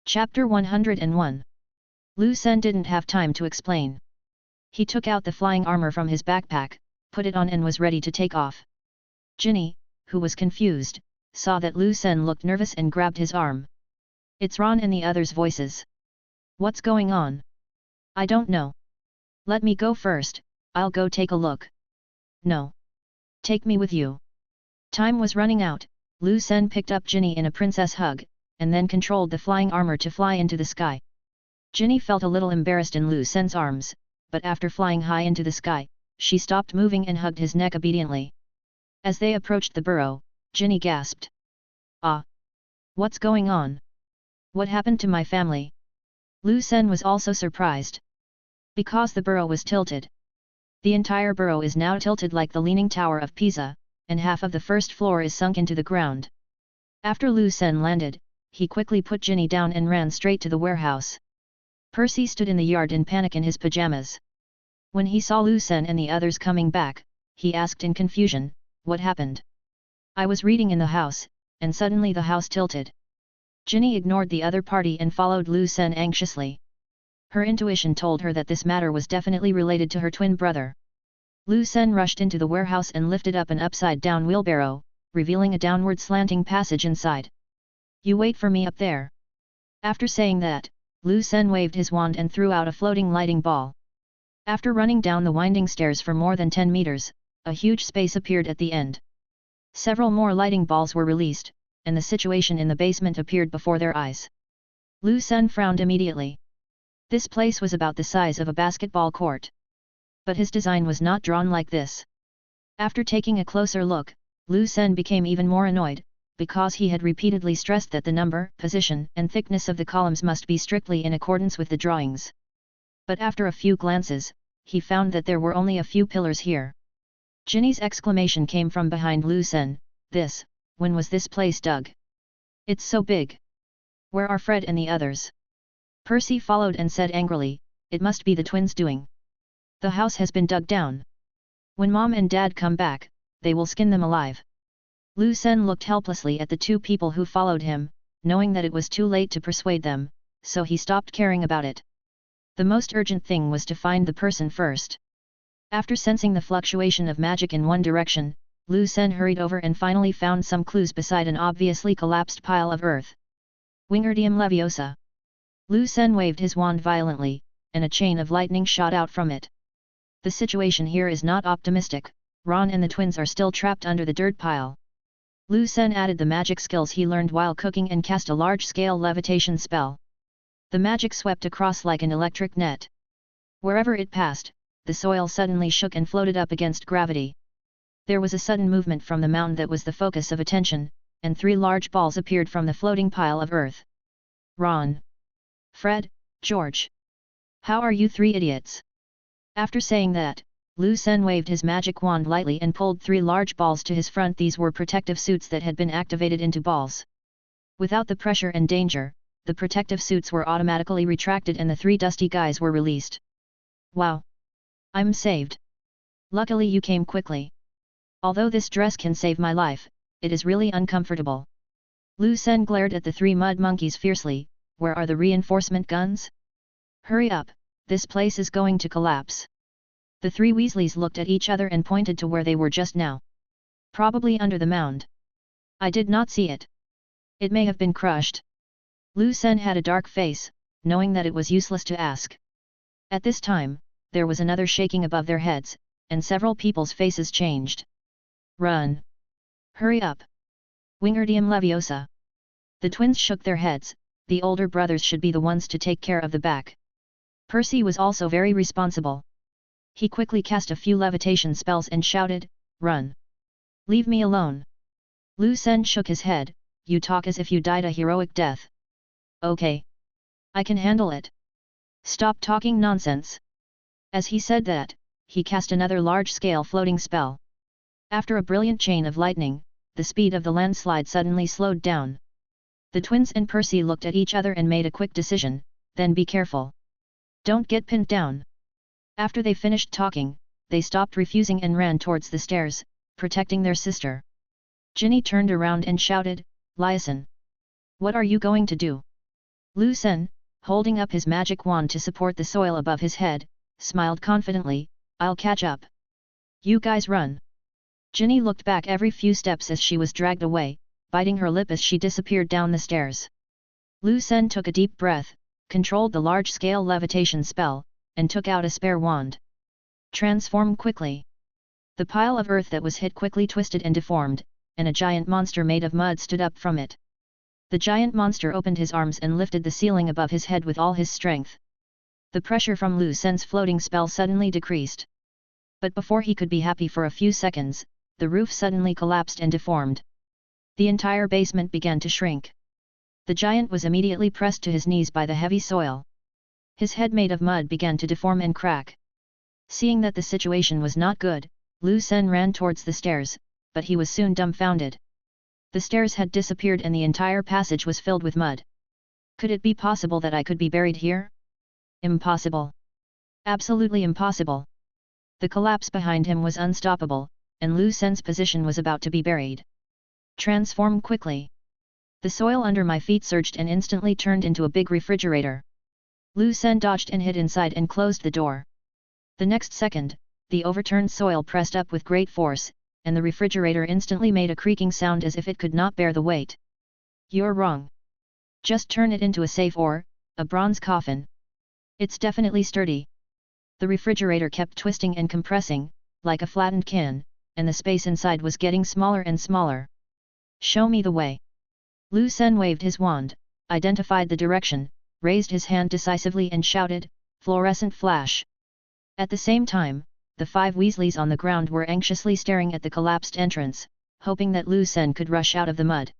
Chapter 101. Lu Sen didn't have time to explain. He took out the flying armor from his backpack, put it on and was ready to take off. Ginny, who was confused, saw that Lu Sen looked nervous and grabbed his arm. It's Ron and the others' voices. What's going on? I don't know. Let me go first, I'll go take a look. No. Take me with you. Time was running out. Lu Sen picked up Ginny in a princess hug, and then controlled the flying armor to fly into the sky. Ginny felt a little embarrassed in Lu Sen's arms, but after flying high into the sky, she stopped moving and hugged his neck obediently. As they approached the burrow, Ginny gasped. Ah! What's going on? What happened to my family? Lu Sen was also surprised. Because the burrow was tilted. The entire burrow is now tilted like the Leaning Tower of Pisa, and half of the first floor is sunk into the ground. After Lu Sen landed, he quickly put Ginny down and ran straight to the warehouse. Percy stood in the yard in panic in his pajamas. When he saw Lu Sen and the others coming back, he asked in confusion, "What happened?" "I was reading in the house, and suddenly the house tilted." Ginny ignored the other party and followed Lu Sen anxiously. Her intuition told her that this matter was definitely related to her twin brother. Lu Sen rushed into the warehouse and lifted up an upside-down wheelbarrow, revealing a downward slanting passage inside. "You wait for me up there." After saying that, Lu Sen waved his wand and threw out a floating lighting ball. After running down the winding stairs for more than 10 meters, a huge space appeared at the end. Several more lighting balls were released, and the situation in the basement appeared before their eyes. Lu Sen frowned immediately. This place was about the size of a basketball court. But his design was not drawn like this. After taking a closer look, Lu Sen became even more annoyed, because he had repeatedly stressed that the number, position, and thickness of the columns must be strictly in accordance with the drawings. But after a few glances, he found that there were only a few pillars here. Ginny's exclamation came from behind Lu Sen, when was this place dug? It's so big. Where are Fred and the others?" Percy followed and said angrily, "It must be the twins' doing. The house has been dug down. When Mom and Dad come back, they will skin them alive." Lu Sen looked helplessly at the two people who followed him, knowing that it was too late to persuade them, so he stopped caring about it. The most urgent thing was to find the person first. After sensing the fluctuation of magic in one direction, Lu Sen hurried over and finally found some clues beside an obviously collapsed pile of earth. Wingardium Leviosa. Lu Sen waved his wand violently, and a chain of lightning shot out from it. The situation here is not optimistic. Ron and the twins are still trapped under the dirt pile. Lu Sen added the magic skills he learned while cooking and cast a large-scale levitation spell. The magic swept across like an electric net. Wherever it passed, the soil suddenly shook and floated up against gravity. There was a sudden movement from the mountain that was the focus of attention, and 3 large balls appeared from the floating pile of earth. "Ron! Fred, George! How are you 3 idiots?" After saying that, Lu Sen waved his magic wand lightly and pulled 3 large balls to his front. These were protective suits that had been activated into balls. Without the pressure and danger, the protective suits were automatically retracted and the 3 dusty guys were released. "Wow! I'm saved. Luckily you came quickly. Although this dress can save my life, it is really uncomfortable." Lu Sen glared at the 3 mud monkeys fiercely. "Where are the reinforcement guns? Hurry up, this place is going to collapse." The 3 Weasleys looked at each other and pointed to where they were just now. "Probably under the mound. I did not see it. It may have been crushed." Lu Sen had a dark face, knowing that it was useless to ask. At this time, there was another shaking above their heads, and several people's faces changed. "Run! Hurry up! Wingardium Leviosa!" The twins shook their heads. The older brothers should be the ones to take care of the back. Percy was also very responsible. He quickly cast a few levitation spells and shouted, "Run! Leave me alone!" Lu Sen shook his head, "You talk as if you died a heroic death." "Okay. I can handle it. Stop talking nonsense." As he said that, he cast another large-scale floating spell. After a brilliant chain of lightning, the speed of the landslide suddenly slowed down. The twins and Percy looked at each other and made a quick decision, "Then be careful. Don't get pinned down." After they finished talking, they stopped refusing and ran towards the stairs, protecting their sister. Ginny turned around and shouted, "Liason! What are you going to do?" Lu Sen, holding up his magic wand to support the soil above his head, smiled confidently, "I'll catch up. You guys run." Ginny looked back every few steps as she was dragged away, biting her lip as she disappeared down the stairs. Lu Sen took a deep breath, controlled the large-scale levitation spell, and took out a spare wand. Transform quickly. The pile of earth that was hit quickly twisted and deformed, and a giant monster made of mud stood up from it. The giant monster opened his arms and lifted the ceiling above his head with all his strength. The pressure from Lu Sen's floating spell suddenly decreased. But before he could be happy for a few seconds, the roof suddenly collapsed and deformed. The entire basement began to shrink. The giant was immediately pressed to his knees by the heavy soil. His head made of mud began to deform and crack. Seeing that the situation was not good, Lu Sen ran towards the stairs, but he was soon dumbfounded. The stairs had disappeared and the entire passage was filled with mud. Could it be possible that I could be buried here? Impossible. Absolutely impossible. The collapse behind him was unstoppable, and Lu Sen's position was about to be buried. Transform quickly. The soil under my feet surged and instantly turned into a big refrigerator. Lu Sen dodged and hid inside and closed the door. The next second, the overturned soil pressed up with great force, and the refrigerator instantly made a creaking sound as if it could not bear the weight. "You're wrong. Just turn it into a safe or a bronze coffin. It's definitely sturdy." The refrigerator kept twisting and compressing, like a flattened can, and the space inside was getting smaller and smaller. "Show me the way." Lu Sen waved his wand, identified the direction, raised his hand decisively and shouted, "Fluorescent flash." At the same time, the 5 Weasleys on the ground were anxiously staring at the collapsed entrance, hoping that Lu Sen could rush out of the mud.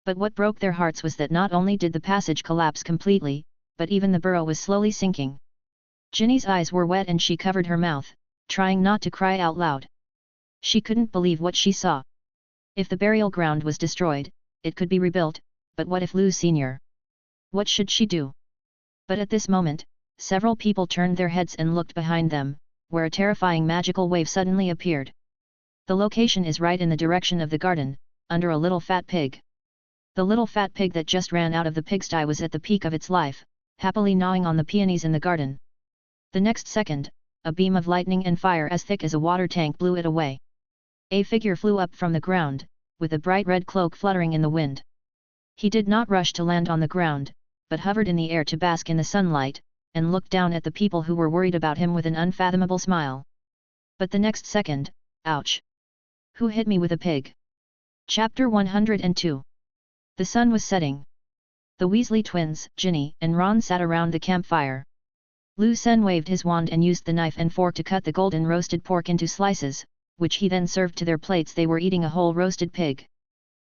But what broke their hearts was that not only did the passage collapse completely, but even the burrow was slowly sinking. Ginny's eyes were wet and she covered her mouth, trying not to cry out loud. She couldn't believe what she saw. If the burial ground was destroyed, it could be rebuilt, but what if Lu Sr.? What should she do? But at this moment, several people turned their heads and looked behind them, where a terrifying magical wave suddenly appeared. The location is right in the direction of the garden, under a little fat pig. The little fat pig that just ran out of the pigsty was at the peak of its life, happily gnawing on the peonies in the garden. The next second, a beam of lightning and fire as thick as a water tank blew it away. A figure flew up from the ground, with a bright red cloak fluttering in the wind. He did not rush to land on the ground, but hovered in the air to bask in the sunlight, and looked down at the people who were worried about him with an unfathomable smile. But the next second, ouch! Who hit me with a pig? Chapter 102. The sun was setting. The Weasley twins, Ginny and Ron, sat around the campfire. Lu Sen waved his wand and used the knife and fork to cut the golden roasted pork into slices, which he then served to their plates. They were eating a whole roasted pig.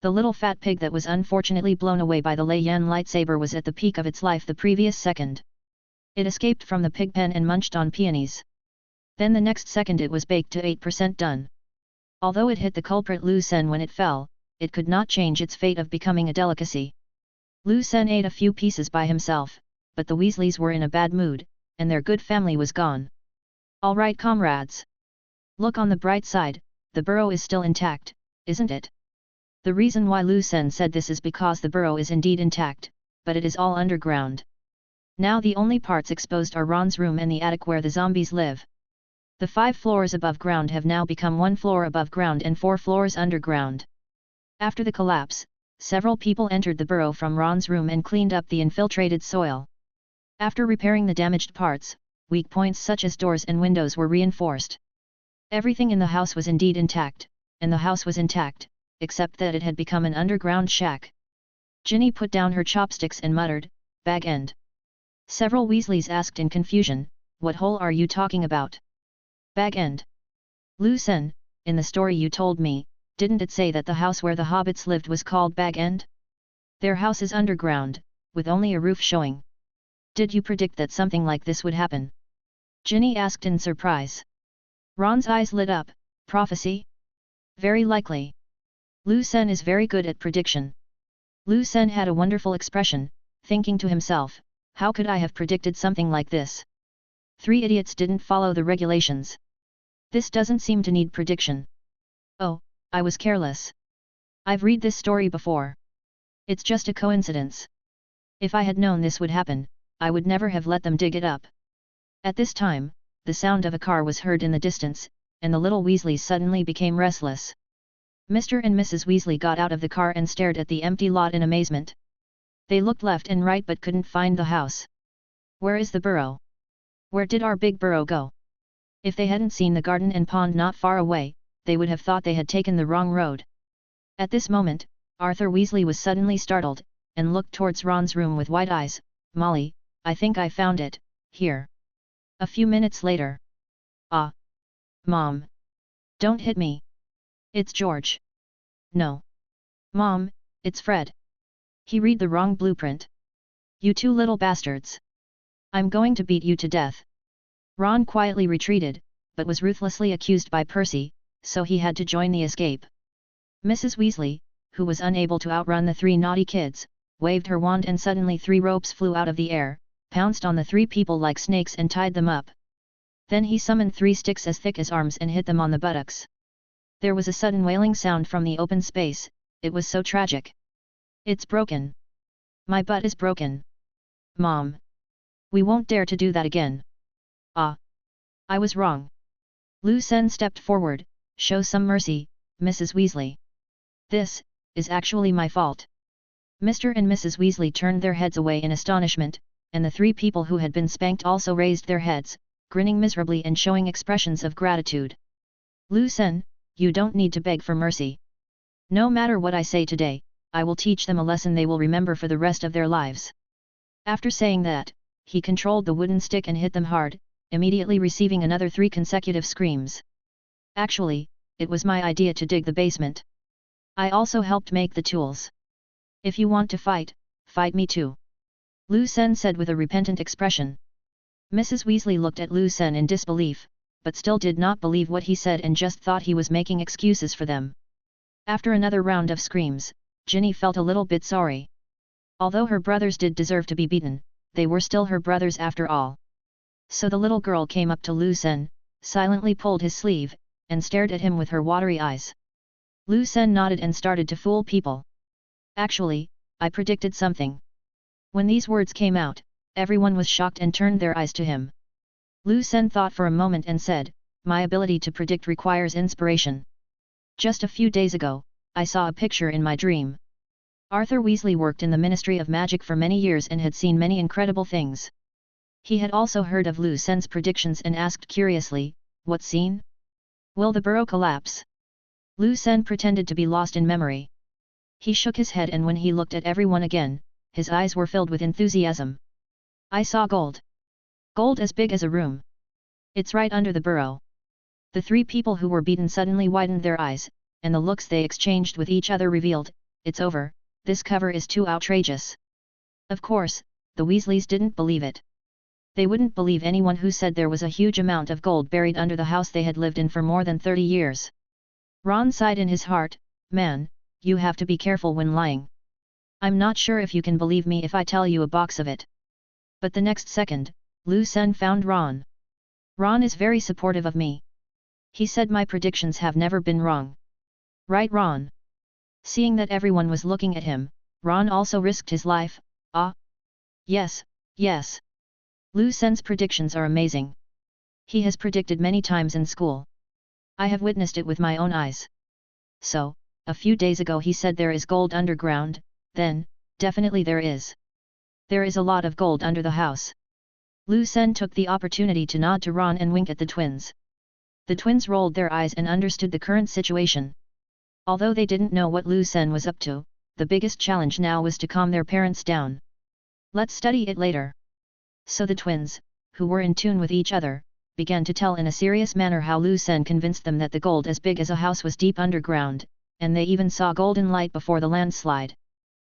The little fat pig that was unfortunately blown away by the Lei Yan lightsaber was at the peak of its life the previous second. It escaped from the pig pen and munched on peonies. Then the next second it was baked to 8% done. Although it hit the culprit Lu Sen when it fell, it could not change its fate of becoming a delicacy. Lu Sen ate a few pieces by himself, but the Weasleys were in a bad mood, and their good family was gone. "All right, comrades. Look on the bright side, the burrow is still intact, isn't it?" The reason why Lu Sen said this is because the burrow is indeed intact, but it is all underground. Now the only parts exposed are Ron's room and the attic where the zombies live. The 5 floors above ground have now become 1 floor above ground and 4 floors underground. After the collapse, several people entered the burrow from Ron's room and cleaned up the infiltrated soil. After repairing the damaged parts, weak points such as doors and windows were reinforced. Everything in the house was indeed intact, and the house was intact, except that it had become an underground shack. Ginny put down her chopsticks and muttered, "Bag end." Several Weasleys asked in confusion, "What hole are you talking about?" "Bag end. Lu Sen, in the story you told me, didn't it say that the house where the hobbits lived was called Bag End? Their house is underground, with only a roof showing. Did you predict that something like this would happen?" Ginny asked in surprise. Ron's eyes lit up. "Prophecy? Very likely. Lu Sen is very good at prediction." Lu Sen had a wonderful expression, thinking to himself, "How could I have predicted something like this? 3 idiots didn't follow the regulations. This doesn't seem to need prediction. Oh, I was careless. I've read this story before. It's just a coincidence." If I had known this would happen, I would never have let them dig it up. At this time, the sound of a car was heard in the distance, and the little Weasleys suddenly became restless. Mr. and Mrs. Weasley got out of the car and stared at the empty lot in amazement. They looked left and right but couldn't find the house. Where is the burrow? Where did our big burrow go? If they hadn't seen the garden and pond not far away, they would have thought they had taken the wrong road. At this moment, Arthur Weasley was suddenly startled, and looked towards Ron's room with wide eyes. Molly, I think I found it, here. A few minutes later. Ah! Mom! Don't hit me! It's George. No. Mom, it's Fred. He read the wrong blueprint. You two little bastards. I'm going to beat you to death. Ron quietly retreated, but was ruthlessly accused by Percy, so he had to join the escape. Mrs. Weasley, who was unable to outrun the three naughty kids, waved her wand and suddenly 3 ropes flew out of the air, pounced on the 3 people like snakes and tied them up. Then he summoned 3 sticks as thick as arms and hit them on the buttocks. There was a sudden wailing sound from the open space. It was so tragic. It's broken. My butt is broken. Mom. We won't dare to do that again. Ah. I was wrong. Lucien stepped forward. Show some mercy, Mrs. Weasley. This is actually my fault. Mr. and Mrs. Weasley turned their heads away in astonishment, and the 3 people who had been spanked also raised their heads, grinning miserably and showing expressions of gratitude. Lucien, you don't need to beg for mercy. No matter what I say today, I will teach them a lesson they will remember for the rest of their lives. After saying that, he controlled the wooden stick and hit them hard, immediately receiving another 3 consecutive screams. Actually, it was my idea to dig the basement. I also helped make the tools. If you want to fight, fight me too. Lucien said with a repentant expression. Mrs. Weasley looked at Lucien in disbelief, but still did not believe what he said and just thought he was making excuses for them. After another round of screams, Ginny felt a little bit sorry. Although her brothers did deserve to be beaten, they were still her brothers after all. So the little girl came up to Lucien, silently pulled his sleeve, and stared at him with her watery eyes. Lucien nodded and started to fool people. Actually, I predicted something. When these words came out, everyone was shocked and turned their eyes to him. Lucien thought for a moment and said, my ability to predict requires inspiration. Just a few days ago, I saw a picture in my dream. Arthur Weasley worked in the Ministry of Magic for many years and had seen many incredible things. He had also heard of Lucien's predictions and asked curiously, what scene? Will the burrow collapse? Lucien pretended to be lost in memory. He shook his head and when he looked at everyone again, his eyes were filled with enthusiasm. I saw gold. Gold as big as a room. It's right under the burrow. The 3 people who were beaten suddenly widened their eyes, and the looks they exchanged with each other revealed, it's over, this cover is too outrageous. Of course, the Weasleys didn't believe it. They wouldn't believe anyone who said there was a huge amount of gold buried under the house they had lived in for more than 30 years. Ron sighed in his heart, man, you have to be careful when lying. I'm not sure if you can believe me if I tell you a box of it. But the next second, Lucien found Ron. Ron is very supportive of me. He said my predictions have never been wrong. Right, Ron? Seeing that everyone was looking at him, Ron also risked his life. Ah? Yes, yes. Lucien's predictions are amazing. He has predicted many times in school. I have witnessed it with my own eyes. So, a few days ago he said there is gold underground, then, definitely there is. There is a lot of gold under the house. Lucien took the opportunity to nod to Ron and wink at the twins. The twins rolled their eyes and understood the current situation. Although they didn't know what Lucien was up to, the biggest challenge now was to calm their parents down. Let's study it later. So the twins, who were in tune with each other, began to tell in a serious manner how Lucien convinced them that the gold as big as a house was deep underground, and they even saw golden light before the landslide.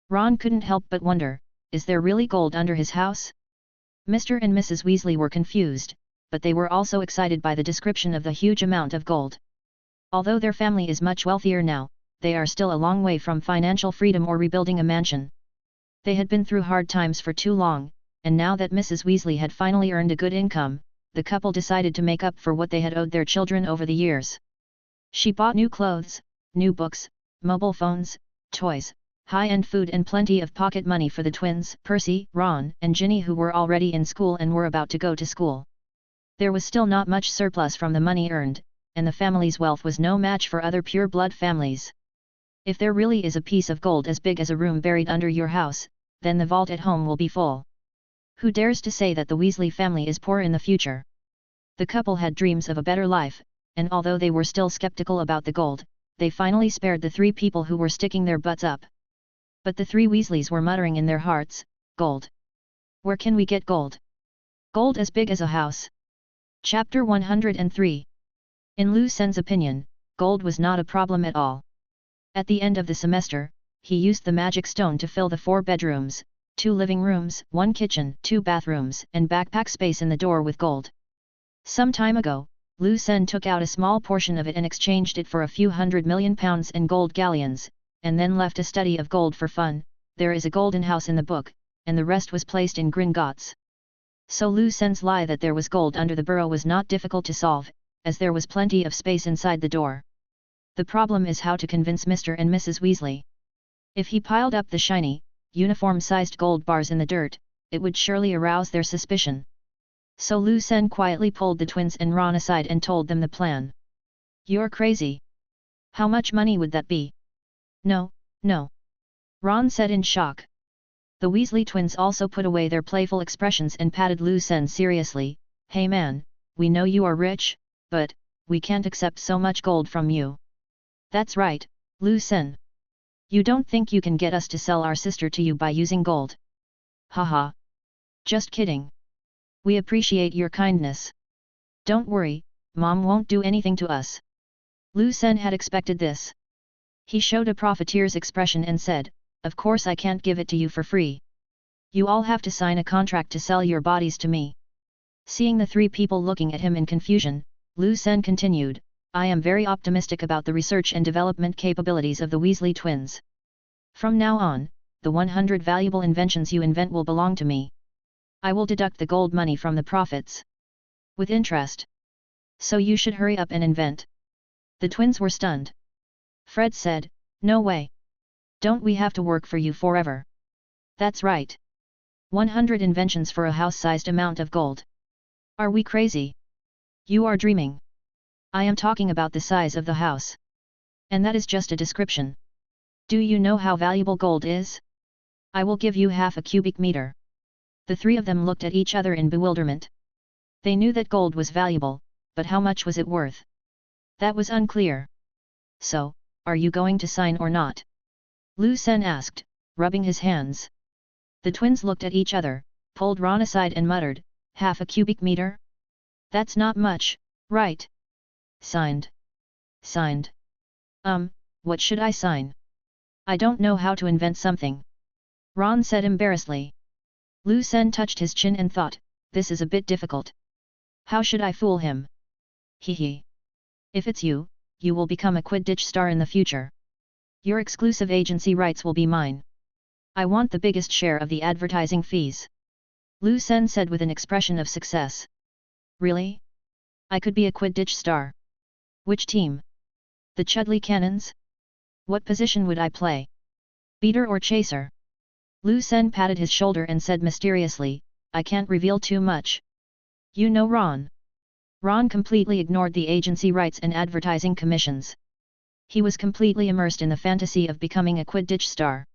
Ron couldn't help but wonder, is there really gold under his house? Mr. and Mrs. Weasley were confused, but they were also excited by the description of the huge amount of gold. Although their family is much wealthier now, they are still a long way from financial freedom or rebuilding a mansion. They had been through hard times for too long, and now that Mrs. Weasley had finally earned a good income, the couple decided to make up for what they had owed their children over the years. She bought new clothes, new books, mobile phones, toys, high-end food and plenty of pocket money for the twins, Percy, Ron, and Ginny, who were already in school and were about to go to school. There was still not much surplus from the money earned, and the family's wealth was no match for other pure-blood families. If there really is a piece of gold as big as a room buried under your house, then the vault at home will be full. Who dares to say that the Weasley family is poor in the future? The couple had dreams of a better life, and although they were still skeptical about the gold, they finally spared the 3 people who were sticking their butts up. But the 3 Weasleys were muttering in their hearts, "Gold. Where can we get gold? Gold as big as a house." Chapter 103. In Lu Sen's opinion, gold was not a problem at all. At the end of the semester, he used the magic stone to fill the 4 bedrooms, 2 living rooms, 1 kitchen, 2 bathrooms, and backpack space in the door with gold. Some time ago, Lu Sen took out a small portion of it and exchanged it for a few £100 million in gold galleons, and then left a study of gold for fun. There is a golden house in the book, and the rest was placed in Gringotts. So Lu Sen's lie that there was gold under the burrow was not difficult to solve, as there was plenty of space inside the door. The problem is how to convince Mr. and Mrs. Weasley. If he piled up the shiny, uniform-sized gold bars in the dirt, it would surely arouse their suspicion. So Lu Sen quietly pulled the twins and Ron aside and told them the plan. "You're crazy. How much money would that be?" "No, no," Ron said in shock. The Weasley twins also put away their playful expressions and patted Lu Sen seriously. "Hey man, we know you are rich, but we can't accept so much gold from you." "That's right, Lu Sen. You don't think you can get us to sell our sister to you by using gold?" "Haha. Just kidding. We appreciate your kindness. Don't worry, Mom won't do anything to us." Lu Sen had expected this. He showed a profiteer's expression and said, "Of course I can't give it to you for free. You all have to sign a contract to sell your bodies to me." Seeing the 3 people looking at him in confusion, Lu Sen continued, "I am very optimistic about the research and development capabilities of the Weasley twins. From now on, the 100 valuable inventions you invent will belong to me. I will deduct the gold money from the profits. With interest. So you should hurry up and invent." The twins were stunned. Fred said, "No way. Don't we have to work for you forever?" "That's right. 100 inventions for a house-sized amount of gold. Are we crazy? You are dreaming. I am talking about the size of the house. And that is just a description. Do you know how valuable gold is? I will give you half a cubic meter." The 3 of them looked at each other in bewilderment. They knew that gold was valuable, but how much was it worth? That was unclear. "So, are you going to sign or not?" Lu Sen asked, rubbing his hands. The twins looked at each other, pulled Ron aside and muttered, "Half a cubic meter? That's not much, right?" "Signed. Signed. What should I sign? I don't know how to invent something," Ron said embarrassedly. Lu Sen touched his chin and thought, "This is a bit difficult. How should I fool him? Hee. If it's you, you will become a Quidditch star in the future. Your exclusive agency rights will be mine. I want the biggest share of the advertising fees," Lu Sen said with an expression of success. "Really? I could be a Quidditch star. Which team? The Chudley Cannons? What position would I play? Beater or chaser?" Lu Sen patted his shoulder and said mysteriously, "I can't reveal too much." "You know Ron." Ron completely ignored the agency rights and advertising commissions. He was completely immersed in the fantasy of becoming a Quidditch star.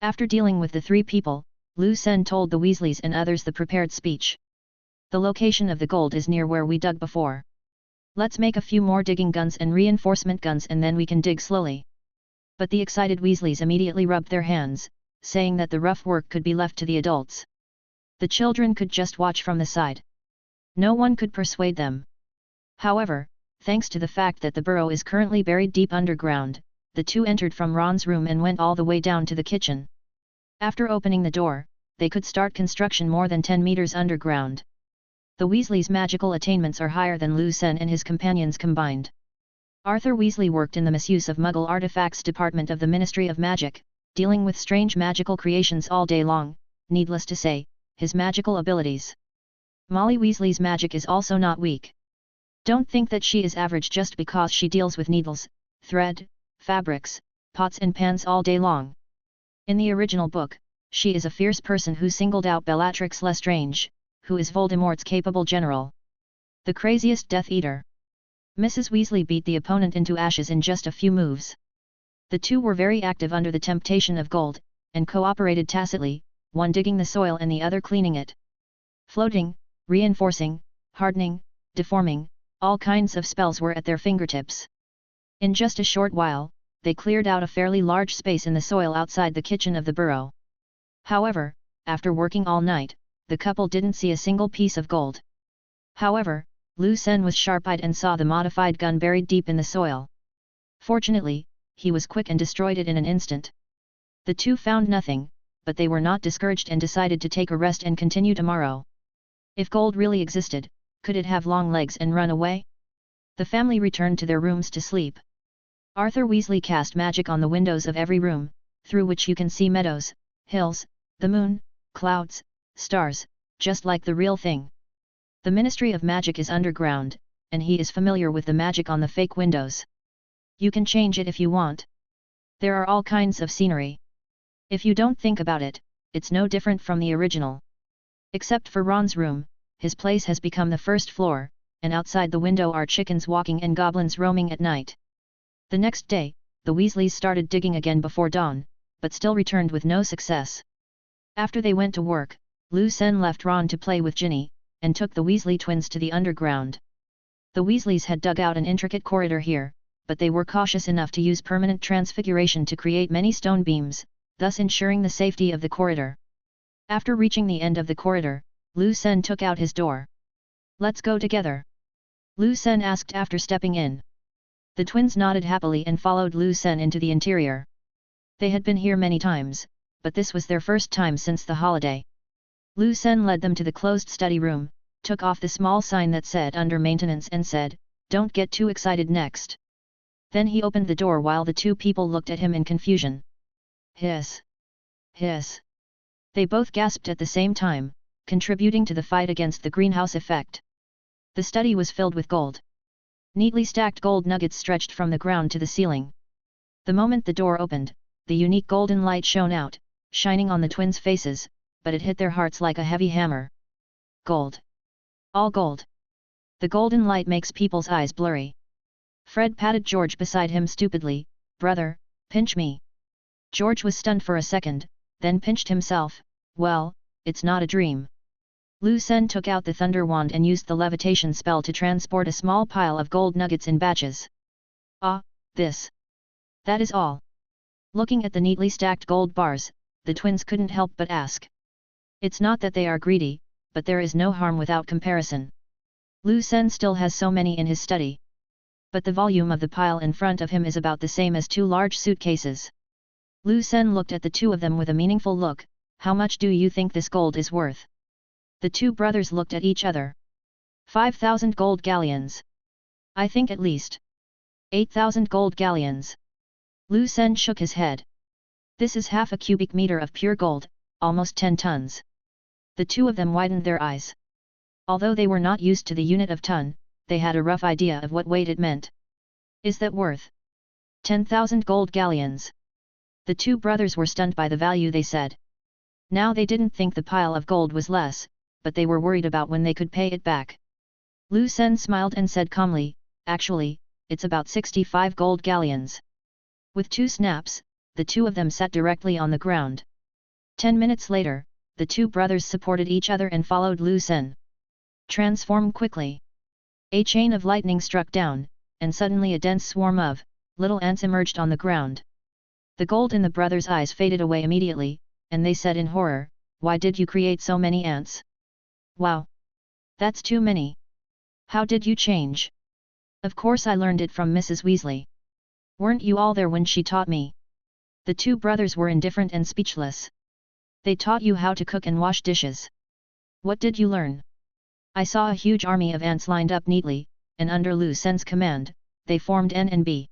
After dealing with the 3 people, Lu Sen told the Weasleys and others the prepared speech. "The location of the gold is near where we dug before. Let's make a few more digging guns and reinforcement guns and then we can dig slowly." But the excited Weasleys immediately rubbed their hands, saying that the rough work could be left to the adults. The children could just watch from the side. No one could persuade them. However, thanks to the fact that the burrow is currently buried deep underground, the 2 entered from Ron's room and went all the way down to the kitchen. After opening the door, they could start construction more than 10 meters underground. The Weasleys' magical attainments are higher than Lu Sen and his companions combined. Arthur Weasley worked in the misuse of Muggle artifacts department of the Ministry of Magic, dealing with strange magical creations all day long. Needless to say, his magical abilities. Molly Weasley's magic is also not weak. Don't think that she is average just because she deals with needles, thread, fabrics, pots and pans all day long. In the original book, she is a fierce person who singled out Bellatrix Lestrange, who is Voldemort's capable general. The craziest Death Eater. Mrs. Weasley beat the opponent into ashes in just a few moves. The two were very active under the temptation of gold, and cooperated tacitly, one digging the soil and the other cleaning it. Floating, reinforcing, hardening, deforming, all kinds of spells were at their fingertips. In just a short while, they cleared out a fairly large space in the soil outside the kitchen of the burrow. However, after working all night, the couple didn't see a single piece of gold. However, Lu Sen was sharp-eyed and saw the modified gun buried deep in the soil. Fortunately, he was quick and destroyed it in an instant. The two found nothing, but they were not discouraged and decided to take a rest and continue tomorrow. If gold really existed, could it have long legs and run away? The family returned to their rooms to sleep. Arthur Weasley cast magic on the windows of every room, through which you can see meadows, hills, the moon, clouds, stars, just like the real thing. The Ministry of Magic is underground, and he is familiar with the magic on the fake windows. You can change it if you want. There are all kinds of scenery. If you don't think about it, it's no different from the original. Except for Ron's room, his place has become the first floor, and outside the window are chickens walking and goblins roaming at night. The next day, the Weasleys started digging again before dawn, but still returned with no success. After they went to work, Lu Sen left Ron to play with Ginny, and took the Weasley twins to the underground. The Weasleys had dug out an intricate corridor here, but they were cautious enough to use permanent transfiguration to create many stone beams, thus ensuring the safety of the corridor. After reaching the end of the corridor, Lu Sen took out his door. "Let's go together?" Lu Sen asked after stepping in. The twins nodded happily and followed Lu Sen into the interior. They had been here many times, but this was their first time since the holiday. Lu Sen led them to the closed study room, took off the small sign that said "Under Maintenance" and said, "Don't get too excited next." Then he opened the door while the two people looked at him in confusion. Hiss! Hiss! They both gasped at the same time, contributing to the fight against the greenhouse effect. The study was filled with gold. Neatly stacked gold nuggets stretched from the ground to the ceiling. The moment the door opened, the unique golden light shone out, shining on the twins' faces, but it hit their hearts like a heavy hammer. Gold! All gold! The golden light makes people's eyes blurry. Fred patted George beside him stupidly. "Brother, pinch me." George was stunned for a second, then pinched himself. "Well, it's not a dream." Lu Sen took out the thunder wand and used the levitation spell to transport a small pile of gold nuggets in batches. "Ah, this. That is all." Looking at the neatly stacked gold bars, the twins couldn't help but ask. It's not that they are greedy, but there is no harm without comparison. Lu Sen still has so many in his study. But the volume of the pile in front of him is about the same as 2 large suitcases. Lu Sen looked at the two of them with a meaningful look. "How much do you think this gold is worth?" The two brothers looked at each other. 5,000 gold galleons. "I think at least 8,000 gold galleons." Lu Sen shook his head. "This is half a cubic meter of pure gold, almost 10 tons. The two of them widened their eyes. Although they were not used to the unit of ton, they had a rough idea of what weight it meant. "Is that worth 10,000 gold galleons?" The two brothers were stunned by the value they said. Now they didn't think the pile of gold was less, but they were worried about when they could pay it back. Lu Sen smiled and said calmly, "Actually, it's about 65 gold galleons." With 2 snaps, the two of them sat directly on the ground. 10 minutes later, the two brothers supported each other and followed Lu Sen. Transform quickly. A chain of lightning struck down, and suddenly a dense swarm of little ants emerged on the ground. The gold in the brothers' eyes faded away immediately, and they said in horror, "Why did you create so many ants? Wow! That's too many. How did you change?" "Of course I learned it from Mrs. Weasley. Weren't you all there when she taught me?" The two brothers were indifferent and speechless. "They taught you how to cook and wash dishes. What did you learn?" "I saw a huge army of ants lined up neatly, and under Lu Sen's command, they formed N and B."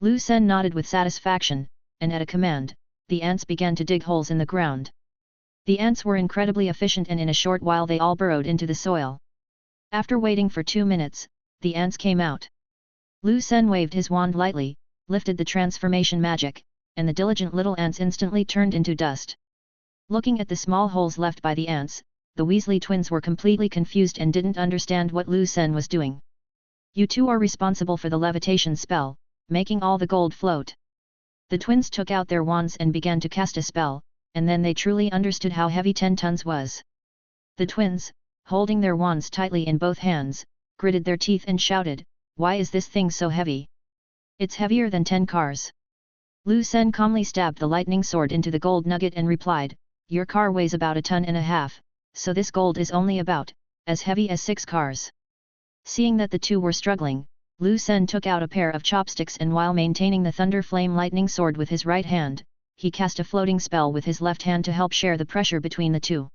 Lu Sen nodded with satisfaction, and at a command, the ants began to dig holes in the ground. The ants were incredibly efficient and in a short while they all burrowed into the soil. After waiting for 2 minutes, the ants came out. Lu Sen waved his wand lightly, lifted the transformation magic, and the diligent little ants instantly turned into dust. Looking at the small holes left by the ants, the Weasley twins were completely confused and didn't understand what Lu Sen was doing. "You two are responsible for the levitation spell, making all the gold float." The twins took out their wands and began to cast a spell, and then they truly understood how heavy 10 tons was. The twins, holding their wands tightly in both hands, gritted their teeth and shouted, "Why is this thing so heavy? It's heavier than 10 cars." Lu Sen calmly stabbed the lightning sword into the gold nugget and replied, "Your car weighs about 1.5 tons, so this gold is only about as heavy as 6 cars." Seeing that the two were struggling, Lu Sen took out a pair of chopsticks and while maintaining the thunder flame lightning sword with his right hand, he cast a floating spell with his left hand to help share the pressure between the two.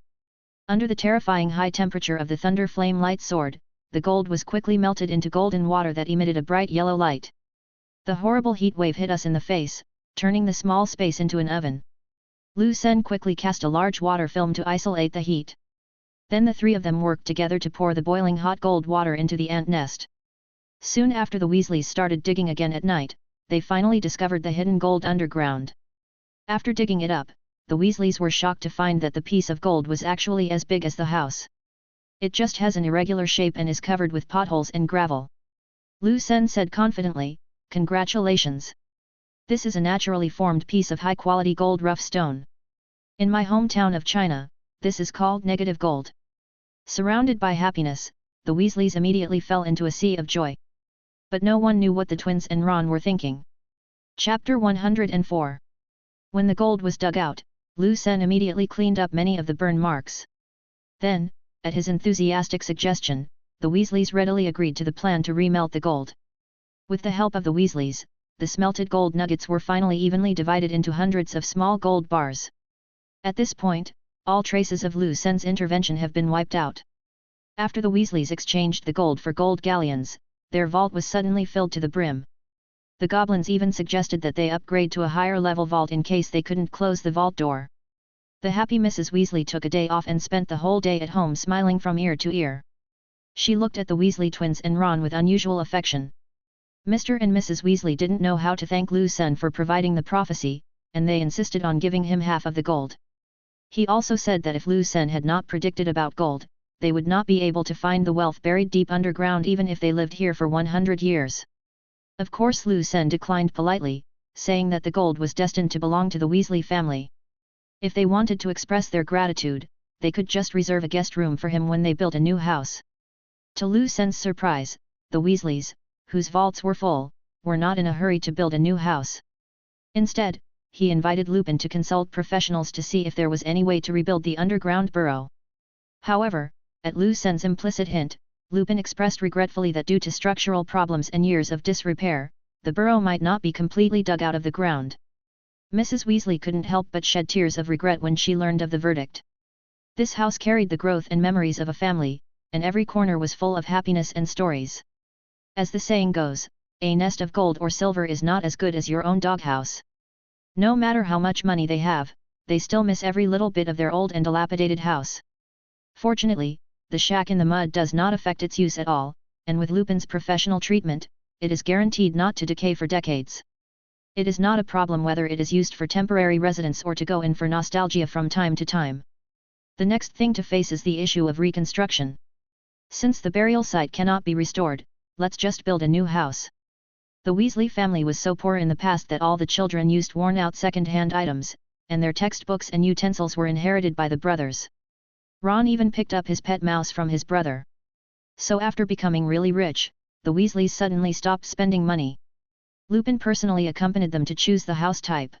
Under the terrifying high temperature of the thunder flame light sword, the gold was quickly melted into golden water that emitted a bright yellow light. The horrible heat wave hit us in the face, turning the small space into an oven. Lu Sen quickly cast a large water film to isolate the heat. Then the three of them worked together to pour the boiling hot gold water into the ant nest. Soon after the Weasleys started digging again at night, they finally discovered the hidden gold underground. After digging it up, the Weasleys were shocked to find that the piece of gold was actually as big as the house. It just has an irregular shape and is covered with potholes and gravel. Lu Sen said confidently, "Congratulations! This is a naturally formed piece of high-quality gold rough stone. In my hometown of China, this is called negative gold." Surrounded by happiness, the Weasleys immediately fell into a sea of joy. But no one knew what the twins and Ron were thinking. Chapter 104. When the gold was dug out, Lu Sen immediately cleaned up many of the burn marks. Then, at his enthusiastic suggestion, the Weasleys readily agreed to the plan to remelt the gold. With the help of the Weasleys, the smelted gold nuggets were finally evenly divided into hundreds of small gold bars. At this point, all traces of Lu Sen's intervention have been wiped out. After the Weasleys exchanged the gold for gold galleons, their vault was suddenly filled to the brim. The goblins even suggested that they upgrade to a higher level vault in case they couldn't close the vault door. The happy Mrs. Weasley took a day off and spent the whole day at home smiling from ear to ear. She looked at the Weasley twins and Ron with unusual affection. Mr. and Mrs. Weasley didn't know how to thank Lu Sen for providing the prophecy, and they insisted on giving him half of the gold. He also said that if Lu Sen had not predicted about gold, they would not be able to find the wealth buried deep underground even if they lived here for 100 years. Of course Lu Sen declined politely, saying that the gold was destined to belong to the Weasley family. If they wanted to express their gratitude, they could just reserve a guest room for him when they built a new house. To Lu Sen's surprise, the Weasleys, whose vaults were full, were not in a hurry to build a new house. Instead, he invited Lupin to consult professionals to see if there was any way to rebuild the underground burrow. However, at Lu Sen's implicit hint, Lupin expressed regretfully that due to structural problems and years of disrepair, the burrow might not be completely dug out of the ground. Mrs. Weasley couldn't help but shed tears of regret when she learned of the verdict. This house carried the growth and memories of a family, and every corner was full of happiness and stories. As the saying goes, a nest of gold or silver is not as good as your own doghouse. No matter how much money they have, they still miss every little bit of their old and dilapidated house. Fortunately, the shack in the mud does not affect its use at all, and with Lupin's professional treatment, it is guaranteed not to decay for decades. It is not a problem whether it is used for temporary residence or to go in for nostalgia from time to time. The next thing to face is the issue of reconstruction. Since the burial site cannot be restored, let's just build a new house. The Weasley family was so poor in the past that all the children used worn-out second-hand items, and their textbooks and utensils were inherited by the brothers. Ron even picked up his pet mouse from his brother. So after becoming really rich, the Weasleys suddenly stopped spending money. Lupin personally accompanied them to choose the house type.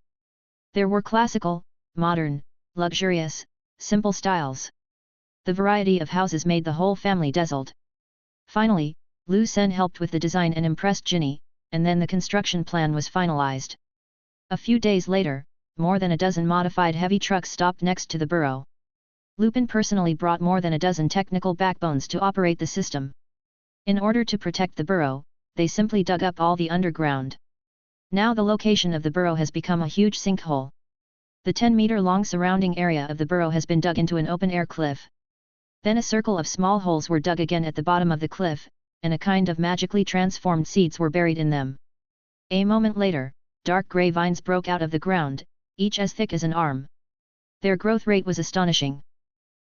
There were classical, modern, luxurious, simple styles. The variety of houses made the whole family dazzled. Finally, Lu Sen helped with the design and impressed Ginny, and then the construction plan was finalized. A few days later, more than a dozen modified heavy trucks stopped next to the burrow. Lupin personally brought more than a dozen technical backbones to operate the system. In order to protect the burrow, they simply dug up all the underground. Now the location of the burrow has become a huge sinkhole. The 10-meter-long surrounding area of the burrow has been dug into an open-air cliff. Then a circle of small holes were dug again at the bottom of the cliff, and a kind of magically transformed seeds were buried in them. A moment later, dark grey vines broke out of the ground, each as thick as an arm. Their growth rate was astonishing.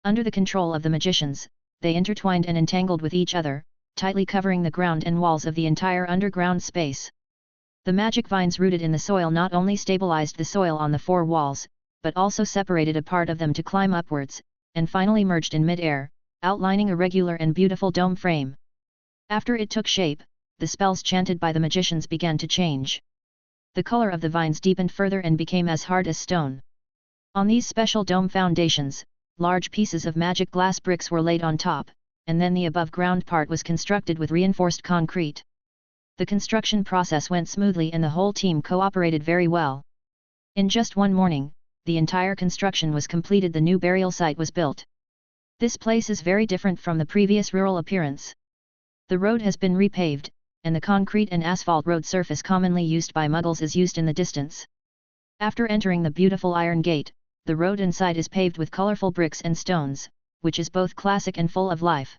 Under the control of the magicians, they intertwined and entangled with each other, tightly covering the ground and walls of the entire underground space. The magic vines rooted in the soil not only stabilized the soil on the four walls, but also separated a part of them to climb upwards, and finally merged in mid-air, outlining a regular and beautiful dome frame. After it took shape, the spells chanted by the magicians began to change. The color of the vines deepened further and became as hard as stone. On these special dome foundations, large pieces of magic glass bricks were laid on top, and then the above-ground part was constructed with reinforced concrete. The construction process went smoothly and the whole team cooperated very well. In just one morning, the entire construction was completed. The new burial site was built. This place is very different from the previous rural appearance. The road has been repaved, and the concrete and asphalt road surface commonly used by Muggles is used in the distance. After entering the beautiful iron gate, the road inside is paved with colorful bricks and stones, which is both classic and full of life.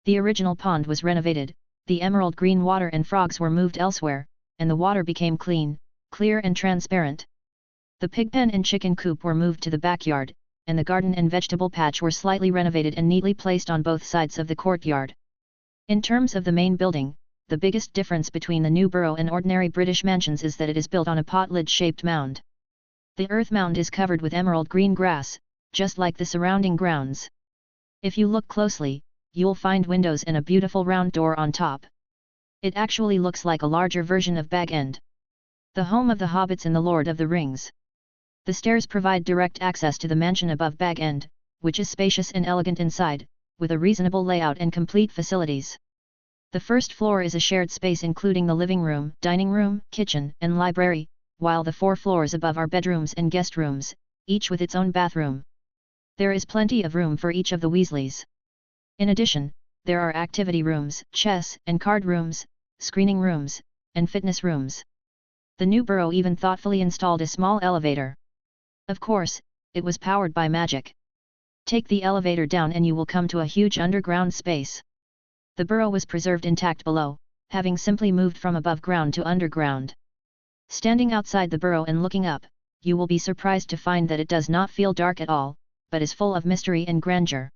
The original pond was renovated, the emerald green water and frogs were moved elsewhere, and the water became clean, clear and transparent. The pig pen and chicken coop were moved to the backyard, and the garden and vegetable patch were slightly renovated and neatly placed on both sides of the courtyard. In terms of the main building, the biggest difference between the new borough and ordinary British mansions is that it is built on a pot-lid-shaped mound. The earth mound is covered with emerald green grass, just like the surrounding grounds. If you look closely, you'll find windows and a beautiful round door on top. It actually looks like a larger version of Bag End, the home of the hobbits in the Lord of the Rings. The stairs provide direct access to the mansion above Bag End, which is spacious and elegant inside, with a reasonable layout and complete facilities. The first floor is a shared space including the living room, dining room, kitchen, and library, while the 4 floors above are bedrooms and guest rooms, each with its own bathroom. There is plenty of room for each of the Weasleys. In addition, there are activity rooms, chess and card rooms, screening rooms, and fitness rooms. The new borough even thoughtfully installed a small elevator. Of course, it was powered by magic. Take the elevator down and you will come to a huge underground space. The borough was preserved intact below, having simply moved from above ground to underground. Standing outside the borough and looking up, you will be surprised to find that it does not feel dark at all, but is full of mystery and grandeur.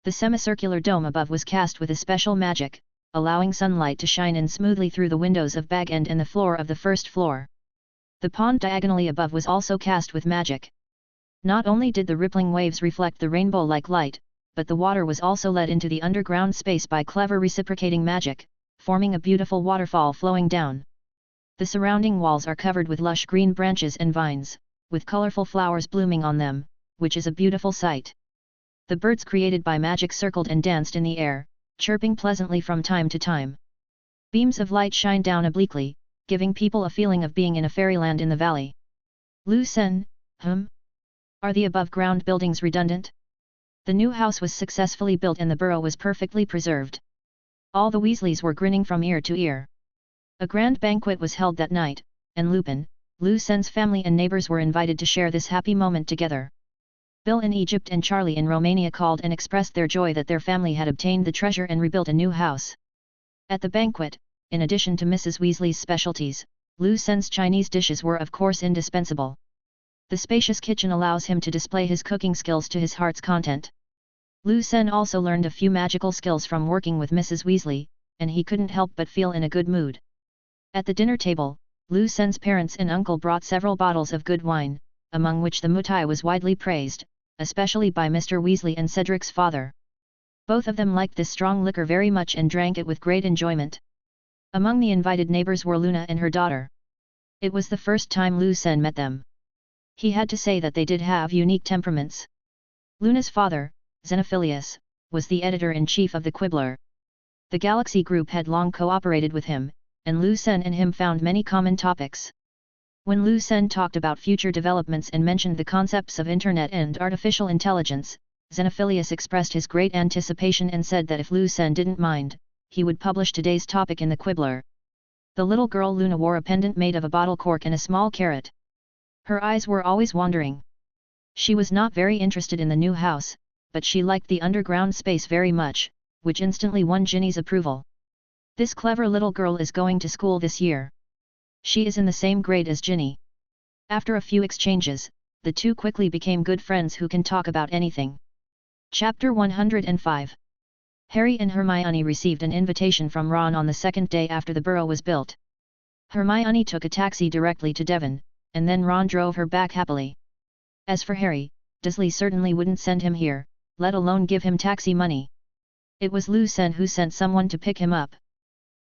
The semicircular dome above was cast with a special magic, allowing sunlight to shine in smoothly through the windows of Bag End and the floor of the first floor. The pond diagonally above was also cast with magic. Not only did the rippling waves reflect the rainbow-like light, but the water was also let into the underground space by clever reciprocating magic, forming a beautiful waterfall flowing down. The surrounding walls are covered with lush green branches and vines, with colorful flowers blooming on them, which is a beautiful sight. The birds created by magic circled and danced in the air, chirping pleasantly from time to time. Beams of light shine down obliquely, giving people a feeling of being in a fairyland in the valley. Lu Sen, are the above-ground buildings redundant? The new house was successfully built and the borough was perfectly preserved. All the Weasleys were grinning from ear to ear. A grand banquet was held that night, and Lupin, Lu Sen's family and neighbors were invited to share this happy moment together. Bill in Egypt and Charlie in Romania called and expressed their joy that their family had obtained the treasure and rebuilt a new house. At the banquet, in addition to Mrs. Weasley's specialties, Lu Sen's Chinese dishes were of course indispensable. The spacious kitchen allows him to display his cooking skills to his heart's content. Lu Sen also learned a few magical skills from working with Mrs. Weasley, and he couldn't help but feel in a good mood. At the dinner table, Lu Sen's parents and uncle brought several bottles of good wine, among which the Mutai was widely praised, especially by Mr. Weasley and Cedric's father. Both of them liked this strong liquor very much and drank it with great enjoyment. Among the invited neighbors were Luna and her daughter. It was the first time Lu Sen met them. He had to say that they did have unique temperaments. Luna's father, Xenophilius, was the editor-in-chief of the Quibbler. The Galaxy Group had long cooperated with him, and Lu Sen and him found many common topics. When Lu Sen talked about future developments and mentioned the concepts of Internet and artificial intelligence, Xenophilius expressed his great anticipation and said that if Lu Sen didn't mind, he would publish today's topic in the Quibbler. The little girl Luna wore a pendant made of a bottle cork and a small carrot. Her eyes were always wandering. She was not very interested in the new house, but she liked the underground space very much, which instantly won Ginny's approval. This clever little girl is going to school this year. She is in the same grade as Ginny. After a few exchanges, the two quickly became good friends who can talk about anything. Chapter 105. Harry and Hermione received an invitation from Ron on the second day after the burrow was built. Hermione took a taxi directly to Devon, and then Ron drove her back happily. As for Harry, Dursley certainly wouldn't send him here, let alone give him taxi money. It was Lucien who sent someone to pick him up.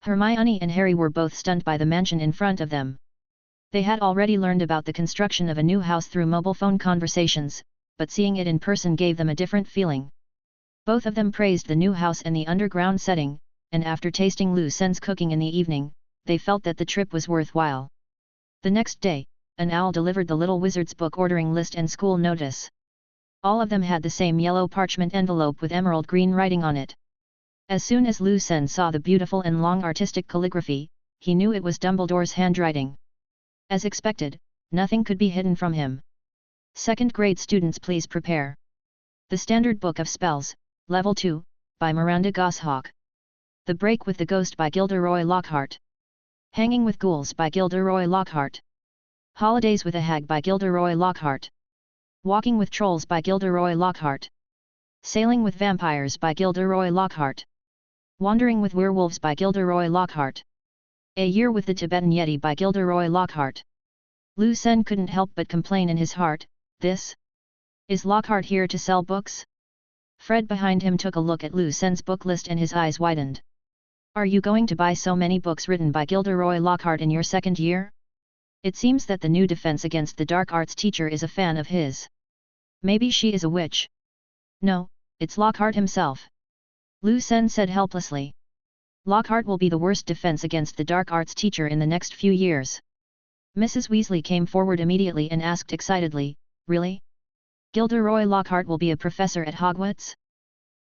Hermione and Harry were both stunned by the mansion in front of them. They had already learned about the construction of a new house through mobile phone conversations, but seeing it in person gave them a different feeling. Both of them praised the new house and the underground setting, and after tasting Lucien's cooking in the evening, they felt that the trip was worthwhile. The next day, an owl delivered the little wizard's book ordering list and school notice. All of them had the same yellow parchment envelope with emerald green writing on it. As soon as Lucien saw the beautiful and long artistic calligraphy, he knew it was Dumbledore's handwriting. As expected, nothing could be hidden from him. Second grade students, please prepare. The Standard Book of Spells, Level 2, by Miranda Goshawk. The Break with the Ghost by Gilderoy Lockhart. Hanging with Ghouls by Gilderoy Lockhart. Holidays with a Hag by Gilderoy Lockhart. Walking with Trolls by Gilderoy Lockhart. Sailing with Vampires by Gilderoy Lockhart. Wandering with Werewolves by Gilderoy Lockhart. A Year with the Tibetan Yeti by Gilderoy Lockhart. Lucien couldn't help but complain in his heart, this? Is Lockhart here to sell books? Fred behind him took a look at Lucien's book list and his eyes widened. Are you going to buy so many books written by Gilderoy Lockhart in your second year? It seems that the new Defense Against the Dark Arts teacher is a fan of his. Maybe she is a witch. No, it's Lockhart himself. Lucien said helplessly. Lockhart will be the worst defense against the dark arts teacher in the next few years. Mrs. Weasley came forward immediately and asked excitedly, really? Gilderoy Lockhart will be a professor at Hogwarts?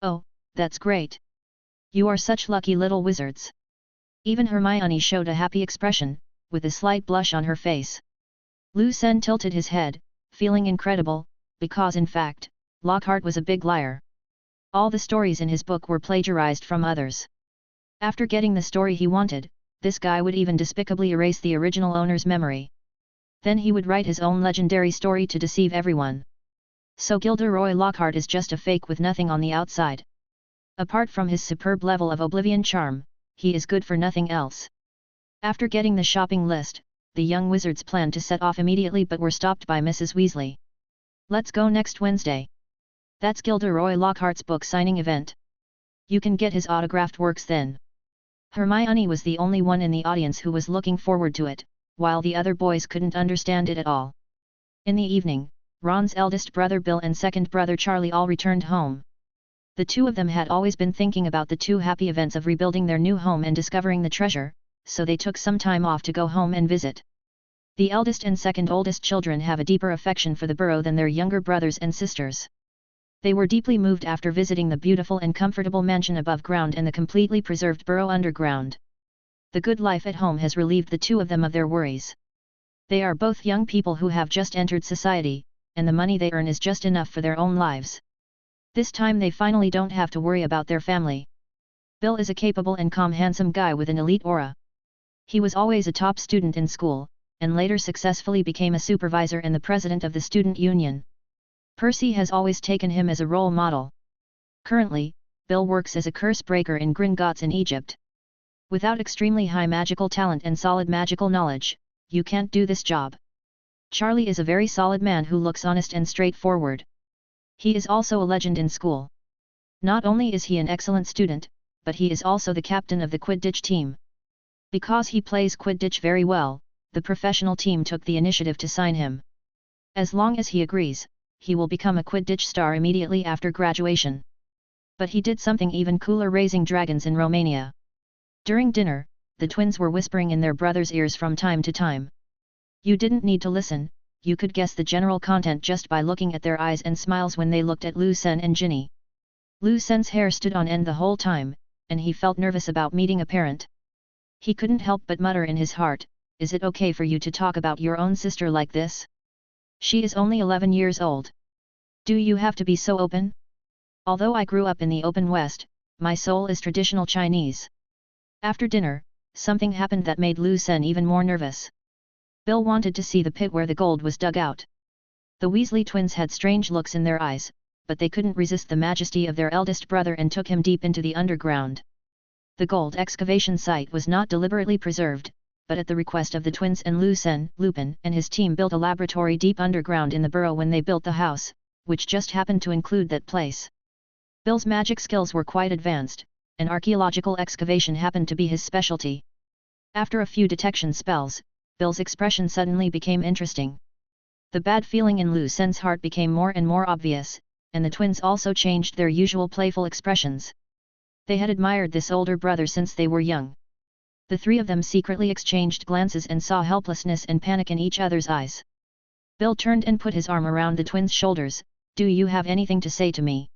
Oh, that's great. You are such lucky little wizards. Even Hermione showed a happy expression, with a slight blush on her face. Lucien tilted his head, feeling incredible, because in fact, Lockhart was a big liar. All the stories in his book were plagiarized from others. After getting the story he wanted, this guy would even despicably erase the original owner's memory. Then he would write his own legendary story to deceive everyone. So Gilderoy Lockhart is just a fake with nothing on the outside. Apart from his superb level of oblivion charm, he is good for nothing else. After getting the shopping list, the young wizards planned to set off immediately but were stopped by Mrs. Weasley. Let's go next Wednesday. That's Gilderoy Lockhart's book signing event. You can get his autographed works then. Hermione was the only one in the audience who was looking forward to it, while the other boys couldn't understand it at all. In the evening, Ron's eldest brother Bill and second brother Charlie all returned home. The two of them had always been thinking about the two happy events of rebuilding their new home and discovering the treasure, so they took some time off to go home and visit. The eldest and second oldest children have a deeper affection for the burrow than their younger brothers and sisters. They were deeply moved after visiting the beautiful and comfortable mansion above ground and the completely preserved burrow underground. The good life at home has relieved the two of them of their worries. They are both young people who have just entered society, and the money they earn is just enough for their own lives. This time they finally don't have to worry about their family. Bill is a capable and calm handsome guy with an elite aura. He was always a top student in school, and later successfully became a supervisor and the president of the student union. Percy has always taken him as a role model. Currently, Bill works as a curse breaker in Gringotts in Egypt. Without extremely high magical talent and solid magical knowledge, you can't do this job. Charlie is a very solid man who looks honest and straightforward. He is also a legend in school. Not only is he an excellent student, but he is also the captain of the Quidditch team. Because he plays Quidditch very well, the professional team took the initiative to sign him. As long as he agrees, he will become a Quidditch star immediately after graduation. But he did something even cooler, raising dragons in Romania. During dinner, the twins were whispering in their brother's ears from time to time. You didn't need to listen, you could guess the general content just by looking at their eyes and smiles when they looked at Lucien and Ginny. Lucien's hair stood on end the whole time, and he felt nervous about meeting a parent. He couldn't help but mutter in his heart, is it okay for you to talk about your own sister like this? She is only 11 years old. Do you have to be so open? Although I grew up in the open West, my soul is traditional Chinese. After dinner, something happened that made Lucien even more nervous. Bill wanted to see the pit where the gold was dug out. The Weasley twins had strange looks in their eyes, but they couldn't resist the majesty of their eldest brother and took him deep into the underground. The gold excavation site was not deliberately preserved, but at the request of the twins and Lupin and his team built a laboratory deep underground in the burrow when they built the house, which just happened to include that place. Bill's magic skills were quite advanced, and archaeological excavation happened to be his specialty. After a few detection spells, Bill's expression suddenly became interesting. The bad feeling in Lucen's heart became more and more obvious, and the twins also changed their usual playful expressions. They had admired this older brother since they were young. The three of them secretly exchanged glances and saw helplessness and panic in each other's eyes. Bill turned and put his arm around the twins' shoulders. "Do you have anything to say to me?"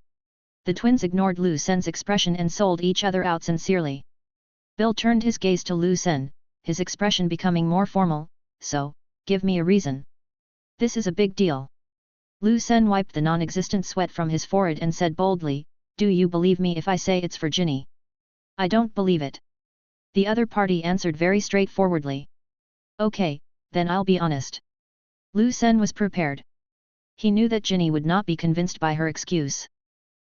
The twins ignored Lucen's expression and sold each other out sincerely. Bill turned his gaze to Lucen, his expression becoming more formal. "So, give me a reason." "This is a big deal." Lucen wiped the non-existent sweat from his forehead and said boldly, "Do you believe me if I say it's for Ginny?" "I don't believe it." The other party answered very straightforwardly. "Okay, then I'll be honest." Lucen was prepared. He knew that Ginny would not be convinced by her excuse.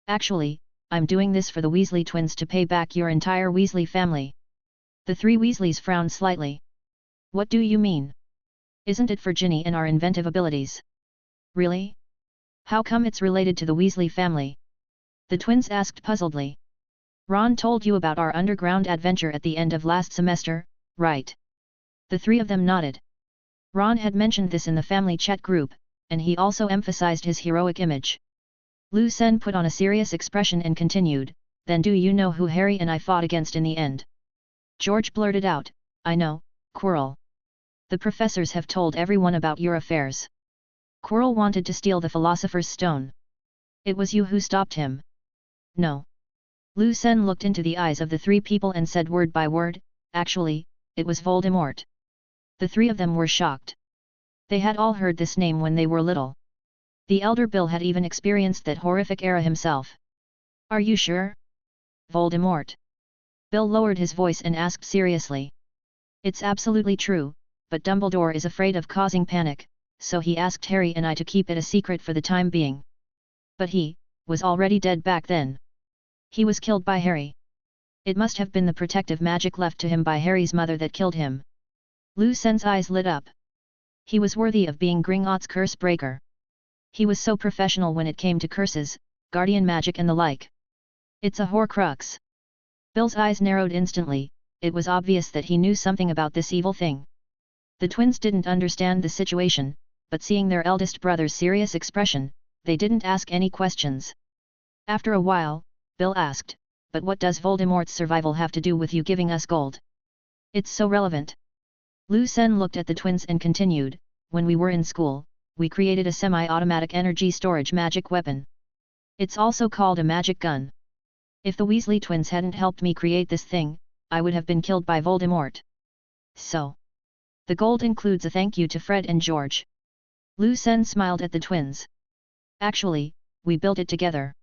"Actually, I'm doing this for the Weasley twins to pay back your entire Weasley family." The three Weasleys frowned slightly. "What do you mean? Isn't it for Ginny and our inventive abilities?" "Really? How come it's related to the Weasley family?" The twins asked puzzledly. "Ron told you about our underground adventure at the end of last semester, right?" The three of them nodded. Ron had mentioned this in the family chat group, and he also emphasized his heroic image. Lucen put on a serious expression and continued, "Then do you know who Harry and I fought against in the end?" George blurted out, "I know, Quirrell. The professors have told everyone about your affairs. Quirrell wanted to steal the Philosopher's Stone. It was you who stopped him." "No." Lucen looked into the eyes of the three people and said word by word, "Actually, it was Voldemort." The three of them were shocked. They had all heard this name when they were little. The elder Bill had even experienced that horrific era himself. "Are you sure?" "Voldemort." Bill lowered his voice and asked seriously. "It's absolutely true, but Dumbledore is afraid of causing panic, so he asked Harry and I to keep it a secret for the time being. But he was already dead back then. He was killed by Harry. It must have been the protective magic left to him by Harry's mother that killed him." Lucen's eyes lit up. He was worthy of being Gringotts' curse breaker. He was so professional when it came to curses, guardian magic and the like. "It's a Horcrux." Bill's eyes narrowed instantly. It was obvious that he knew something about this evil thing. The twins didn't understand the situation, but seeing their eldest brother's serious expression, they didn't ask any questions. After a while, Bill asked, "But what does Voldemort's survival have to do with you giving us gold?" "It's so relevant." Lucen looked at the twins and continued, "When we were in school, we created a semi-automatic energy storage magic weapon. It's also called a magic gun. If the Weasley twins hadn't helped me create this thing, I would have been killed by Voldemort. So, the gold includes a thank you to Fred and George." Lucen smiled at the twins. "Actually, we built it together.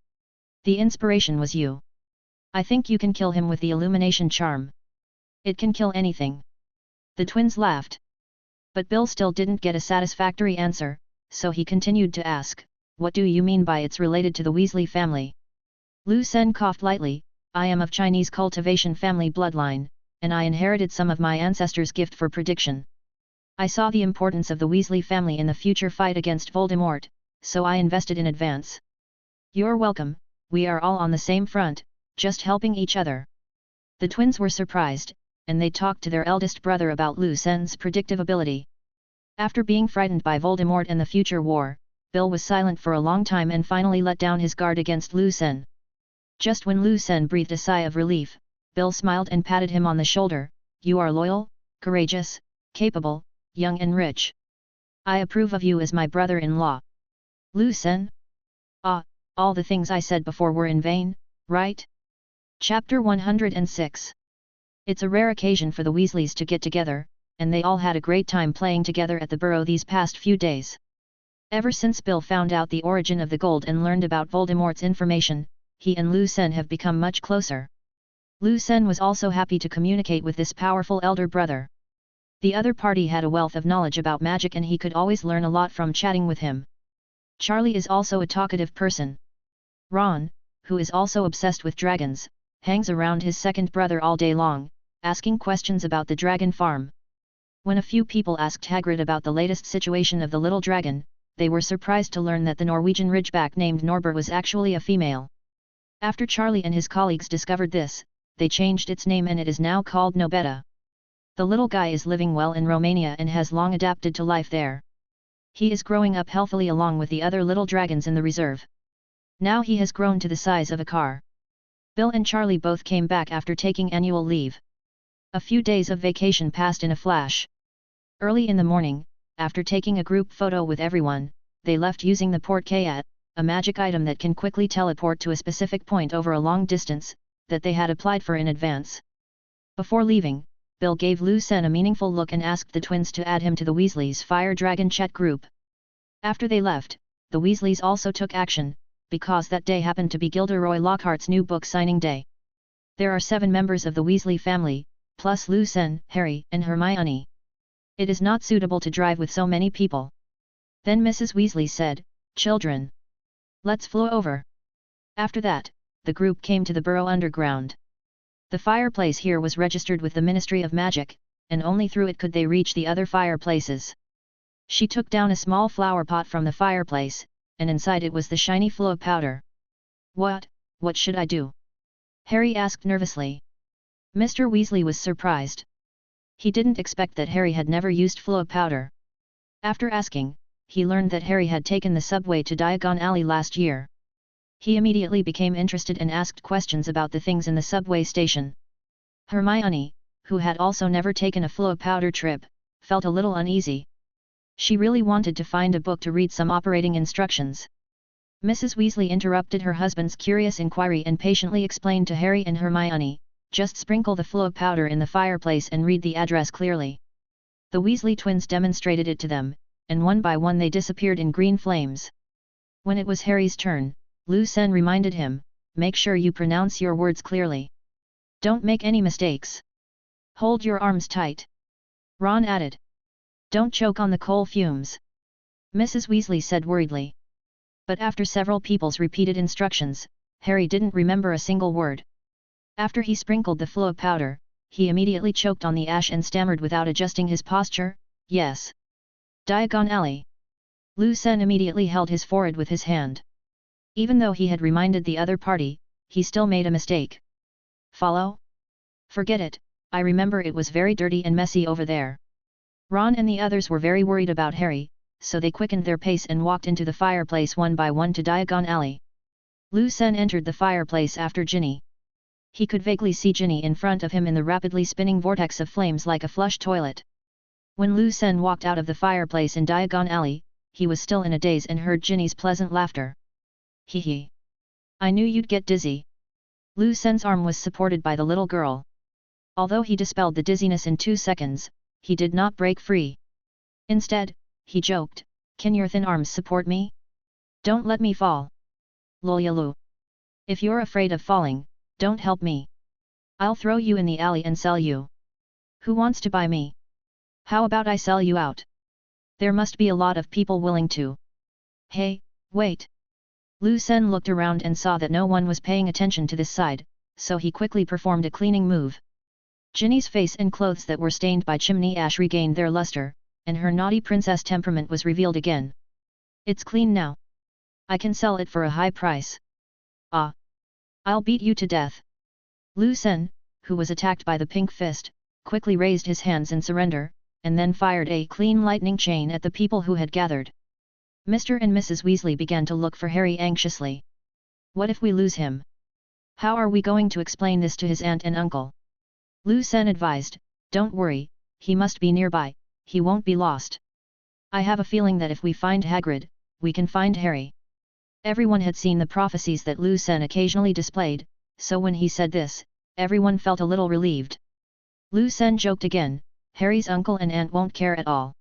The inspiration was you. I think you can kill him with the illumination charm. It can kill anything." The twins laughed. But Bill still didn't get a satisfactory answer, so he continued to ask, "What do you mean by it's related to the Weasley family?" Lucen coughed lightly, "I am of Chinese cultivation family bloodline, and I inherited some of my ancestors' gift for prediction. I saw the importance of the Weasley family in the future fight against Voldemort, so I invested in advance." "You're welcome, we are all on the same front, just helping each other." The twins were surprised, and they talked to their eldest brother about Lucen's predictive ability. After being frightened by Voldemort and the future war, Bill was silent for a long time and finally let down his guard against Lucen. Just when Lucen breathed a sigh of relief, Bill smiled and patted him on the shoulder. "You are loyal, courageous, capable, young and rich. I approve of you as my brother-in-law." "Lucen? Ah, all the things I said before were in vain, right?" Chapter 106. It's a rare occasion for the Weasleys to get together, and they all had a great time playing together at the Burrow these past few days. Ever since Bill found out the origin of the gold and learned about Voldemort's information, he and Lucen have become much closer. Lucen was also happy to communicate with this powerful elder brother. The other party had a wealth of knowledge about magic and he could always learn a lot from chatting with him. Charlie is also a talkative person. Ron, who is also obsessed with dragons, hangs around his second brother all day long, asking questions about the dragon farm. When a few people asked Hagrid about the latest situation of the little dragon, they were surprised to learn that the Norwegian ridgeback named Norbert was actually a female. After Charlie and his colleagues discovered this, they changed its name and it is now called Nobeta. The little guy is living well in Romania and has long adapted to life there. He is growing up healthily along with the other little dragons in the reserve. Now he has grown to the size of a car. Bill and Charlie both came back after taking annual leave. A few days of vacation passed in a flash. Early in the morning, after taking a group photo with everyone, they left using the portkayat, a magic item that can quickly teleport to a specific point over a long distance, that they had applied for in advance. Before leaving, Bill gave Lucen a meaningful look and asked the twins to add him to the Weasleys' Fire Dragon chat group. After they left, the Weasleys also took action, because that day happened to be Gilderoy Lockhart's new book signing day. There are 7 members of the Weasley family, plus Lucen, Harry, and Hermione. It is not suitable to drive with so many people. Then Mrs. Weasley said, "Children, let's fly over." After that, the group came to the Burrow Underground. The fireplace here was registered with the Ministry of Magic, and only through it could they reach the other fireplaces. She took down a small flower pot from the fireplace, and inside it was the shiny Flo powder. What should I do?" Harry asked nervously. Mr. Weasley was surprised. He didn't expect that Harry had never used Flo powder. After asking, he learned that Harry had taken the subway to Diagon Alley last year. He immediately became interested and asked questions about the things in the subway station. Hermione, who had also never taken a Flo powder trip, felt a little uneasy. She really wanted to find a book to read some operating instructions. Mrs. Weasley interrupted her husband's curious inquiry and patiently explained to Harry and Hermione, "Just sprinkle the Flo powder in the fireplace and read the address clearly." The Weasley twins demonstrated it to them, and one by one they disappeared in green flames. When it was Harry's turn, Lucen reminded him, "Make sure you pronounce your words clearly. Don't make any mistakes. Hold your arms tight." Ron added, "Don't choke on the coal fumes," Mrs. Weasley said worriedly. But after several people's repeated instructions, Harry didn't remember a single word. After he sprinkled the Flo powder, he immediately choked on the ash and stammered without adjusting his posture, "Yes. Diagon Alley." Lucen immediately held his forehead with his hand. Even though he had reminded the other party, he still made a mistake. "Follow? Forget it, I remember it was very dirty and messy over there." Ron and the others were very worried about Harry, so they quickened their pace and walked into the fireplace one by one to Diagon Alley. Lucen entered the fireplace after Ginny. He could vaguely see Ginny in front of him in the rapidly spinning vortex of flames like a flush toilet. When Lucen walked out of the fireplace in Diagon Alley, he was still in a daze and heard Ginny's pleasant laughter. "Hee hee. I knew you'd get dizzy." Lucen's arm was supported by the little girl. Although he dispelled the dizziness in 2 seconds, he did not break free. Instead, he joked, "Can your thin arms support me? Don't let me fall. Lolyalu. If you're afraid of falling, don't help me. I'll throw you in the alley and sell you. Who wants to buy me? How about I sell you out? There must be a lot of people willing to." "Hey, wait." Lucen looked around and saw that no one was paying attention to this side, so he quickly performed a cleaning move. Ginny's face and clothes that were stained by chimney ash regained their luster, and her naughty princess temperament was revealed again. "It's clean now. I can sell it for a high price." "Ah! I'll beat you to death." Lucen, who was attacked by the pink fist, quickly raised his hands in surrender, and then fired a clean lightning chain at the people who had gathered. Mr. and Mrs. Weasley began to look for Harry anxiously. "What if we lose him? How are we going to explain this to his aunt and uncle?" Lucen advised, "Don't worry, he must be nearby, he won't be lost. I have a feeling that if we find Hagrid, we can find Harry." Everyone had seen the prophecies that Lucen occasionally displayed, so when he said this, everyone felt a little relieved. Lucen joked again, "Harry's uncle and aunt won't care at all.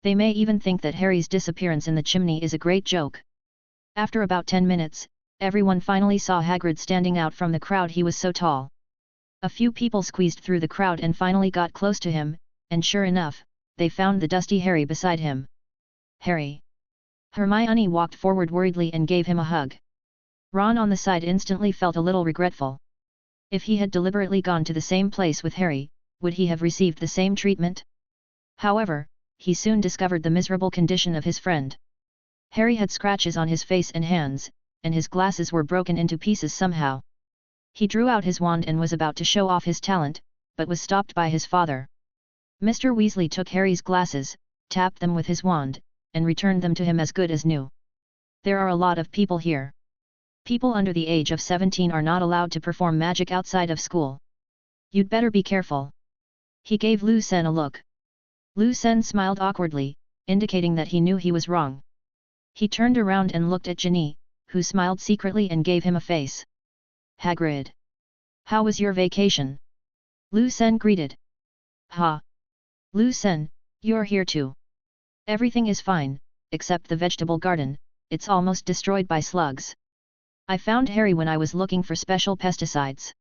They may even think that Harry's disappearance in the chimney is a great joke." After about 10 minutes, everyone finally saw Hagrid standing out from the crowd. He was so tall. A few people squeezed through the crowd and finally got close to him, and sure enough, they found the dusty Harry beside him. Harry! Hermione walked forward worriedly and gave him a hug. Ron on the side instantly felt a little regretful. If he had deliberately gone to the same place with Harry, would he have received the same treatment? However, he soon discovered the miserable condition of his friend. Harry had scratches on his face and hands, and his glasses were broken into pieces somehow. He drew out his wand and was about to show off his talent, but was stopped by his father. Mr. Weasley took Harry's glasses, tapped them with his wand, and returned them to him as good as new. There are a lot of people here. People under the age of 17 are not allowed to perform magic outside of school. You'd better be careful. He gave Lu Sen a look. Lu Sen smiled awkwardly, indicating that he knew he was wrong. He turned around and looked at Ginny, who smiled secretly and gave him a face. Hagrid. How was your vacation? Lu Sen greeted. Ha! Lu Sen, you're here too. Everything is fine, except the vegetable garden, it's almost destroyed by slugs. I found Harry when I was looking for special pesticides.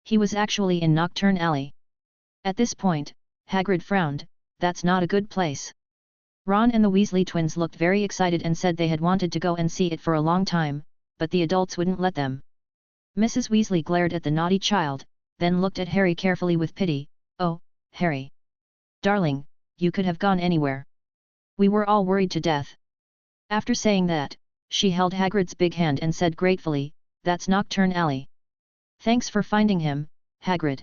He was actually in Nocturne Alley. At this point, Hagrid frowned, that's not a good place. Ron and the Weasley twins looked very excited and said they had wanted to go and see it for a long time, but the adults wouldn't let them. Mrs. Weasley glared at the naughty child, then looked at Harry carefully with pity. Oh, Harry! Darling, you could have gone anywhere. We were all worried to death. After saying that, she held Hagrid's big hand and said gratefully, that's Nocturne Alley. Thanks for finding him, Hagrid.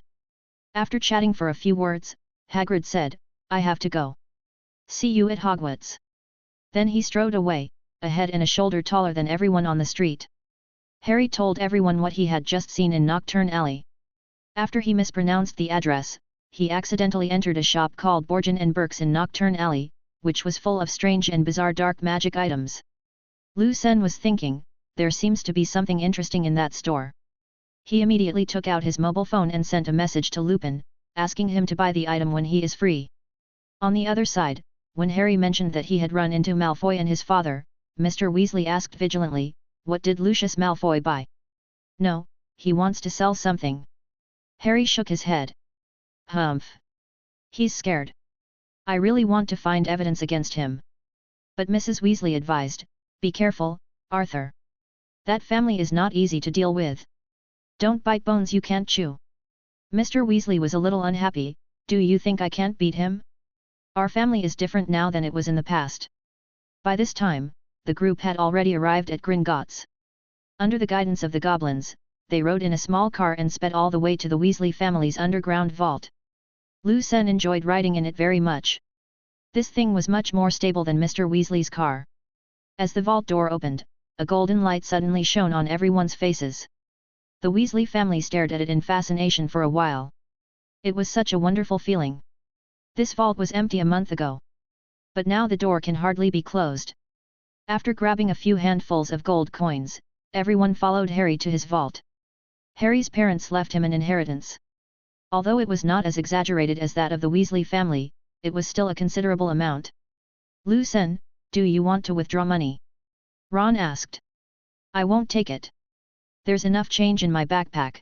After chatting for a few words, Hagrid said, I have to go. See you at Hogwarts. Then he strode away, a head and a shoulder taller than everyone on the street. Harry told everyone what he had just seen in Nocturne Alley. After he mispronounced the address, he accidentally entered a shop called Borgin and Burke's in Nocturne Alley, which was full of strange and bizarre dark magic items. Lu Sen was thinking, there seems to be something interesting in that store. He immediately took out his mobile phone and sent a message to Lupin, asking him to buy the item when he is free. On the other side, when Harry mentioned that he had run into Malfoy and his father, Mr. Weasley asked vigilantly, what did Lucius Malfoy buy? No, he wants to sell something. Harry shook his head. Humph. He's scared. I really want to find evidence against him. But Mrs. Weasley advised, be careful, Arthur. That family is not easy to deal with. Don't bite bones you can't chew. Mr. Weasley was a little unhappy, do you think I can't beat him? Our family is different now than it was in the past. By this time, the group had already arrived at Gringotts. Under the guidance of the goblins, they rode in a small car and sped all the way to the Weasley family's underground vault. Lu Sen enjoyed riding in it very much. This thing was much more stable than Mr. Weasley's car. As the vault door opened, a golden light suddenly shone on everyone's faces. The Weasley family stared at it in fascination for a while. It was such a wonderful feeling. This vault was empty a month ago. But now the door can hardly be closed. After grabbing a few handfuls of gold coins, everyone followed Harry to his vault. Harry's parents left him an inheritance. Although it was not as exaggerated as that of the Weasley family, it was still a considerable amount. Lu Sen, do you want to withdraw money? Ron asked. I won't take it. There's enough change in my backpack.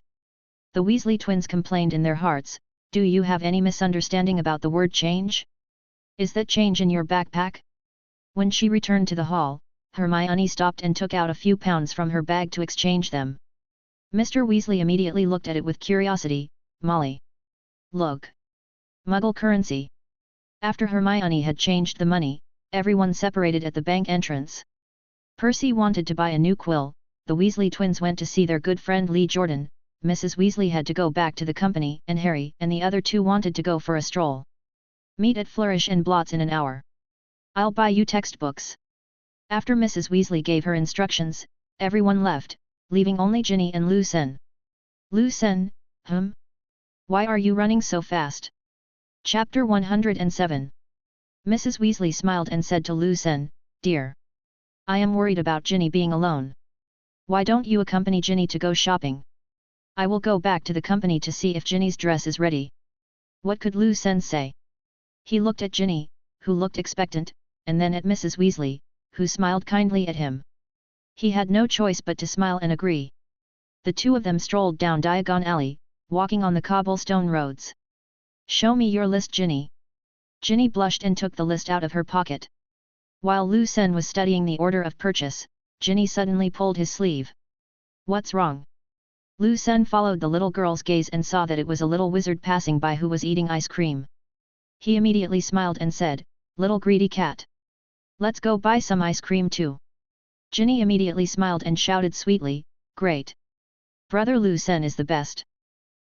The Weasley twins complained in their hearts, do you have any misunderstanding about the word change? Is that change in your backpack? When she returned to the hall, Hermione stopped and took out a few pounds from her bag to exchange them. Mr. Weasley immediately looked at it with curiosity. Molly. Look. Muggle currency. After Hermione had changed the money, everyone separated at the bank entrance. Percy wanted to buy a new quill, the Weasley twins went to see their good friend Lee Jordan, Mrs. Weasley had to go back to the company and Harry and the other two wanted to go for a stroll. Meet at Flourish and Blots in an hour. I'll buy you textbooks. After Mrs. Weasley gave her instructions, everyone left, leaving only Ginny and Lu Sen. Lu Sen, Why are you running so fast? Chapter 107. Mrs. Weasley smiled and said to Lu Sen, Dear. I am worried about Ginny being alone. Why don't you accompany Ginny to go shopping? I will go back to the company to see if Ginny's dress is ready. What could Lu Sen say? He looked at Ginny, who looked expectant, and then at Mrs. Weasley, who smiled kindly at him. He had no choice but to smile and agree. The two of them strolled down Diagon Alley, walking on the cobblestone roads. Show me your list, Ginny. Ginny blushed and took the list out of her pocket. While Lu Sen was studying the order of purchase, Ginny suddenly pulled his sleeve. What's wrong? Lu Sen followed the little girl's gaze and saw that it was a little wizard passing by who was eating ice cream. He immediately smiled and said, "Little greedy cat. Let's go buy some ice cream too." Ginny immediately smiled and shouted sweetly, "Great! Brother Lu Sen is the best."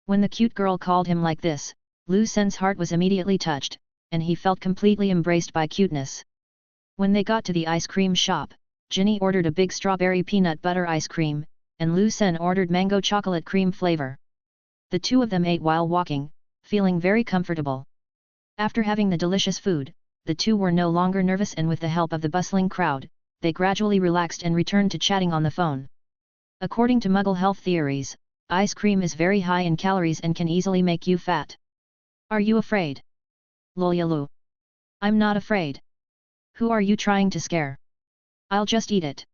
When the cute girl called him like this, Lu Sen's heart was immediately touched, and he felt completely embraced by cuteness. When they got to the ice cream shop, Ginny ordered a big strawberry peanut butter ice cream, and Lu Sen ordered mango chocolate cream flavor. The two of them ate while walking, feeling very comfortable. After having the delicious food, the two were no longer nervous, and with the help of the bustling crowd, they gradually relaxed and returned to chatting on the phone. According to Muggle health theories, ice cream is very high in calories and can easily make you fat. Are you afraid? Lolyalu. I'm not afraid. Who are you trying to scare? I'll just eat it.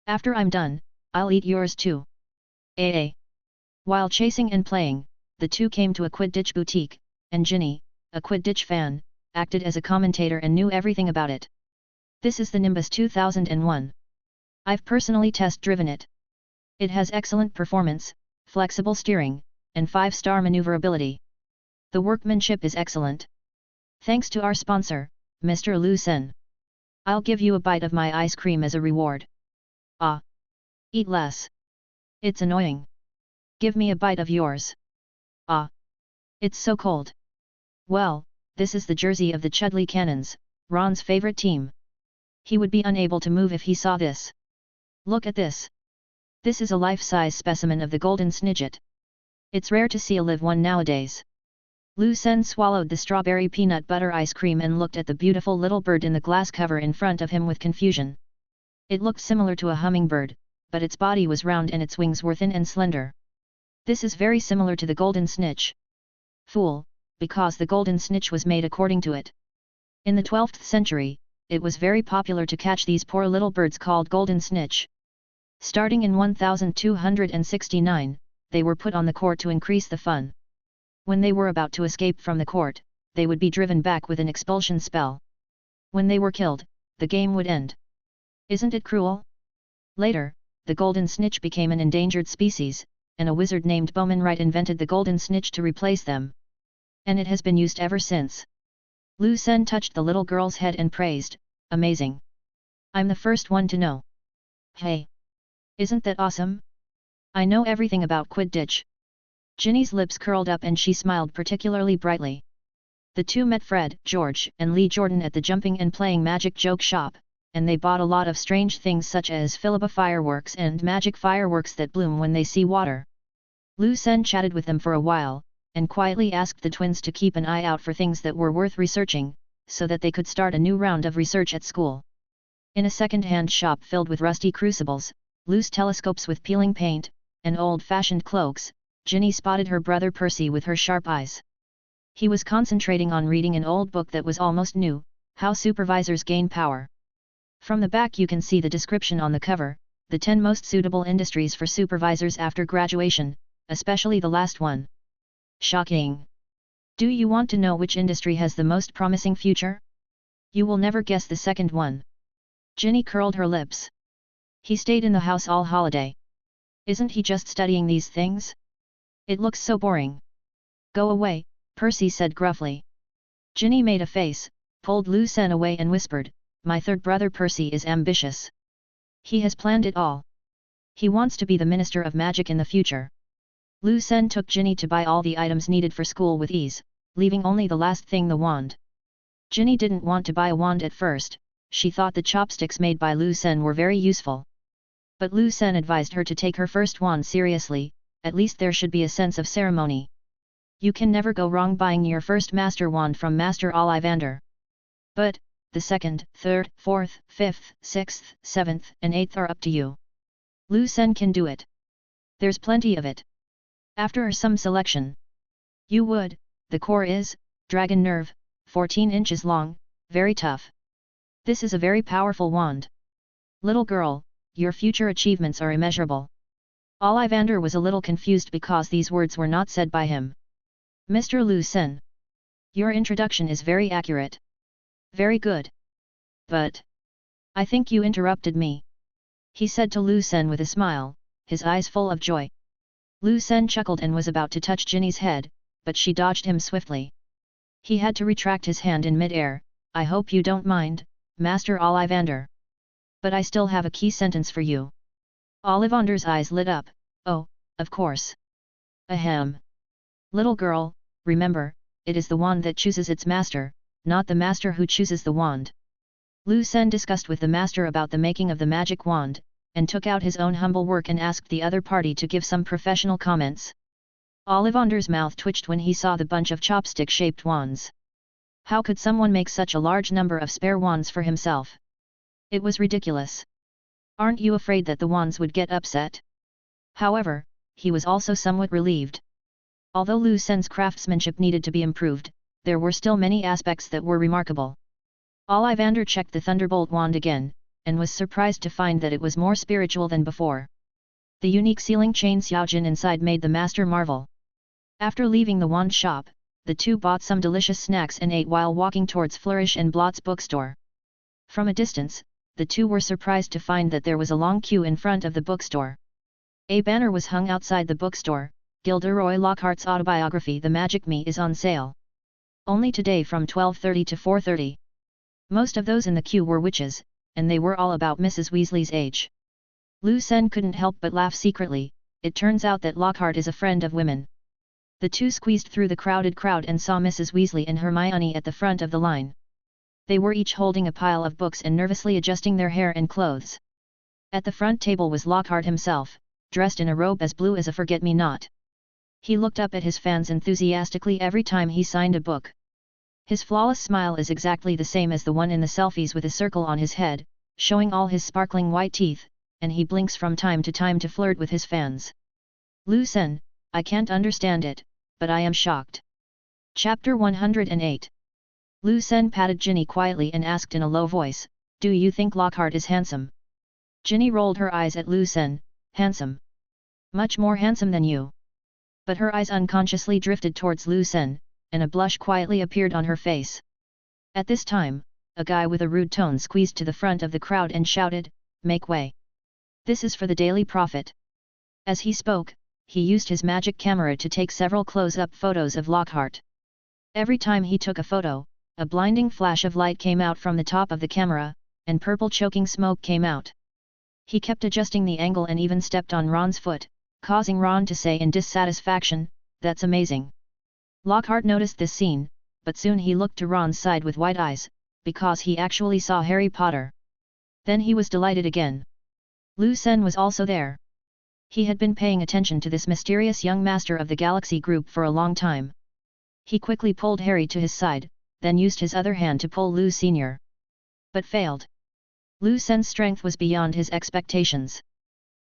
After I'm done, I'll eat yours too. AA. While chasing and playing, the two came to a Quidditch boutique, and Ginny, a Quidditch fan, acted as a commentator and knew everything about it. This is the Nimbus 2001. I've personally test-driven it. It has excellent performance, flexible steering, and 5-star maneuverability. The workmanship is excellent. Thanks to our sponsor, Mr. Lu Sen. I'll give you a bite of my ice cream as a reward. Ah! Eat less. It's annoying. Give me a bite of yours. Ah! It's so cold. Well, this is the jersey of the Chudley Cannons, Ron's favorite team. He would be unable to move if he saw this. Look at this. This is a life-size specimen of the golden snidget. It's rare to see a live one nowadays. Lu Sen swallowed the strawberry peanut butter ice cream and looked at the beautiful little bird in the glass cover in front of him with confusion. It looked similar to a hummingbird, but its body was round and its wings were thin and slender. This is very similar to the golden snitch. Fool, because the golden snitch was made according to it. In the 12th century, it was very popular to catch these poor little birds called golden snitch. Starting in 1269, they were put on the court to increase the fun. When they were about to escape from the court, they would be driven back with an expulsion spell. When they were killed, the game would end. Isn't it cruel? Later, the golden snitch became an endangered species, and a wizard named Bowman Wright invented the golden snitch to replace them. And it has been used ever since. Lu Sen touched the little girl's head and praised, "Amazing. I'm the first one to know. Hey! Isn't that awesome? I know everything about Quidditch." Ginny's lips curled up and she smiled particularly brightly. The two met Fred, George, and Lee Jordan at the jumping and playing magic joke shop, and they bought a lot of strange things such as Philippa fireworks and magic fireworks that bloom when they see water. Lu Sen chatted with them for a while, and quietly asked the twins to keep an eye out for things that were worth researching, so that they could start a new round of research at school. In a second-hand shop filled with rusty crucibles, loose telescopes with peeling paint, and old-fashioned cloaks, Ginny spotted her brother Percy with her sharp eyes. He was concentrating on reading an old book that was almost new, How Supervisors Gain Power. From the back you can see the description on the cover, the 10 most suitable industries for supervisors after graduation, especially the last one. Shocking! Do you want to know which industry has the most promising future? You will never guess the second one. Ginny curled her lips. He stayed in the house all holiday. Isn't he just studying these things? It looks so boring. Go away, Percy said gruffly. Ginny made a face, pulled Lu Sen away and whispered, "My third brother Percy is ambitious. He has planned it all. He wants to be the Minister of Magic in the future." Lu Sen took Ginny to buy all the items needed for school with ease, leaving only the last thing, the wand. Ginny didn't want to buy a wand at first, she thought the chopsticks made by Lu Sen were very useful. But Lu Sen advised her to take her first wand seriously, at least there should be a sense of ceremony. You can never go wrong buying your first master wand from Master Ollivander. But, the second, third, fourth, fifth, sixth, seventh, and eighth are up to you. Lu Sen can do it. There's plenty of it. After some selection. You would, the core is, Dragon Nerve, 14 inches long, very tough. This is a very powerful wand. Little girl, your future achievements are immeasurable. Ollivander was a little confused because these words were not said by him. Mr. Lu Sen. Your introduction is very accurate. Very good. But I think you interrupted me, he said to Lu Sen with a smile, his eyes full of joy. Lu Sen chuckled and was about to touch Ginny's head, but she dodged him swiftly. He had to retract his hand in mid-air. I hope you don't mind, Master Ollivander. But I still have a key sentence for you. Ollivander's eyes lit up. Oh, of course. Ahem. Little girl, remember, it is the wand that chooses its master, not the master who chooses the wand. Lu Sen discussed with the master about the making of the magic wand, and took out his own humble work and asked the other party to give some professional comments. Ollivander's mouth twitched when he saw the bunch of chopstick-shaped wands. How could someone make such a large number of spare wands for himself? It was ridiculous. Aren't you afraid that the wands would get upset? However, he was also somewhat relieved. Although Lu Sen's craftsmanship needed to be improved, there were still many aspects that were remarkable. Ollivander checked the Thunderbolt wand again, and was surprised to find that it was more spiritual than before. The unique sealing chain Xiaojin inside made the master marvel. After leaving the wand shop, the two bought some delicious snacks and ate while walking towards Flourish and Blott's bookstore. From a distance, the two were surprised to find that there was a long queue in front of the bookstore. A banner was hung outside the bookstore, Gilderoy Lockhart's autobiography The Magic Me is on sale. Only today from 12:30 to 4:30. Most of those in the queue were witches, and they were all about Mrs. Weasley's age. Lu Sen couldn't help but laugh secretly. It turns out that Lockhart is a friend of women. The two squeezed through the crowded crowd and saw Mrs. Weasley and Hermione at the front of the line. They were each holding a pile of books and nervously adjusting their hair and clothes. At the front table was Lockhart himself, dressed in a robe as blue as a forget-me-not. He looked up at his fans enthusiastically every time he signed a book. His flawless smile is exactly the same as the one in the selfies with a circle on his head, showing all his sparkling white teeth, and he blinks from time to time to flirt with his fans. Lu Sen, I can't understand it, but I am shocked. Chapter 108. Lu Sen patted Ginny quietly and asked in a low voice, do you think Lockhart is handsome? Ginny rolled her eyes at Lu Sen. Handsome? Much more handsome than you. But her eyes unconsciously drifted towards Lu Sen, and a blush quietly appeared on her face. At this time, a guy with a rude tone squeezed to the front of the crowd and shouted, make way. This is for the Daily Prophet. As he spoke, he used his magic camera to take several close-up photos of Lockhart. Every time he took a photo, a blinding flash of light came out from the top of the camera, and purple choking smoke came out. He kept adjusting the angle and even stepped on Ron's foot, causing Ron to say in dissatisfaction, that's amazing. Lockhart noticed this scene, but soon he looked to Ron's side with wide eyes, because he actually saw Harry Potter. Then he was delighted again. Lu Sen was also there. He had been paying attention to this mysterious young master of the Galaxy group for a long time. He quickly pulled Harry to his side, then used his other hand to pull Lu Sr. But failed. Lu Sen's strength was beyond his expectations.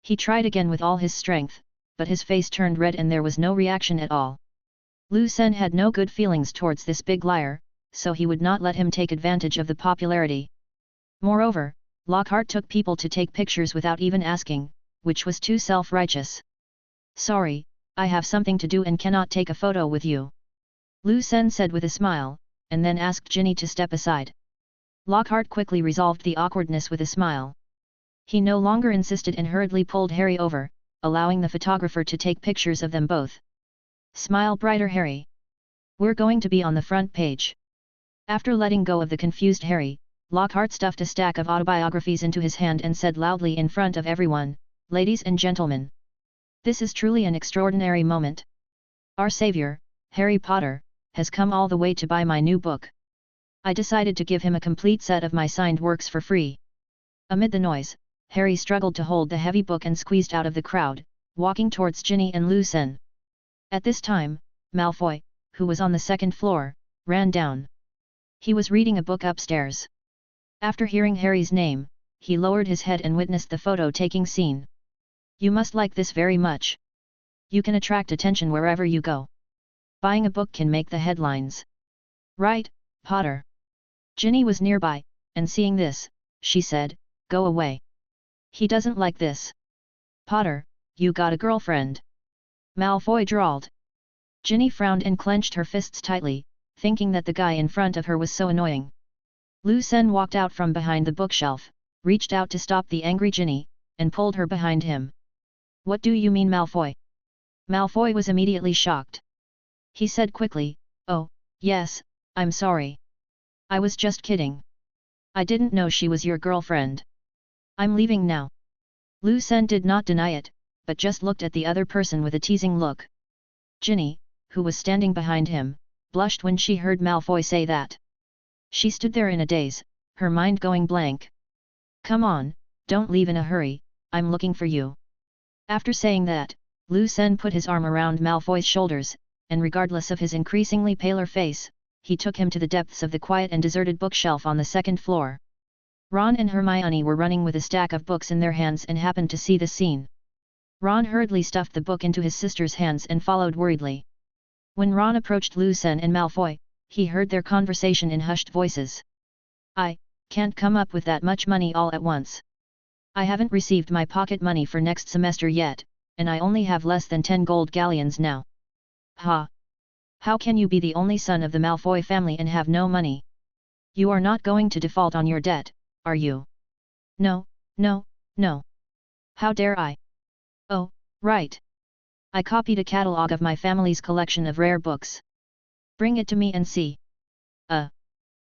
He tried again with all his strength, but his face turned red and there was no reaction at all. Lu Sen had no good feelings towards this big liar, so he would not let him take advantage of the popularity. Moreover, Lockhart took people to take pictures without even asking, which was too self-righteous. Sorry, I have something to do and cannot take a photo with you. Lu Sen said with a smile, and then asked Ginny to step aside. Lockhart quickly resolved the awkwardness with a smile. He no longer insisted and hurriedly pulled Harry over, allowing the photographer to take pictures of them both. Smile brighter, Harry. We're going to be on the front page. After letting go of the confused Harry, Lockhart stuffed a stack of autobiographies into his hand and said loudly in front of everyone, ladies and gentlemen. This is truly an extraordinary moment. Our savior, Harry Potter, has come all the way to buy my new book. I decided to give him a complete set of my signed works for free. Amid the noise, Harry struggled to hold the heavy book and squeezed out of the crowd, walking towards Ginny and Lu Sen. At this time, Malfoy, who was on the second floor, ran down. He was reading a book upstairs. After hearing Harry's name, he lowered his head and witnessed the photo-taking scene. You must like this very much. You can attract attention wherever you go. Buying a book can make the headlines. Right, Potter? Ginny was nearby, and seeing this, she said, go away. He doesn't like this. Potter, you got a girlfriend? Malfoy drawled. Ginny frowned and clenched her fists tightly, thinking that the guy in front of her was so annoying. Lu Sen walked out from behind the bookshelf, reached out to stop the angry Ginny, and pulled her behind him. What do you mean, Malfoy? Malfoy was immediately shocked. He said quickly, oh, yes, I'm sorry. I was just kidding. I didn't know she was your girlfriend. I'm leaving now. Lu Sen did not deny it, but just looked at the other person with a teasing look. Ginny, who was standing behind him, blushed when she heard Malfoy say that. She stood there in a daze, her mind going blank. Come on, don't leave in a hurry, I'm looking for you. After saying that, Lu Sen put his arm around Malfoy's shoulders, and regardless of his increasingly paler face, he took him to the depths of the quiet and deserted bookshelf on the second floor. Ron and Hermione were running with a stack of books in their hands and happened to see the scene. Ron hurriedly stuffed the book into his sister's hands and followed worriedly. When Ron approached Lu Sen and Malfoy, he heard their conversation in hushed voices. I can't come up with that much money all at once. I haven't received my pocket money for next semester yet, and I only have less than 10 gold galleons now. Ha! How can you be the only son of the Malfoy family and have no money? You are not going to default on your debt, are you? No, no, no. How dare I? Oh, right. I copied a catalogue of my family's collection of rare books. Bring it to me and see.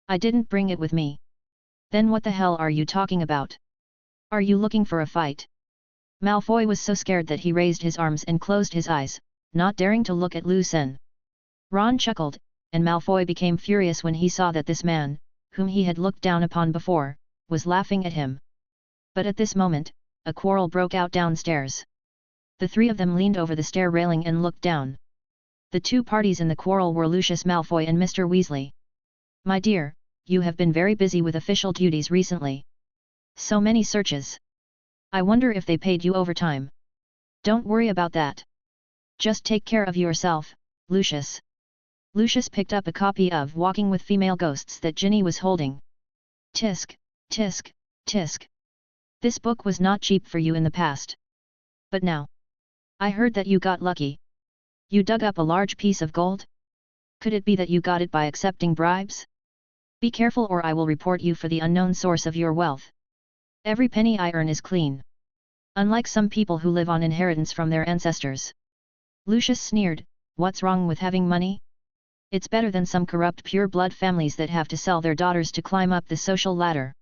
I didn't bring it with me. Then what the hell are you talking about? Are you looking for a fight? Malfoy was so scared that he raised his arms and closed his eyes, not daring to look at Lu Sen. Ron chuckled, and Malfoy became furious when he saw that this man, whom he had looked down upon before, was laughing at him. But at this moment, a quarrel broke out downstairs. The three of them leaned over the stair railing and looked down. The two parties in the quarrel were Lucius Malfoy and Mr. Weasley. My dear, you have been very busy with official duties recently. So many searches. I wonder if they paid you overtime. Don't worry about that. Just take care of yourself, Lucius. Lucius picked up a copy of Walking with Female Ghosts that Ginny was holding. Tisk, tisk, tisk. This book was not cheap for you in the past. But now. I heard that you got lucky. You dug up a large piece of gold? Could it be that you got it by accepting bribes? Be careful or I will report you for the unknown source of your wealth. Every penny I earn is clean. Unlike some people who live on inheritance from their ancestors. Lucius sneered, what's wrong with having money? It's better than some corrupt pure-blood families that have to sell their daughters to climb up the social ladder.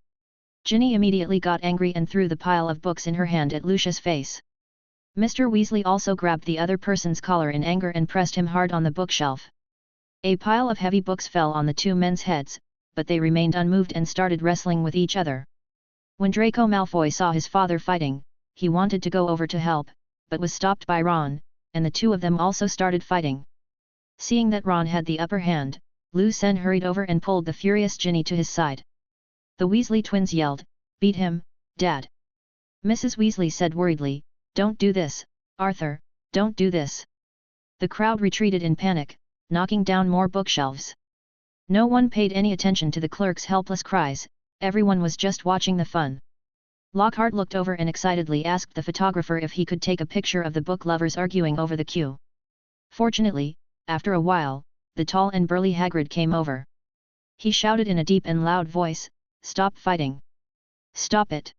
Ginny immediately got angry and threw the pile of books in her hand at Lucius' face. Mr. Weasley also grabbed the other person's collar in anger and pressed him hard on the bookshelf. A pile of heavy books fell on the two men's heads, but they remained unmoved and started wrestling with each other. When Draco Malfoy saw his father fighting, he wanted to go over to help, but was stopped by Ron, and the two of them also started fighting. Seeing that Ron had the upper hand, Lu Sen hurried over and pulled the furious Ginny to his side. The Weasley twins yelled, beat him, Dad. Mrs. Weasley said worriedly, don't do this, Arthur, don't do this. The crowd retreated in panic, knocking down more bookshelves. No one paid any attention to the clerk's helpless cries, everyone was just watching the fun. Lockhart looked over and excitedly asked the photographer if he could take a picture of the book lovers arguing over the queue. Fortunately, after a while, the tall and burly Hagrid came over. He shouted in a deep and loud voice, stop fighting. Stop it.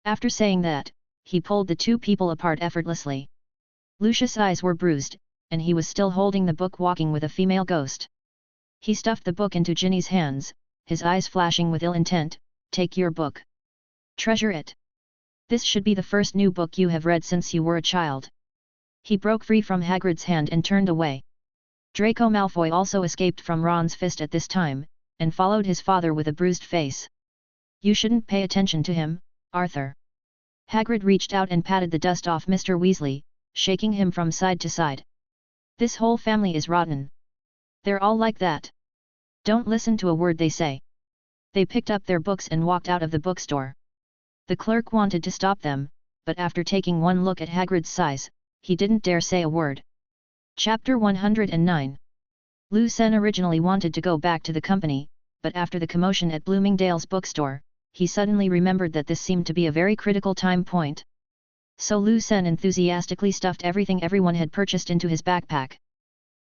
After saying that, he pulled the two people apart effortlessly. Lucius' eyes were bruised, and he was still holding the book Walking with a Female Ghost. He stuffed the book into Ginny's hands, his eyes flashing with ill intent, take your book. Treasure it. This should be the first new book you have read since you were a child. He broke free from Hagrid's hand and turned away. Draco Malfoy also escaped from Ron's fist at this time, and followed his father with a bruised face. You shouldn't pay attention to him, Arthur. Hagrid reached out and patted the dust off Mr. Weasley, shaking him from side to side. This whole family is rotten. They're all like that. Don't listen to a word they say. They picked up their books and walked out of the bookstore. The clerk wanted to stop them, but after taking one look at Hagrid's size, he didn't dare say a word. Chapter 109. Lu Sen originally wanted to go back to the company, but after the commotion at Bloomingdale's bookstore, he suddenly remembered that this seemed to be a very critical time point. So Lu Sen enthusiastically stuffed everything everyone had purchased into his backpack.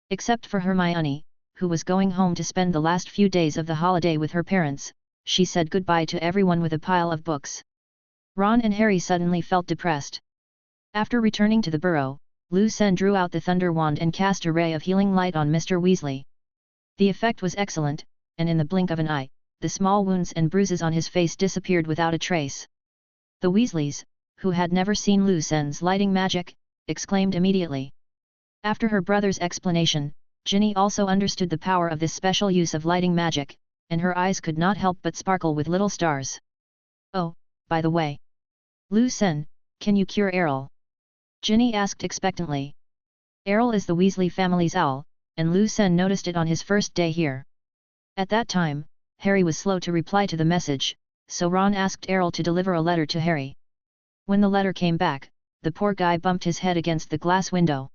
Except for Hermione, who was going home to spend the last few days of the holiday with her parents, she said goodbye to everyone with a pile of books. Ron and Harry suddenly felt depressed. After returning to the burrow, Lucien drew out the thunder wand and cast a ray of healing light on Mr. Weasley. The effect was excellent, and in the blink of an eye, the small wounds and bruises on his face disappeared without a trace. The Weasleys, who had never seen Lucien's lighting magic, exclaimed immediately. After her brother's explanation, Ginny also understood the power of this special use of lighting magic, and her eyes could not help but sparkle with little stars. "Oh, by the way. Lucien, can you cure Errol?" Ginny asked expectantly. Errol is the Weasley family's owl, and Lucien noticed it on his first day here. At that time, Harry was slow to reply to the message, so Ron asked Errol to deliver a letter to Harry. When the letter came back, the poor guy bumped his head against the glass window.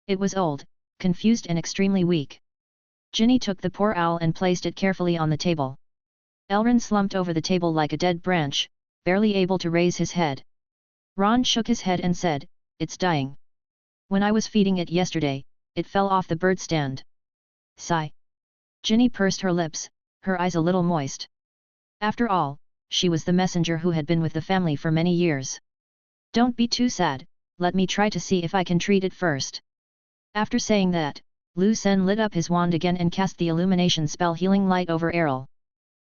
It was old, confused and extremely weak. Ginny took the poor owl and placed it carefully on the table. Elrin slumped over the table like a dead branch, barely able to raise his head. Ron shook his head and said, "It's dying. When I was feeding it yesterday, it fell off the bird stand." Sigh. Ginny pursed her lips, her eyes a little moist. After all, she was the messenger who had been with the family for many years. "Don't be too sad, let me try to see if I can treat it first." After saying that, Lucien lit up his wand again and cast the illumination spell healing light over Errol.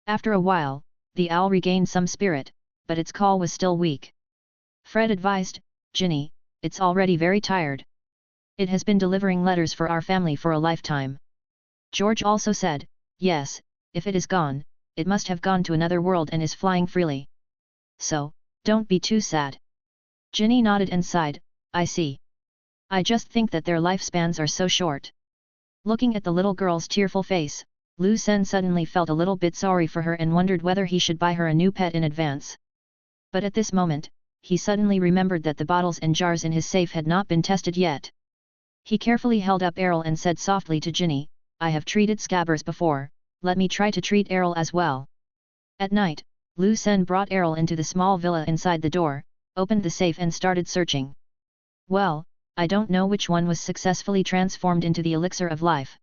After a while, the owl regained some spirit, but its call was still weak. Fred advised, "Ginny, it's already very tired. It has been delivering letters for our family for a lifetime." George also said, "Yes, if it is gone, it must have gone to another world and is flying freely. So, don't be too sad." Ginny nodded and sighed, "I see. I just think that their lifespans are so short." Looking at the little girl's tearful face, Lucien suddenly felt a little bit sorry for her and wondered whether he should buy her a new pet in advance. But at this moment, he suddenly remembered that the bottles and jars in his safe had not been tested yet. He carefully held up Errol and said softly to Ginny, "I have treated Scabbers before, let me try to treat Errol as well." At night, Lucien brought Errol into the small villa inside the door, opened the safe and started searching. "Well, I don't know which one was successfully transformed into the elixir of life.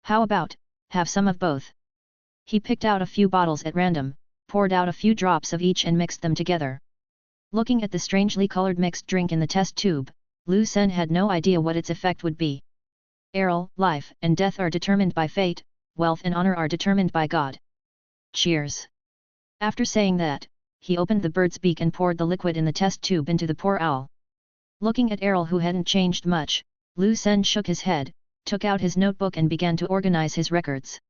How about, have some of both?" He picked out a few bottles at random, poured out a few drops of each and mixed them together. Looking at the strangely colored mixed drink in the test tube, Lucien had no idea what its effect would be. "Errol, life and death are determined by fate, wealth and honor are determined by God. Cheers." After saying that, he opened the bird's beak and poured the liquid in the test tube into the poor owl. Looking at Errol, who hadn't changed much, Lucien shook his head, took out his notebook and began to organize his records.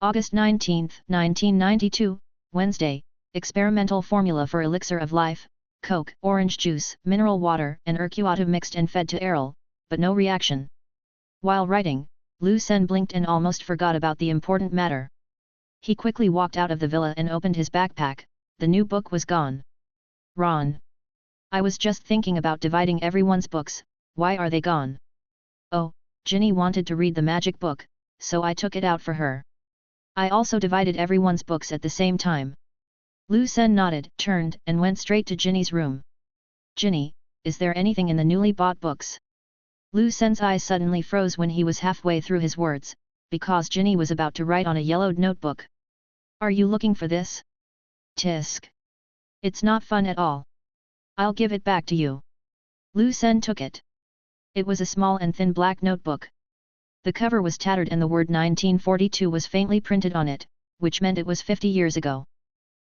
August 19, 1992, Wednesday, experimental formula for elixir of life, Coke, orange juice, mineral water and urquata mixed and fed to Errol, but no reaction. While writing, Lucien blinked and almost forgot about the important matter. He quickly walked out of the villa and opened his backpack, the new book was gone. "Ron. I was just thinking about dividing everyone's books, why are they gone?" "Oh, Ginny wanted to read the magic book, so I took it out for her. I also divided everyone's books at the same time." Lucien nodded, turned and went straight to Ginny's room. "Ginny, is there anything in the newly bought books?" Lucien's eyes suddenly froze when he was halfway through his words, because Ginny was about to write on a yellowed notebook. "Are you looking for this? Tisk. It's not fun at all. I'll give it back to you." Lucien took it. It was a small and thin black notebook. The cover was tattered and the word 1942 was faintly printed on it, which meant it was 50 years ago.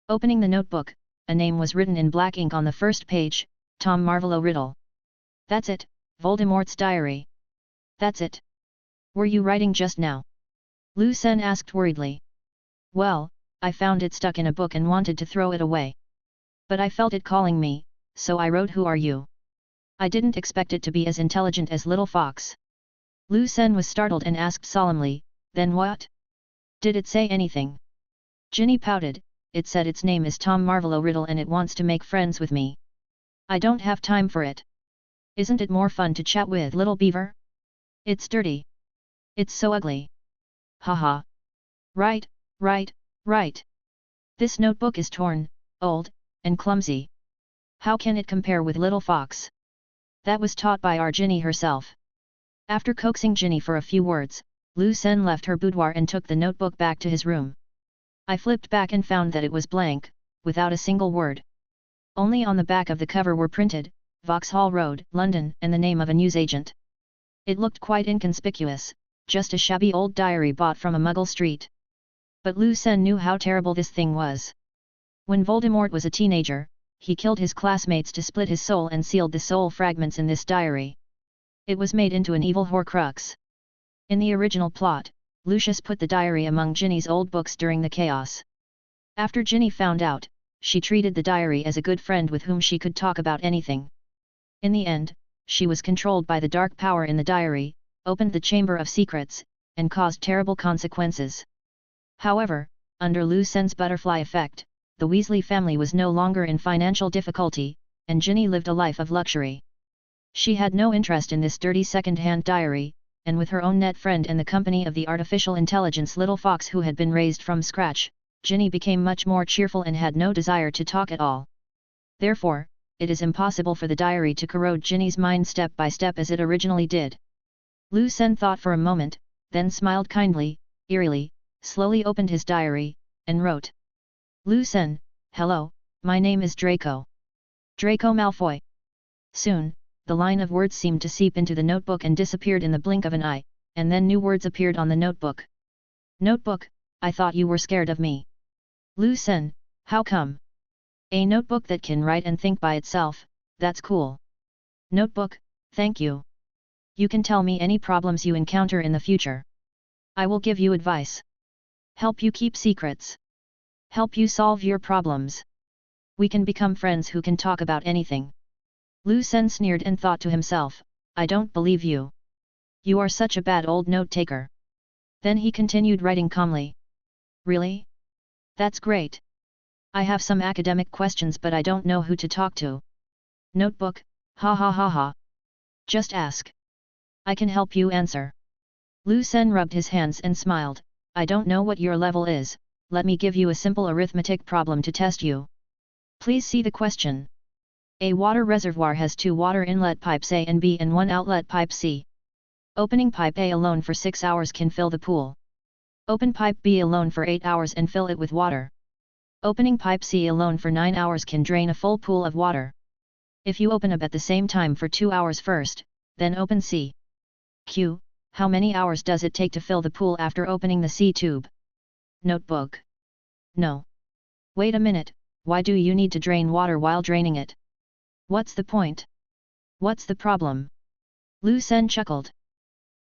Opening the notebook, a name was written in black ink on the first page, Tom Marvolo Riddle. "That's it, Voldemort's diary. That's it. Were you writing just now?" Lucien asked worriedly. "Well, I found it stuck in a book and wanted to throw it away. But I felt it calling me, so I wrote 'Who are you?' I didn't expect it to be as intelligent as Little Fox." Lucien was startled and asked solemnly, "Then what? Did it say anything?" Ginny pouted, "It said its name is Tom Marvolo Riddle and it wants to make friends with me. I don't have time for it. Isn't it more fun to chat with Little Beaver? It's dirty. It's so ugly. Haha. Right, right, right. This notebook is torn, old, and clumsy. How can it compare with Little Fox? That was taught by our Ginny herself." After coaxing Ginny for a few words, Lu Sen left her boudoir and took the notebook back to his room. I flipped back and found that it was blank, without a single word. Only on the back of the cover were printed, Vauxhall Road, London, and the name of a newsagent. It looked quite inconspicuous, just a shabby old diary bought from a Muggle street. But Lu Sen knew how terrible this thing was. When Voldemort was a teenager, he killed his classmates to split his soul and sealed the soul fragments in this diary. It was made into an evil Horcrux. In the original plot, Lucius put the diary among Ginny's old books during the chaos. After Ginny found out, she treated the diary as a good friend with whom she could talk about anything. In the end, she was controlled by the dark power in the diary, opened the Chamber of Secrets, and caused terrible consequences. However, under Lu Sen's butterfly effect, the Weasley family was no longer in financial difficulty, and Ginny lived a life of luxury. She had no interest in this dirty second-hand diary, and with her own net friend and the company of the artificial intelligence little fox who had been raised from scratch, Ginny became much more cheerful and had no desire to talk at all. Therefore, it is impossible for the diary to corrode Ginny's mind step by step as it originally did. Lu Sen thought for a moment, then smiled kindly, eerily, slowly opened his diary, and wrote. Lu Sen, hello, my name is Draco. Draco Malfoy. Soon, the line of words seemed to seep into the notebook and disappeared in the blink of an eye, and then new words appeared on the notebook. Notebook, I thought you were scared of me. Lu Sen, how come? A notebook that can write and think by itself, that's cool. Notebook, thank you. You can tell me any problems you encounter in the future. I will give you advice. Help you keep secrets. Help you solve your problems. We can become friends who can talk about anything. Lu Sen sneered and thought to himself, I don't believe you. You are such a bad old note-taker. Then he continued writing calmly. Really? That's great. I have some academic questions but I don't know who to talk to. Notebook, ha ha ha ha. Just ask. I can help you answer. Lu Sen rubbed his hands and smiled, I don't know what your level is, let me give you a simple arithmetic problem to test you. Please see the question. A water reservoir has two water inlet pipes A and B and one outlet pipe C. Opening pipe A alone for 6 hours can fill the pool. Open pipe B alone for 8 hours and fill it with water. Opening pipe C alone for 9 hours can drain a full pool of water. If you open A at the same time for 2 hours first, then open C. Q. How many hours does it take to fill the pool after opening the C tube? Notebook. No. Wait a minute, why do you need to drain water while draining it? What's the point? What's the problem? Lu Sen chuckled.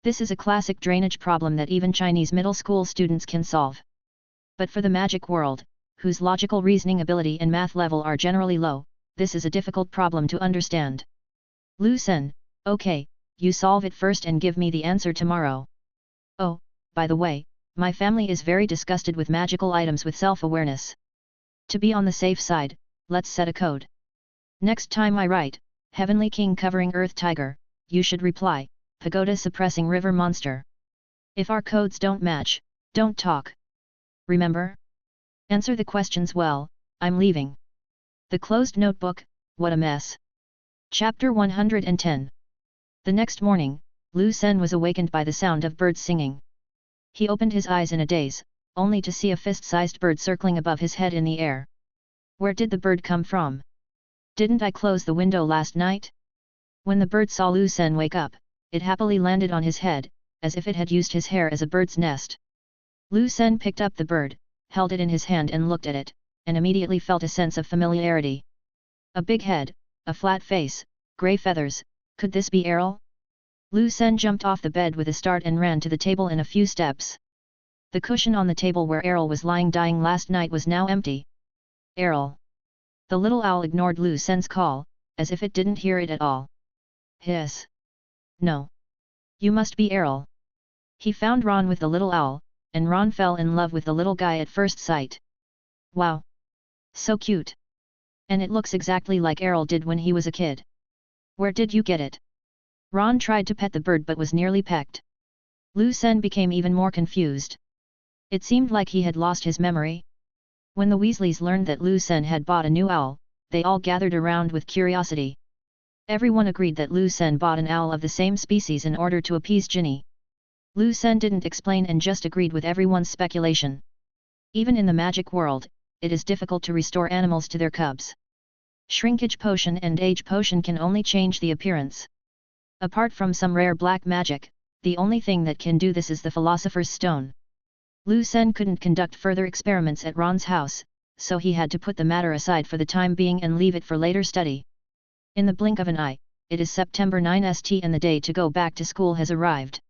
This is a classic drainage problem that even Chinese middle school students can solve. But for the magic world, whose logical reasoning ability and math level are generally low, this is a difficult problem to understand. Lu Sen, okay, you solve it first and give me the answer tomorrow. Oh, by the way, my family is very disgusted with magical items with self-awareness. To be on the safe side, let's set a code. Next time I write, Heavenly King covering Earth Tiger, you should reply, Pagoda suppressing River Monster. If our codes don't match, don't talk. Remember? Answer the questions well, I'm leaving. The closed notebook, what a mess. Chapter 110. The next morning, Lu Sen was awakened by the sound of birds singing. He opened his eyes in a daze, only to see a fist-sized bird circling above his head in the air. Where did the bird come from? Didn't I close the window last night? When the bird saw Lu Sen wake up, it happily landed on his head, as if it had used his hair as a bird's nest. Lu Sen picked up the bird, held it in his hand and looked at it, and immediately felt a sense of familiarity. A big head, a flat face, grey feathers, could this be Errol? Lu Sen jumped off the bed with a start and ran to the table in a few steps. The cushion on the table where Errol was lying dying last night was now empty. Errol. The little owl ignored Lu Sen's call, as if it didn't hear it at all. Hiss. No. You must be Errol. He found Ron with the little owl, and Ron fell in love with the little guy at first sight. Wow. So cute. And it looks exactly like Errol did when he was a kid. Where did you get it? Ron tried to pet the bird but was nearly pecked. Lu Sen became even more confused. It seemed like he had lost his memory. When the Weasleys learned that Lu Sen had bought a new owl, they all gathered around with curiosity. Everyone agreed that Lu Sen bought an owl of the same species in order to appease Ginny. Lu Sen didn't explain and just agreed with everyone's speculation. Even in the magic world, it is difficult to restore animals to their cubs. Shrinkage potion and age potion can only change the appearance. Apart from some rare black magic, the only thing that can do this is the Philosopher's Stone. Lu Sen couldn't conduct further experiments at Ron's house, so he had to put the matter aside for the time being and leave it for later study. In the blink of an eye, it is September 9 st and the day to go back to school has arrived.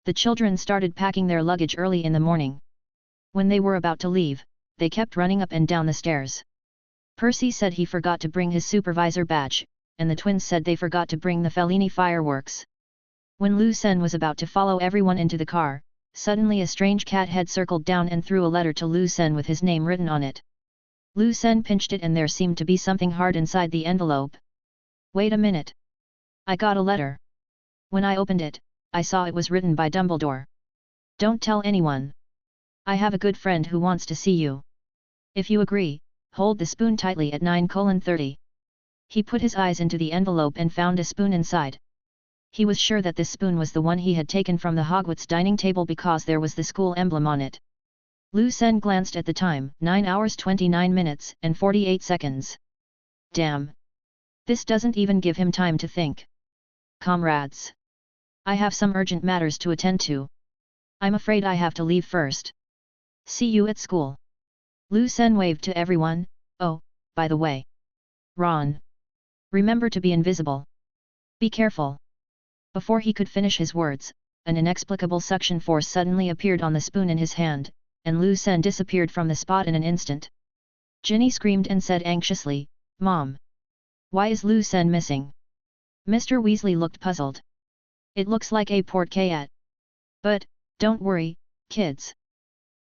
The children started packing their luggage early in the morning. When they were about to leave, they kept running up and down the stairs. Percy said he forgot to bring his supervisor badge, and the twins said they forgot to bring the Fellini fireworks. When Lu Sen was about to follow everyone into the car, suddenly a strange cat head circled down and threw a letter to Lu Sen with his name written on it. Lu Sen pinched it and there seemed to be something hard inside the envelope. Wait a minute. I got a letter. When I opened it, I saw it was written by Dumbledore. Don't tell anyone. I have a good friend who wants to see you. If you agree, hold the spoon tightly at 9:30. He put his eyes into the envelope and found a spoon inside. He was sure that this spoon was the one he had taken from the Hogwarts dining table because there was the school emblem on it. Lu Sen glanced at the time, 9 hours 29 minutes and 48 seconds. Damn! This doesn't even give him time to think. Comrades! I have some urgent matters to attend to. I'm afraid I have to leave first. See you at school. Lu Sen waved to everyone. Oh, by the way. Ron. Remember to be invisible. Be careful. Before he could finish his words, an inexplicable suction force suddenly appeared on the spoon in his hand, and Lu Sen disappeared from the spot in an instant. Ginny screamed and said anxiously, Mom! Why is Lu Sen missing? Mr. Weasley looked puzzled. It looks like a portkey. But, don't worry, kids.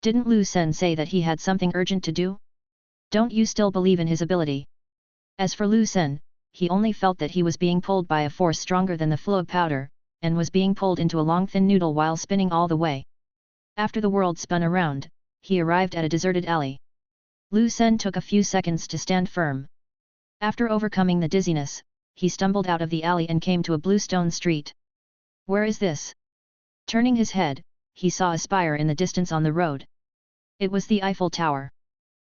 Didn't Lu Sen say that he had something urgent to do? Don't you still believe in his ability? As for Lu Sen, he only felt that he was being pulled by a force stronger than the flow of powder, and was being pulled into a long thin noodle while spinning all the way. After the world spun around, he arrived at a deserted alley. Lu Sen took a few seconds to stand firm. After overcoming the dizziness, he stumbled out of the alley and came to a blue stone street. Where is this? Turning his head, he saw a spire in the distance on the road. It was the Eiffel Tower.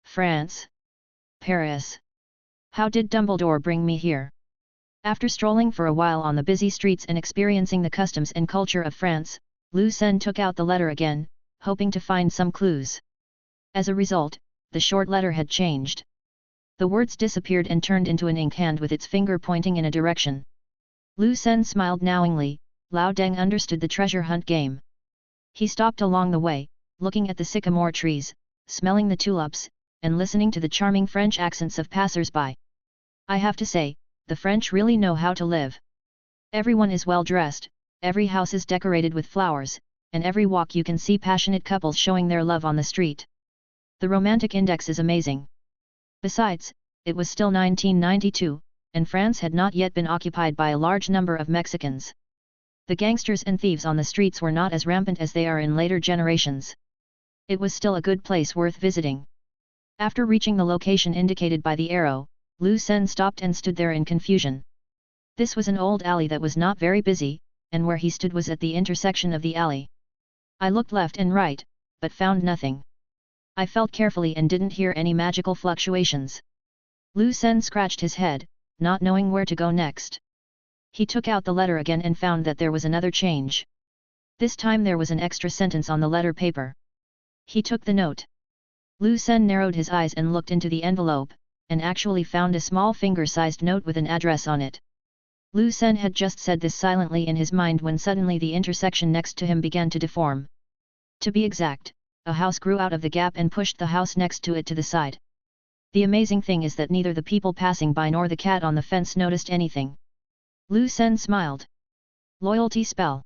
France. Paris. How did Dumbledore bring me here? After strolling for a while on the busy streets and experiencing the customs and culture of France, Lu Sen took out the letter again, hoping to find some clues. As a result, the short letter had changed. The words disappeared and turned into an ink hand with its finger pointing in a direction. Lu Sen smiled knowingly. Lao Deng understood the treasure hunt game. He stopped along the way, looking at the sycamore trees, smelling the tulips, and listening to the charming French accents of passers-by. I have to say, the French really know how to live. Everyone is well dressed, every house is decorated with flowers, and every walk you can see passionate couples showing their love on the street. The romantic index is amazing. Besides, it was still 1992, and France had not yet been occupied by a large number of Mexicans. The gangsters and thieves on the streets were not as rampant as they are in later generations. It was still a good place worth visiting. After reaching the location indicated by the arrow, Lu Sen stopped and stood there in confusion. This was an old alley that was not very busy, and where he stood was at the intersection of the alley. I looked left and right, but found nothing. I felt carefully and didn't hear any magical fluctuations. Lu Sen scratched his head, not knowing where to go next. He took out the letter again and found that there was another change. This time there was an extra sentence on the letter paper. He took the note. Lu Sen narrowed his eyes and looked into the envelope, and actually found a small finger-sized note with an address on it. Lu Sen had just said this silently in his mind when suddenly the intersection next to him began to deform. To be exact, a house grew out of the gap and pushed the house next to it to the side. The amazing thing is that neither the people passing by nor the cat on the fence noticed anything. Lu Sen smiled. Loyalty spell.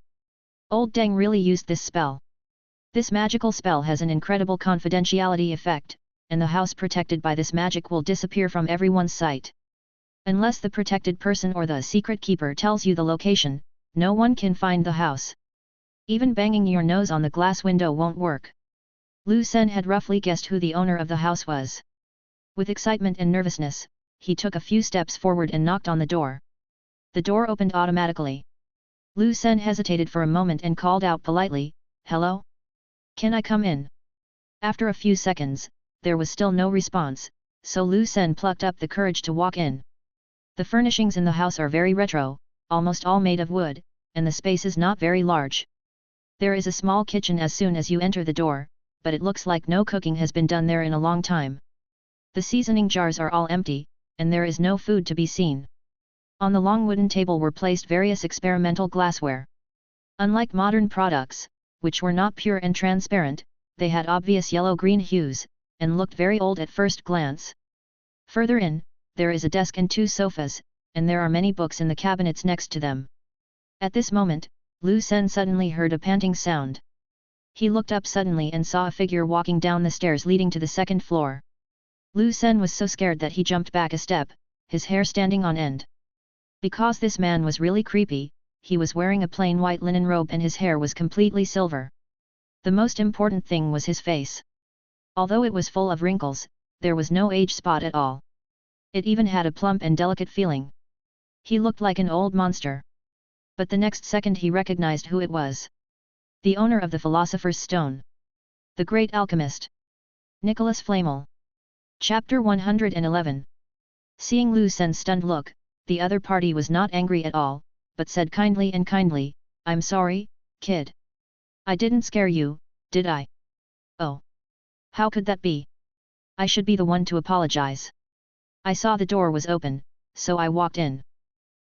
Old Deng really used this spell. This magical spell has an incredible confidentiality effect, and the house protected by this magic will disappear from everyone's sight. Unless the protected person or the secret keeper tells you the location, no one can find the house. Even banging your nose on the glass window won't work. Lu Sen had roughly guessed who the owner of the house was. With excitement and nervousness, he took a few steps forward and knocked on the door. The door opened automatically. Lu Sen hesitated for a moment and called out politely, "Hello? Can I come in?" After a few seconds, there was still no response, so Lu Sen plucked up the courage to walk in. The furnishings in the house are very retro, almost all made of wood, and the space is not very large. There is a small kitchen as soon as you enter the door, but it looks like no cooking has been done there in a long time. The seasoning jars are all empty, and there is no food to be seen. On the long wooden table were placed various experimental glassware. Unlike modern products, which were not pure and transparent, they had obvious yellow-green hues, and looked very old at first glance. Further in, there is a desk and 2 sofas, and there are many books in the cabinets next to them. At this moment, Lu Sen suddenly heard a panting sound. He looked up suddenly and saw a figure walking down the stairs leading to the second floor. Lu Sen was so scared that he jumped back a step, his hair standing on end. Because this man was really creepy, he was wearing a plain white linen robe and his hair was completely silver. The most important thing was his face. Although it was full of wrinkles, there was no age spot at all. It even had a plump and delicate feeling. He looked like an old monster. But the next second he recognized who it was. The owner of the Philosopher's Stone. The Great Alchemist. Nicholas Flamel. Chapter 111. Seeing Lu Sen's stunned look, the other party was not angry at all, but said kindly, "I'm sorry, kid. I didn't scare you, did I? Oh. How could that be? I should be the one to apologize. I saw the door was open, so I walked in."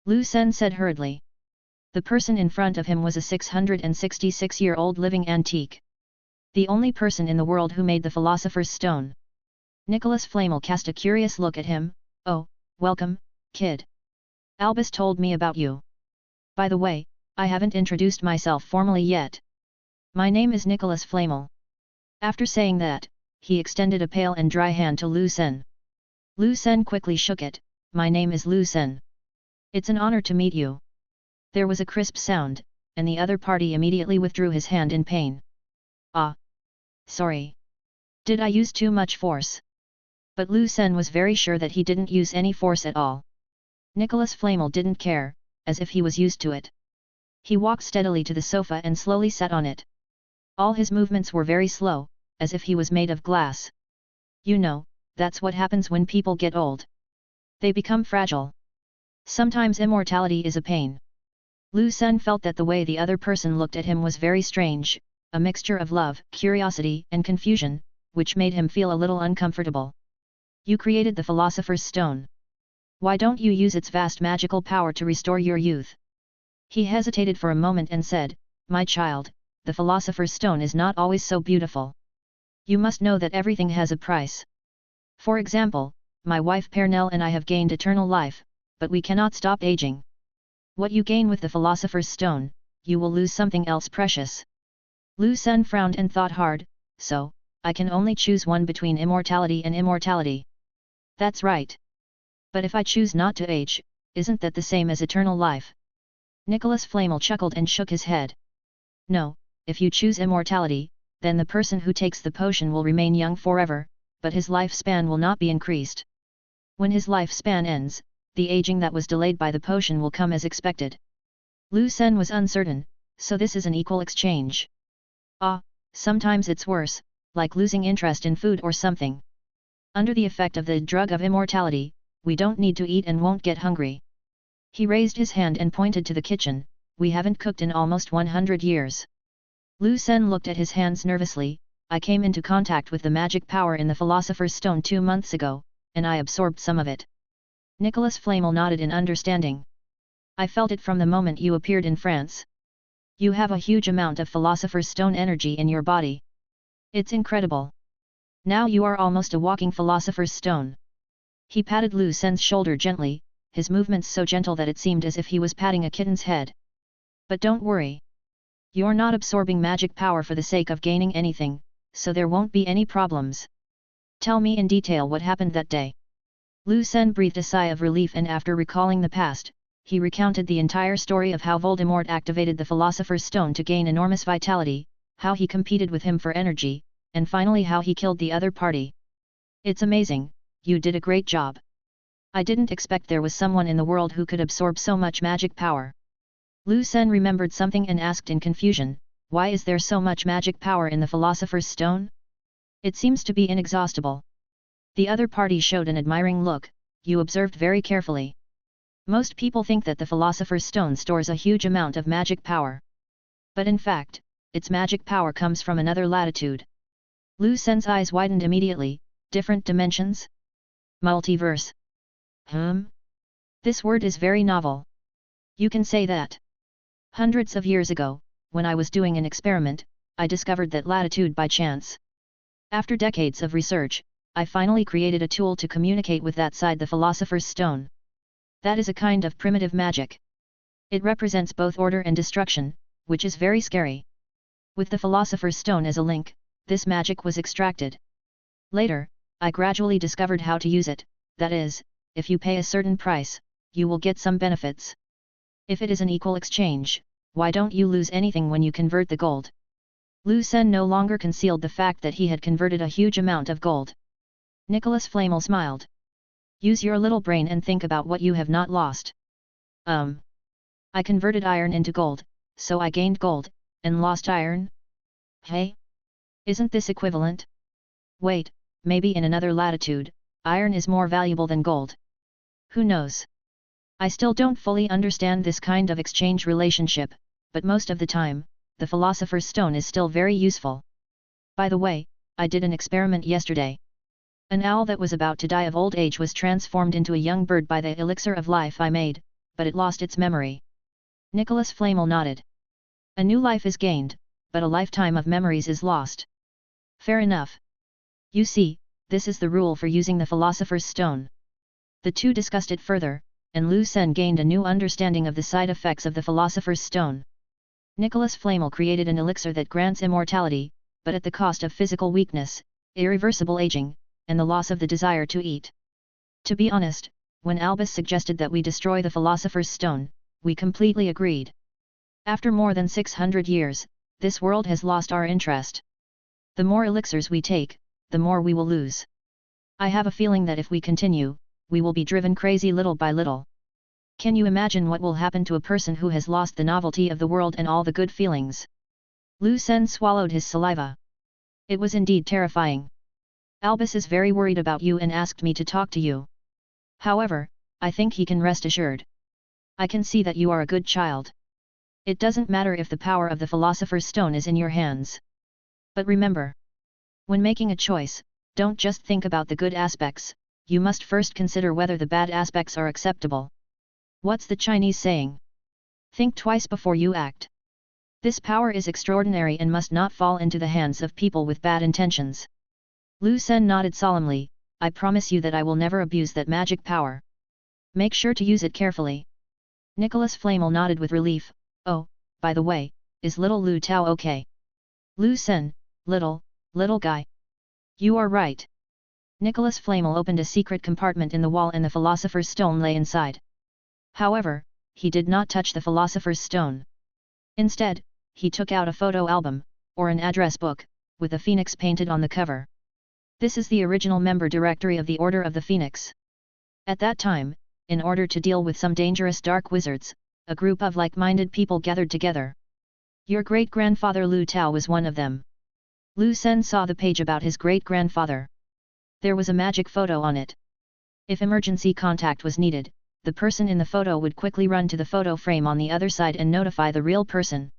Lu Sen said hurriedly. The person in front of him was a 666-year-old living antique. The only person in the world who made the Philosopher's Stone. Nicholas Flamel cast a curious look at him. "Oh, welcome, kid. Albus told me about you. By the way, I haven't introduced myself formally yet. My name is Nicholas Flamel." After saying that, he extended a pale and dry hand to Lu Sen. Lu Sen quickly shook it. "My name is Lu Sen. It's an honor to meet you." There was a crisp sound, and the other party immediately withdrew his hand in pain. "Ah. Sorry. Did I use too much force?" But Lu Sen was very sure that he didn't use any force at all. Nicholas Flamel didn't care, as if he was used to it. He walked steadily to the sofa and slowly sat on it. All his movements were very slow, as if he was made of glass. You know, that's what happens when people get old. They become fragile. Sometimes immortality is a pain. Lu Sen felt that the way the other person looked at him was very strange, a mixture of love, curiosity and confusion, which made him feel a little uncomfortable. "You created the Philosopher's Stone. Why don't you use its vast magical power to restore your youth?" He hesitated for a moment and said, "My child, the Philosopher's Stone is not always so beautiful. You must know that everything has a price. For example, my wife Pernell and I have gained eternal life, but we cannot stop aging. What you gain with the Philosopher's Stone, you will lose something else precious." Lu Sen frowned and thought hard. "So, I can only choose one between immortality and immortality." "That's right. But if I choose not to age, isn't that the same as eternal life?" Nicholas Flamel chuckled and shook his head. "No, if you choose immortality, then the person who takes the potion will remain young forever, but his lifespan will not be increased. When his lifespan ends, the aging that was delayed by the potion will come as expected." Lu Sen was uncertain, "So this is an equal exchange?" "Ah, sometimes it's worse, like losing interest in food or something. Under the effect of the drug of immortality, we don't need to eat and won't get hungry." He raised his hand and pointed to the kitchen. "We haven't cooked in almost 100 years. Lu Sen looked at his hands nervously. "I came into contact with the magic power in the Philosopher's Stone 2 months ago, and I absorbed some of it." Nicholas Flamel nodded in understanding. "I felt it from the moment you appeared in France. You have a huge amount of Philosopher's Stone energy in your body. It's incredible. Now you are almost a walking Philosopher's Stone." He patted Lu Sen's shoulder gently, his movements so gentle that it seemed as if he was patting a kitten's head. "But don't worry. You're not absorbing magic power for the sake of gaining anything, so there won't be any problems. Tell me in detail what happened that day." Lu Sen breathed a sigh of relief, and after recalling the past, he recounted the entire story of how Voldemort activated the Philosopher's Stone to gain enormous vitality, how he competed with him for energy, and finally how he killed the other party. "It's amazing, you did a great job. I didn't expect there was someone in the world who could absorb so much magic power." Lu Sen remembered something and asked in confusion, why is there so much magic power in the Philosopher's Stone? It seems to be inexhaustible. The other party showed an admiring look. You observed very carefully. Most people think that the Philosopher's Stone stores a huge amount of magic power. But in fact, its magic power comes from another latitude. Lu Sen's eyes widened immediately. Different dimensions? Multiverse. This word is very novel. You can say that. Hundreds of years ago, when I was doing an experiment, I discovered that latitude by chance. After decades of research, I finally created a tool to communicate with that side the Philosopher's Stone. That is a kind of primitive magic. It represents both order and destruction, which is very scary. With the Philosopher's Stone as a link, this magic was extracted. Later, I gradually discovered how to use it, that is, if you pay a certain price, you will get some benefits. If it is an equal exchange, why don't you lose anything when you convert the gold? Lu Sen no longer concealed the fact that he had converted a huge amount of gold. Nicholas Flamel smiled. Use your little brain and think about what you have not lost. I converted iron into gold, so I gained gold, and lost iron? Hey? Isn't this equivalent? Wait, maybe in another latitude, iron is more valuable than gold. Who knows? I still don't fully understand this kind of exchange relationship, but most of the time, the Philosopher's Stone is still very useful. By the way, I did an experiment yesterday. An owl that was about to die of old age was transformed into a young bird by the elixir of life I made, but it lost its memory. Nicholas Flamel nodded. A new life is gained, but a lifetime of memories is lost. Fair enough. You see, this is the rule for using the Philosopher's Stone. The two discussed it further, and Lu Sen gained a new understanding of the side effects of the Philosopher's Stone. Nicholas Flamel created an elixir that grants immortality, but at the cost of physical weakness, irreversible aging, and the loss of the desire to eat. To be honest, when Albus suggested that we destroy the Philosopher's Stone, we completely agreed. After more than 600 years, this world has lost our interest. The more elixirs we take, the more we will lose. I have a feeling that if we continue, we will be driven crazy little by little. Can you imagine what will happen to a person who has lost the novelty of the world and all the good feelings? Lu Sen swallowed his saliva. It was indeed terrifying. Albus is very worried about you and asked me to talk to you. However, I think he can rest assured. I can see that you are a good child. It doesn't matter if the power of the Philosopher's Stone is in your hands. But remember, when making a choice, don't just think about the good aspects, you must first consider whether the bad aspects are acceptable. What's the Chinese saying? Think twice before you act. This power is extraordinary and must not fall into the hands of people with bad intentions. Lu Sen nodded solemnly. I promise you that I will never abuse that magic power. Make sure to use it carefully. Nicholas Flamel nodded with relief. Oh, by the way, is little Lu Tao okay? Lu Sen, little guy. You are right. Nicholas Flamel opened a secret compartment in the wall and the Philosopher's Stone lay inside. However, he did not touch the Philosopher's Stone. Instead, he took out a photo album, or an address book, with a phoenix painted on the cover. This is the original member directory of the Order of the Phoenix. At that time, in order to deal with some dangerous dark wizards, a group of like-minded people gathered together. Your great-grandfather Lu Tao was one of them. Lu Sen saw the page about his great-grandfather. There was a magic photo on it. If emergency contact was needed, the person in the photo would quickly run to the photo frame on the other side and notify the real person.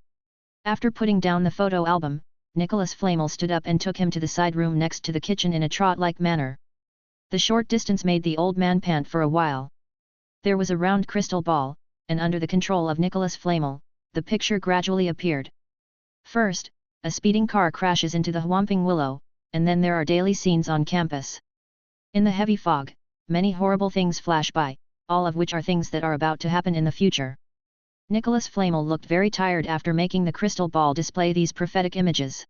After putting down the photo album, Nicholas Flamel stood up and took him to the side room next to the kitchen in a trot-like manner. The short distance made the old man pant for a while. There was a round crystal ball, and under the control of Nicholas Flamel, the picture gradually appeared. First, a speeding car crashes into the Whomping Willow, and then there are daily scenes on campus. In the heavy fog, many horrible things flash by, all of which are things that are about to happen in the future. Nicholas Flamel looked very tired after making the crystal ball display these prophetic images.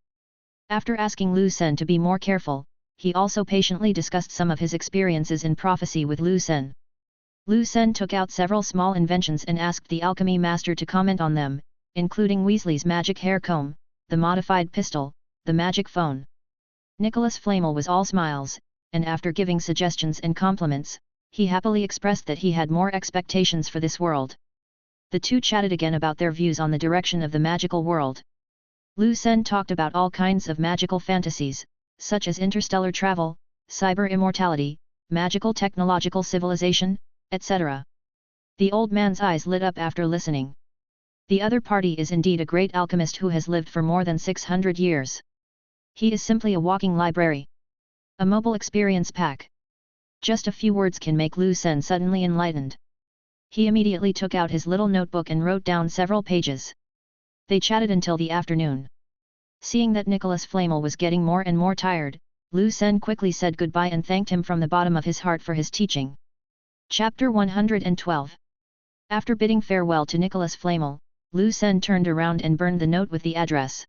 After asking Lu Sen to be more careful, he also patiently discussed some of his experiences in prophecy with Lu Sen. Lu Sen took out several small inventions and asked the alchemy master to comment on them, including Weasley's magic hair comb, the modified pistol, the magic phone. Nicholas Flamel was all smiles, and after giving suggestions and compliments, he happily expressed that he had more expectations for this world. The two chatted again about their views on the direction of the magical world. Lu Sen talked about all kinds of magical fantasies, such as interstellar travel, cyber immortality, magical technological civilization, etc. The old man's eyes lit up after listening. The other party is indeed a great alchemist who has lived for more than 600 years. He is simply a walking library. A mobile experience pack. Just a few words can make Lu Sen suddenly enlightened. He immediately took out his little notebook and wrote down several pages. They chatted until the afternoon. Seeing that Nicholas Flamel was getting more and more tired, Lu Sen quickly said goodbye and thanked him from the bottom of his heart for his teaching. Chapter 112. After bidding farewell to Nicholas Flamel, Lu Sen turned around and burned the note with the address.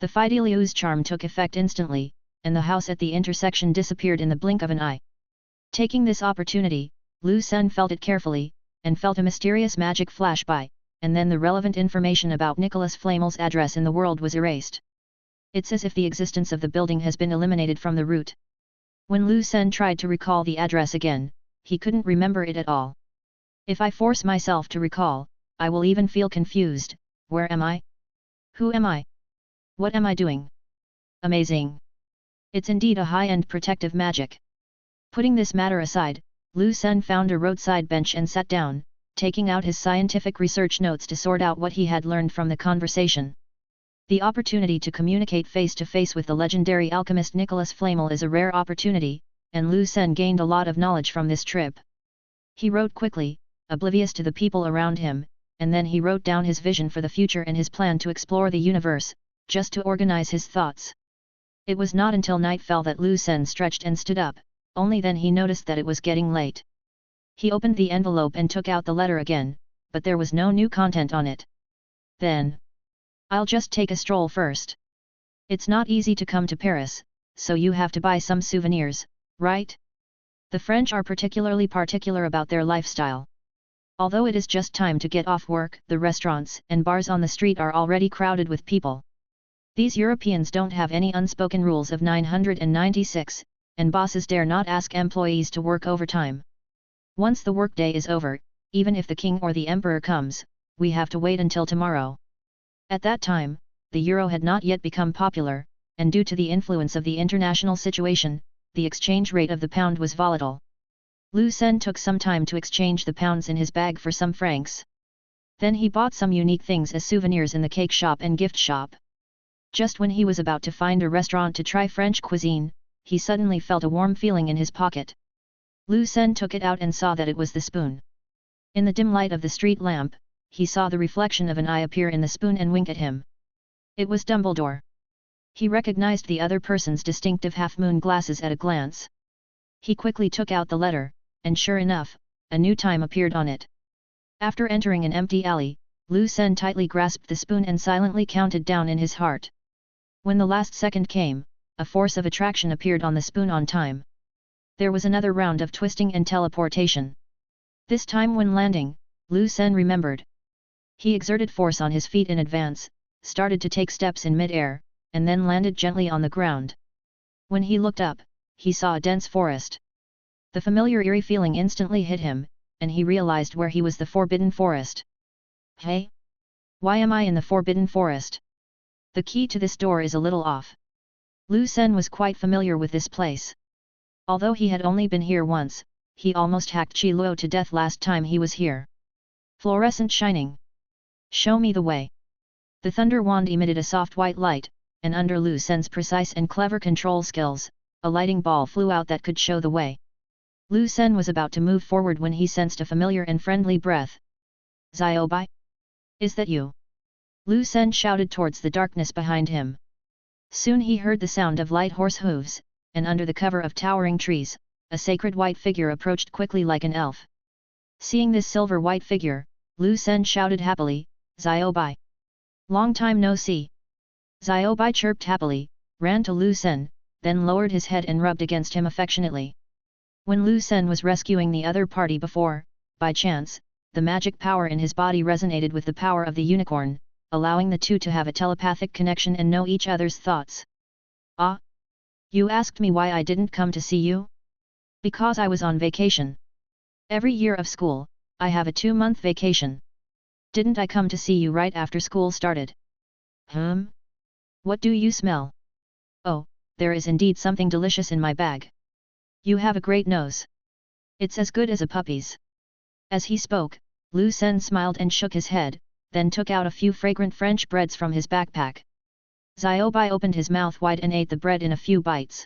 The Fideliu's charm took effect instantly, and the house at the intersection disappeared in the blink of an eye. Taking this opportunity, Lu Sen felt it carefully, and felt a mysterious magic flash by, and then the relevant information about Nicholas Flamel's address in the world was erased. It's as if the existence of the building has been eliminated from the root. When Lu Sen tried to recall the address again, he couldn't remember it at all. If I force myself to recall, I will even feel confused. Where am I? Who am I? What am I doing? Amazing! It's indeed a high-end protective magic. Putting this matter aside, Lu Sen found a roadside bench and sat down, taking out his scientific research notes to sort out what he had learned from the conversation. The opportunity to communicate face-to-face with the legendary alchemist Nicholas Flamel is a rare opportunity, and Lu Sen gained a lot of knowledge from this trip. He wrote quickly, oblivious to the people around him, and then he wrote down his vision for the future and his plan to explore the universe, just to organize his thoughts. It was not until night fell that Lu Sen stretched and stood up, only then he noticed that it was getting late. He opened the envelope and took out the letter again, but there was no new content on it. Then, I'll just take a stroll first. It's not easy to come to Paris, so you have to buy some souvenirs, right? The French are particularly particular about their lifestyle. Although it is just time to get off work, the restaurants and bars on the street are already crowded with people. These Europeans don't have any unspoken rules of 996, and bosses dare not ask employees to work overtime. Once the workday is over, even if the king or the emperor comes, we have to wait until tomorrow. At that time, the euro had not yet become popular, and due to the influence of the international situation, the exchange rate of the pound was volatile. Lu Sen took some time to exchange the pounds in his bag for some francs. Then he bought some unique things as souvenirs in the cake shop and gift shop. Just when he was about to find a restaurant to try French cuisine, he suddenly felt a warm feeling in his pocket. Lu Sen took it out and saw that it was the spoon. In the dim light of the street lamp, he saw the reflection of an eye appear in the spoon and wink at him. It was Dumbledore. He recognized the other person's distinctive half-moon glasses at a glance. He quickly took out the letter, and sure enough, a new time appeared on it. After entering an empty alley, Lu Sen tightly grasped the spoon and silently counted down in his heart. When the last second came, a force of attraction appeared on the spoon on time. There was another round of twisting and teleportation. This time when landing, Lu Sen remembered. He exerted force on his feet in advance, started to take steps in mid-air, and then landed gently on the ground. When he looked up, he saw a dense forest. The familiar eerie feeling instantly hit him, and he realized where he was: the Forbidden Forest. Hey? Why am I in the Forbidden Forest? The key to this door is a little off. Lu Sen was quite familiar with this place. Although he had only been here once, he almost hacked Chi Luo to death last time he was here. Fluorescent shining. Show me the way. The thunder wand emitted a soft white light, and under Lu Sen's precise and clever control skills, a lighting ball flew out that could show the way. Lu Sen was about to move forward when he sensed a familiar and friendly breath. Ziobai? Is that you? Lu Sen shouted towards the darkness behind him. Soon he heard the sound of light horse hooves, and under the cover of towering trees, a sacred white figure approached quickly like an elf. Seeing this silver white figure, Lu Sen shouted happily, Ziobai! Long time no see! Ziobai chirped happily, ran to Lu Sen, then lowered his head and rubbed against him affectionately. When Lu Sen was rescuing the other party before, by chance, the magic power in his body resonated with the power of the unicorn, allowing the two to have a telepathic connection and know each other's thoughts. Ah! You asked me why I didn't come to see you? Because I was on vacation. Every year of school, I have a 2-month vacation. Didn't I come to see you right after school started? What do you smell? Oh, there is indeed something delicious in my bag. You have a great nose. It's as good as a puppy's. As he spoke, Lu Sen smiled and shook his head, then took out a few fragrant French breads from his backpack. Xiaobai opened his mouth wide and ate the bread in a few bites.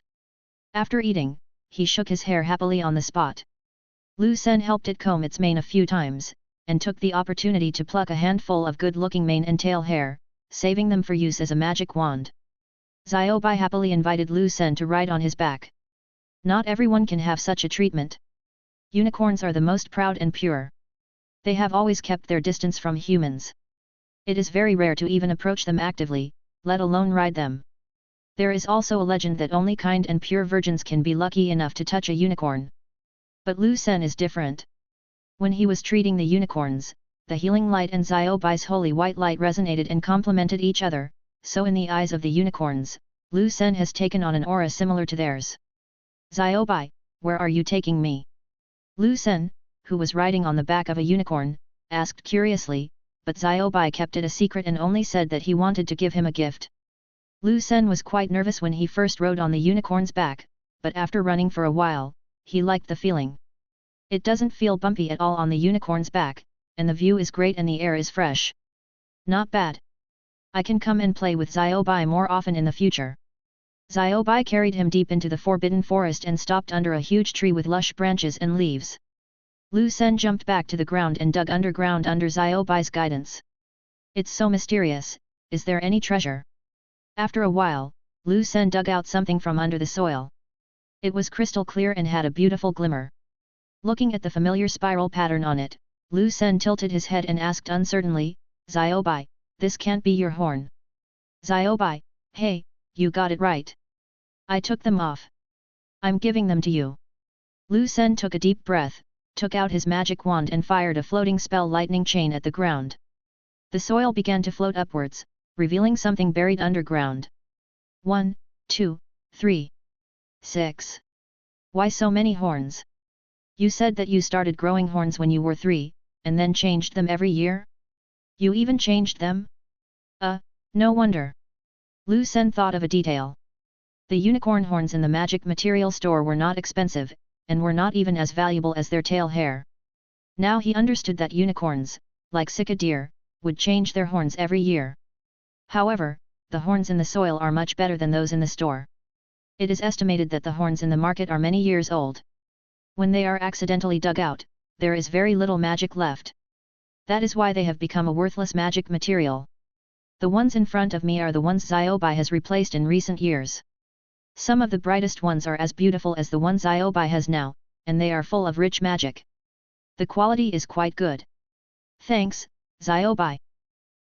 After eating, he shook his hair happily on the spot. Lu Sen helped it comb its mane a few times, and took the opportunity to pluck a handful of good-looking mane and tail hair, saving them for use as a magic wand. Xiaobai happily invited Lu Sen to ride on his back. Not everyone can have such a treatment. Unicorns are the most proud and pure. They have always kept their distance from humans. It is very rare to even approach them actively, let alone ride them. There is also a legend that only kind and pure virgins can be lucky enough to touch a unicorn. But Lu Sen is different. When he was treating the unicorns, the healing light and Xiaobai's holy white light resonated and complemented each other, so in the eyes of the unicorns, Lu Sen has taken on an aura similar to theirs. Xiaobai, where are you taking me? Lu Sen, who was riding on the back of a unicorn, asked curiously, but Xiaobai kept it a secret and only said that he wanted to give him a gift. Lu Sen was quite nervous when he first rode on the unicorn's back, but after running for a while, he liked the feeling. It doesn't feel bumpy at all on the unicorn's back, and the view is great and the air is fresh. Not bad. I can come and play with Xiaobai more often in the future. Xiaobai carried him deep into the forbidden forest and stopped under a huge tree with lush branches and leaves. Lu Sen jumped back to the ground and dug underground under Xiaobai's guidance. It's so mysterious, is there any treasure? After a while, Lu Sen dug out something from under the soil. It was crystal clear and had a beautiful glimmer. Looking at the familiar spiral pattern on it, Lu Sen tilted his head and asked uncertainly, Xiaobai, this can't be your horn. Xiaobai, hey, you got it right. I took them off. I'm giving them to you. Lu Sen took a deep breath, took out his magic wand and fired a floating spell lightning chain at the ground. The soil began to float upwards, revealing something buried underground. 1, 2, 3. 6. Why so many horns? You said that you started growing horns when you were 3, and then changed them every year? You even changed them? No wonder. Lu Sen thought of a detail. The unicorn horns in the magic material store were not expensive, and were not even as valuable as their tail hair. Now he understood that unicorns, like sika deer, would change their horns every year. However, the horns in the soil are much better than those in the store. It is estimated that the horns in the market are many years old. When they are accidentally dug out, there is very little magic left. That is why they have become a worthless magic material. The ones in front of me are the ones Xiaobai has replaced in recent years. Some of the brightest ones are as beautiful as the ones Xiaobai has now, and they are full of rich magic. The quality is quite good. Thanks, Xiaobai.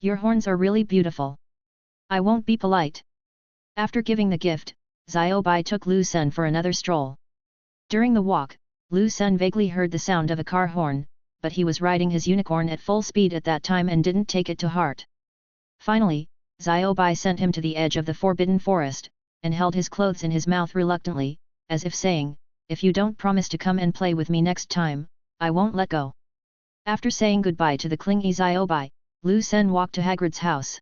Your horns are really beautiful. I won't be polite. After giving the gift, Xiaobai took Lu Sen for another stroll. During the walk, Lu Sen vaguely heard the sound of a car horn, but he was riding his unicorn at full speed at that time and didn't take it to heart. Finally, Xiaobai sent him to the edge of the forbidden forest, and held his clothes in his mouth reluctantly, as if saying, if you don't promise to come and play with me next time, I won't let go. After saying goodbye to the clingy Xiaobai, Lu Sen walked to Hagrid's house.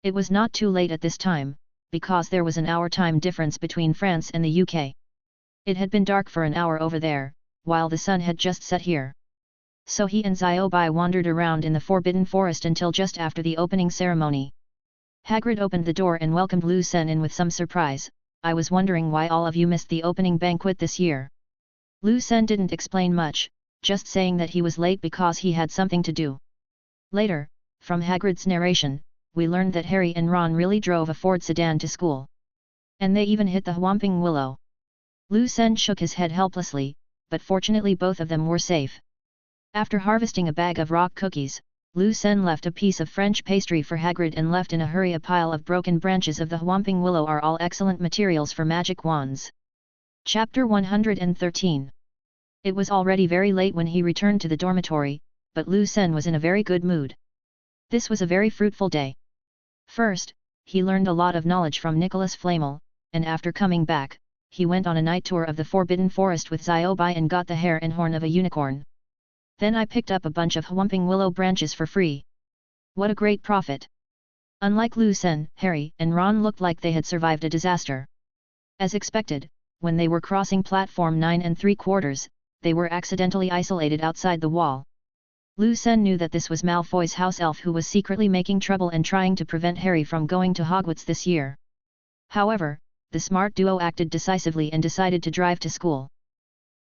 It was not too late at this time, because there was an hour time difference between France and the UK. It had been dark for an hour over there, while the sun had just set here. So he and Xiaobai wandered around in the forbidden forest until just after the opening ceremony. Hagrid opened the door and welcomed Lu Sen in with some surprise. I was wondering why all of you missed the opening banquet this year. Lu Sen didn't explain much, just saying that he was late because he had something to do. Later, from Hagrid's narration, we learned that Harry and Ron really drove a Ford sedan to school. And they even hit the Whomping Willow. Lu Sen shook his head helplessly, but fortunately both of them were safe. After harvesting a bag of rock cookies, Lu Sen left a piece of French pastry for Hagrid and left in a hurry a pile of broken branches of the Whomping Willow are all excellent materials for magic wands. Chapter 113. It was already very late when he returned to the dormitory, but Lu Sen was in a very good mood. This was a very fruitful day. First, he learned a lot of knowledge from Nicholas Flamel, and after coming back, he went on a night tour of the Forbidden Forest with Xiaobai and got the hair and horn of a unicorn. Then I picked up a bunch of Whomping Willow branches for free. What a great profit! Unlike Lucen, Harry and Ron looked like they had survived a disaster. As expected, when they were crossing platform 9 3/4, they were accidentally isolated outside the wall. Lucen knew that this was Malfoy's house elf who was secretly making trouble and trying to prevent Harry from going to Hogwarts this year. However, the smart duo acted decisively and decided to drive to school.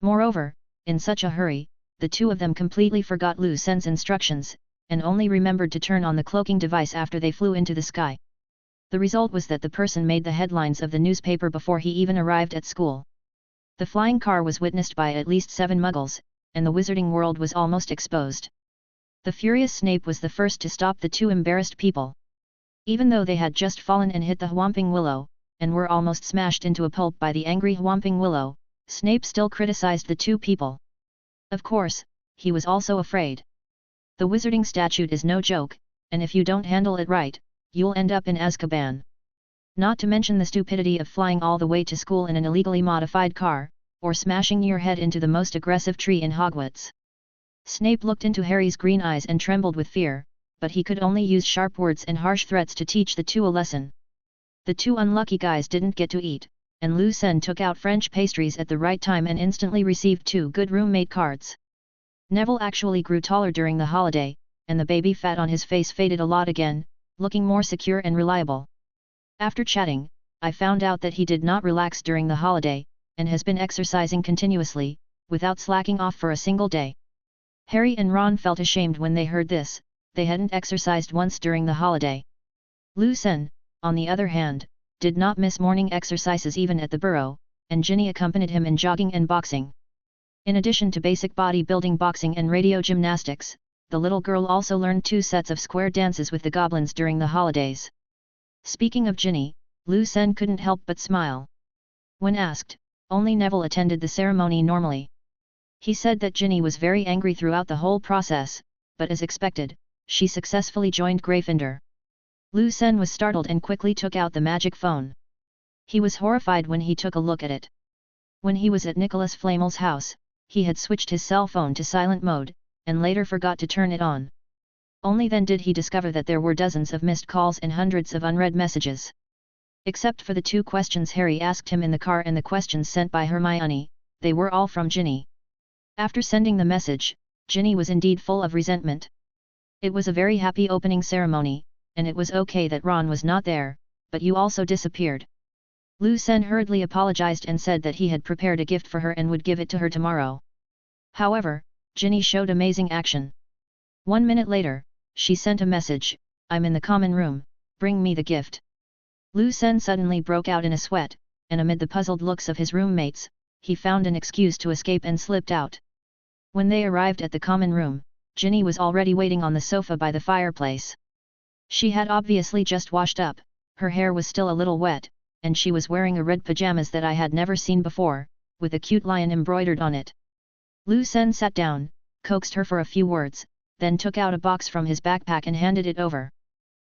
Moreover, in such a hurry, the two of them completely forgot Lucen's instructions, and only remembered to turn on the cloaking device after they flew into the sky. The result was that the person made the headlines of the newspaper before he even arrived at school. The flying car was witnessed by at least 7 muggles, and the wizarding world was almost exposed. The furious Snape was the first to stop the two embarrassed people. Even though they had just fallen and hit the Whomping Willow, and were almost smashed into a pulp by the angry Whomping Willow, Snape still criticized the two people. Of course, he was also afraid. The wizarding statute is no joke, and if you don't handle it right, you'll end up in Azkaban. Not to mention the stupidity of flying all the way to school in an illegally modified car, or smashing your head into the most aggressive tree in Hogwarts. Snape looked into Harry's green eyes and trembled with fear, but he could only use sharp words and harsh threats to teach the two a lesson. The two unlucky guys didn't get to eat, and Lucen took out French pastries at the right time and instantly received 2 good roommate cards. Neville actually grew taller during the holiday, and the baby fat on his face faded a lot again, looking more secure and reliable. After chatting, I found out that he did not relax during the holiday, and has been exercising continuously, without slacking off for a single day. Harry and Ron felt ashamed when they heard this. They hadn't exercised once during the holiday. Lucen, on the other hand, did not miss morning exercises even at the Burrow, and Ginny accompanied him in jogging and boxing. In addition to basic bodybuilding, boxing and radio gymnastics, the little girl also learned 2 sets of square dances with the goblins during the holidays. Speaking of Ginny, Lucen couldn't help but smile. When asked, only Neville attended the ceremony normally. He said that Ginny was very angry throughout the whole process, but as expected, she successfully joined Gryffindor. Lucen was startled and quickly took out the magic phone. He was horrified when he took a look at it. When he was at Nicholas Flamel's house, he had switched his cell phone to silent mode, and later forgot to turn it on. Only then did he discover that there were dozens of missed calls and hundreds of unread messages. Except for the 2 questions Harry asked him in the car and the questions sent by Hermione, they were all from Ginny. After sending the message, Ginny was indeed full of resentment. It was a very happy opening ceremony, and it was okay that Ron was not there, but you also disappeared. Lucen hurriedly apologized and said that he had prepared a gift for her and would give it to her tomorrow. However, Ginny showed amazing action. 1 minute later, she sent a message, "I'm in the common room, bring me the gift." Lucen suddenly broke out in a sweat, and amid the puzzled looks of his roommates, he found an excuse to escape and slipped out. When they arrived at the common room, Ginny was already waiting on the sofa by the fireplace. She had obviously just washed up, her hair was still a little wet, and she was wearing a red pajamas that I had never seen before, with a cute lion embroidered on it. Lucen sat down, coaxed her for a few words, then took out a box from his backpack and handed it over.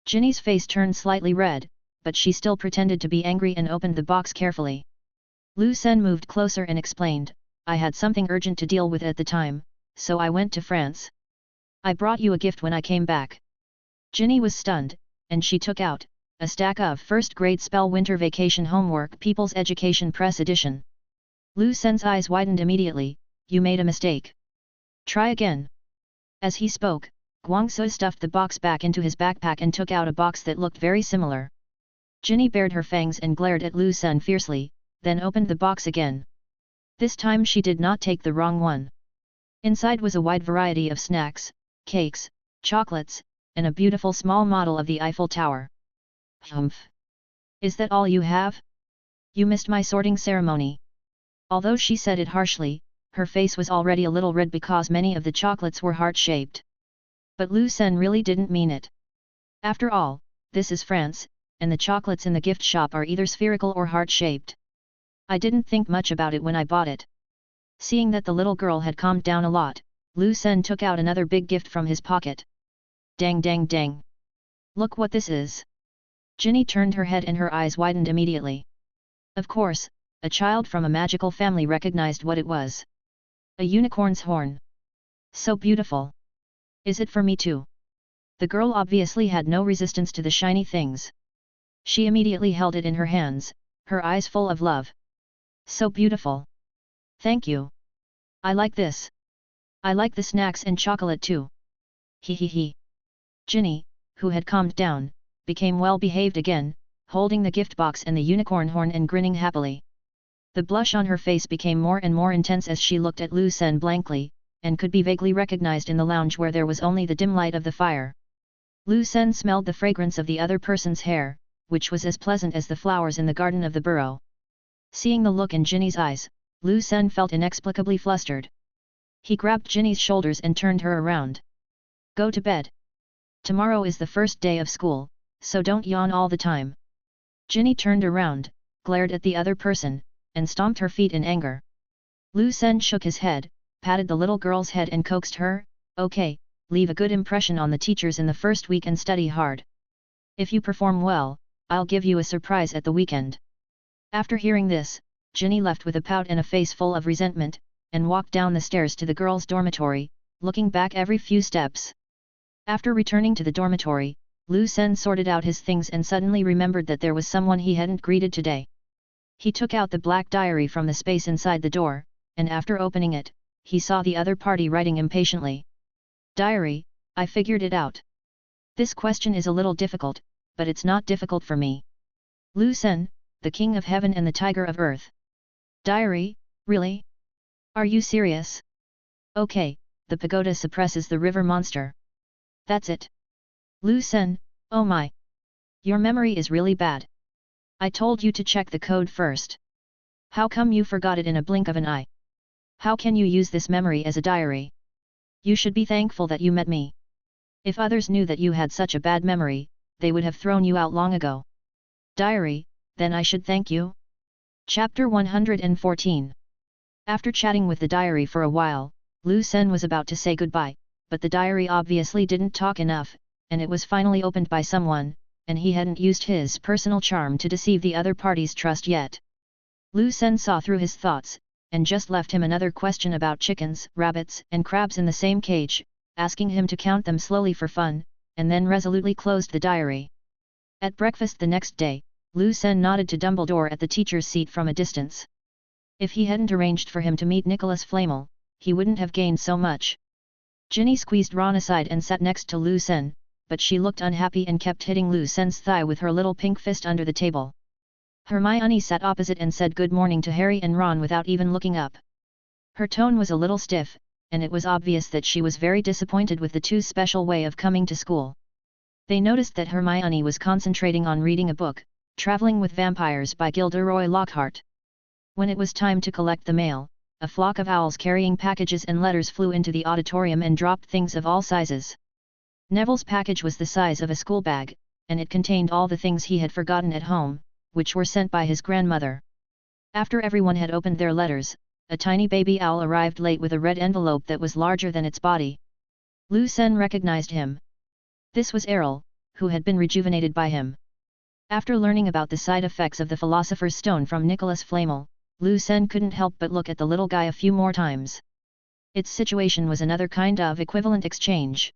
Ginny's face turned slightly red, but she still pretended to be angry and opened the box carefully. Lucen moved closer and explained, "I had something urgent to deal with at the time, so I went to France. I brought you a gift when I came back." Ginny was stunned, and she took out a stack of first-grade spell winter vacation homework, People's Education Press edition. Lucen's eyes widened immediately. "You made a mistake. Try again." As he spoke, Guangsu stuffed the box back into his backpack and took out a box that looked very similar. Ginny bared her fangs and glared at Lucen fiercely, then opened the box again. This time she did not take the wrong one. Inside was a wide variety of snacks, cakes, chocolates, and a beautiful small model of the Eiffel Tower. "Humph! Is that all you have? You missed my sorting ceremony." Although she said it harshly, her face was already a little red because many of the chocolates were heart-shaped. But Lucen really didn't mean it. After all, this is France, and the chocolates in the gift shop are either spherical or heart-shaped. "I didn't think much about it when I bought it." Seeing that the little girl had calmed down a lot, Lucen took out another big gift from his pocket. "Dang dang dang! Look what this is!" Ginny turned her head and her eyes widened immediately. Of course, a child from a magical family recognized what it was. A unicorn's horn. "So beautiful! Is it for me too?" The girl obviously had no resistance to the shiny things. She immediately held it in her hands, her eyes full of love. So beautiful. Thank you. I like this. I like the snacks and chocolate too. He he he. Ginny, who had calmed down, became well behaved again, holding the gift box and the unicorn horn and grinning happily. The blush on her face became more and more intense as she looked at Lu Sen blankly, and could be vaguely recognized in the lounge where there was only the dim light of the fire. Lu Sen smelled the fragrance of the other person's hair, which was as pleasant as the flowers in the garden of the burrow. Seeing the look in Ginny's eyes, Lu Sen felt inexplicably flustered. He grabbed Ginny's shoulders and turned her around. Go to bed. Tomorrow is the first day of school, so don't yawn all the time. Ginny turned around, glared at the other person, and stomped her feet in anger. Lu Sen shook his head, patted the little girl's head and coaxed her, okay, leave a good impression on the teachers in the first week and study hard. If you perform well, I'll give you a surprise at the weekend. After hearing this, Ginny left with a pout and a face full of resentment, and walked down the stairs to the girls' dormitory, looking back every few steps. After returning to the dormitory, Lu Sen sorted out his things and suddenly remembered that there was someone he hadn't greeted today. He took out the black diary from the space inside the door, and after opening it, he saw the other party writing impatiently. Diary, I figured it out. This question is a little difficult, but it's not difficult for me. Lu Sen, the King of Heaven and the Tiger of Earth. Diary, really? Are you serious? Okay, the pagoda suppresses the river monster. That's it. Lu Sen, oh my. Your memory is really bad. I told you to check the code first. How come you forgot it in a blink of an eye? How can you use this memory as a diary? You should be thankful that you met me. If others knew that you had such a bad memory, they would have thrown you out long ago. Diary, then I should thank you? Chapter 114. After chatting with the diary for a while, Lu Sen was about to say goodbye, but the diary obviously didn't talk enough, and it was finally opened by someone, and he hadn't used his personal charm to deceive the other party's trust yet. Lu Sen saw through his thoughts, and just left him another question about chickens, rabbits, and crabs in the same cage, asking him to count them slowly for fun, and then resolutely closed the diary. At breakfast the next day, Lu Sen nodded to Dumbledore at the teacher's seat from a distance. If he hadn't arranged for him to meet Nicholas Flamel, he wouldn't have gained so much. Ginny squeezed Ron aside and sat next to Lu Sen, but she looked unhappy and kept hitting Lu Sen's thigh with her little pink fist under the table. Hermione sat opposite and said good morning to Harry and Ron without even looking up. Her tone was a little stiff, and it was obvious that she was very disappointed with the two's special way of coming to school. They noticed that Hermione was concentrating on reading a book, Traveling with Vampires by Gilderoy Lockhart. When it was time to collect the mail, a flock of owls carrying packages and letters flew into the auditorium and dropped things of all sizes. Neville's package was the size of a school bag, and it contained all the things he had forgotten at home, which were sent by his grandmother. After everyone had opened their letters, a tiny baby owl arrived late with a red envelope that was larger than its body. Lu Sen recognized him. This was Errol, who had been rejuvenated by him. After learning about the side effects of the Philosopher's Stone from Nicholas Flamel, Lu Sen couldn't help but look at the little guy a few more times. Its situation was another kind of equivalent exchange.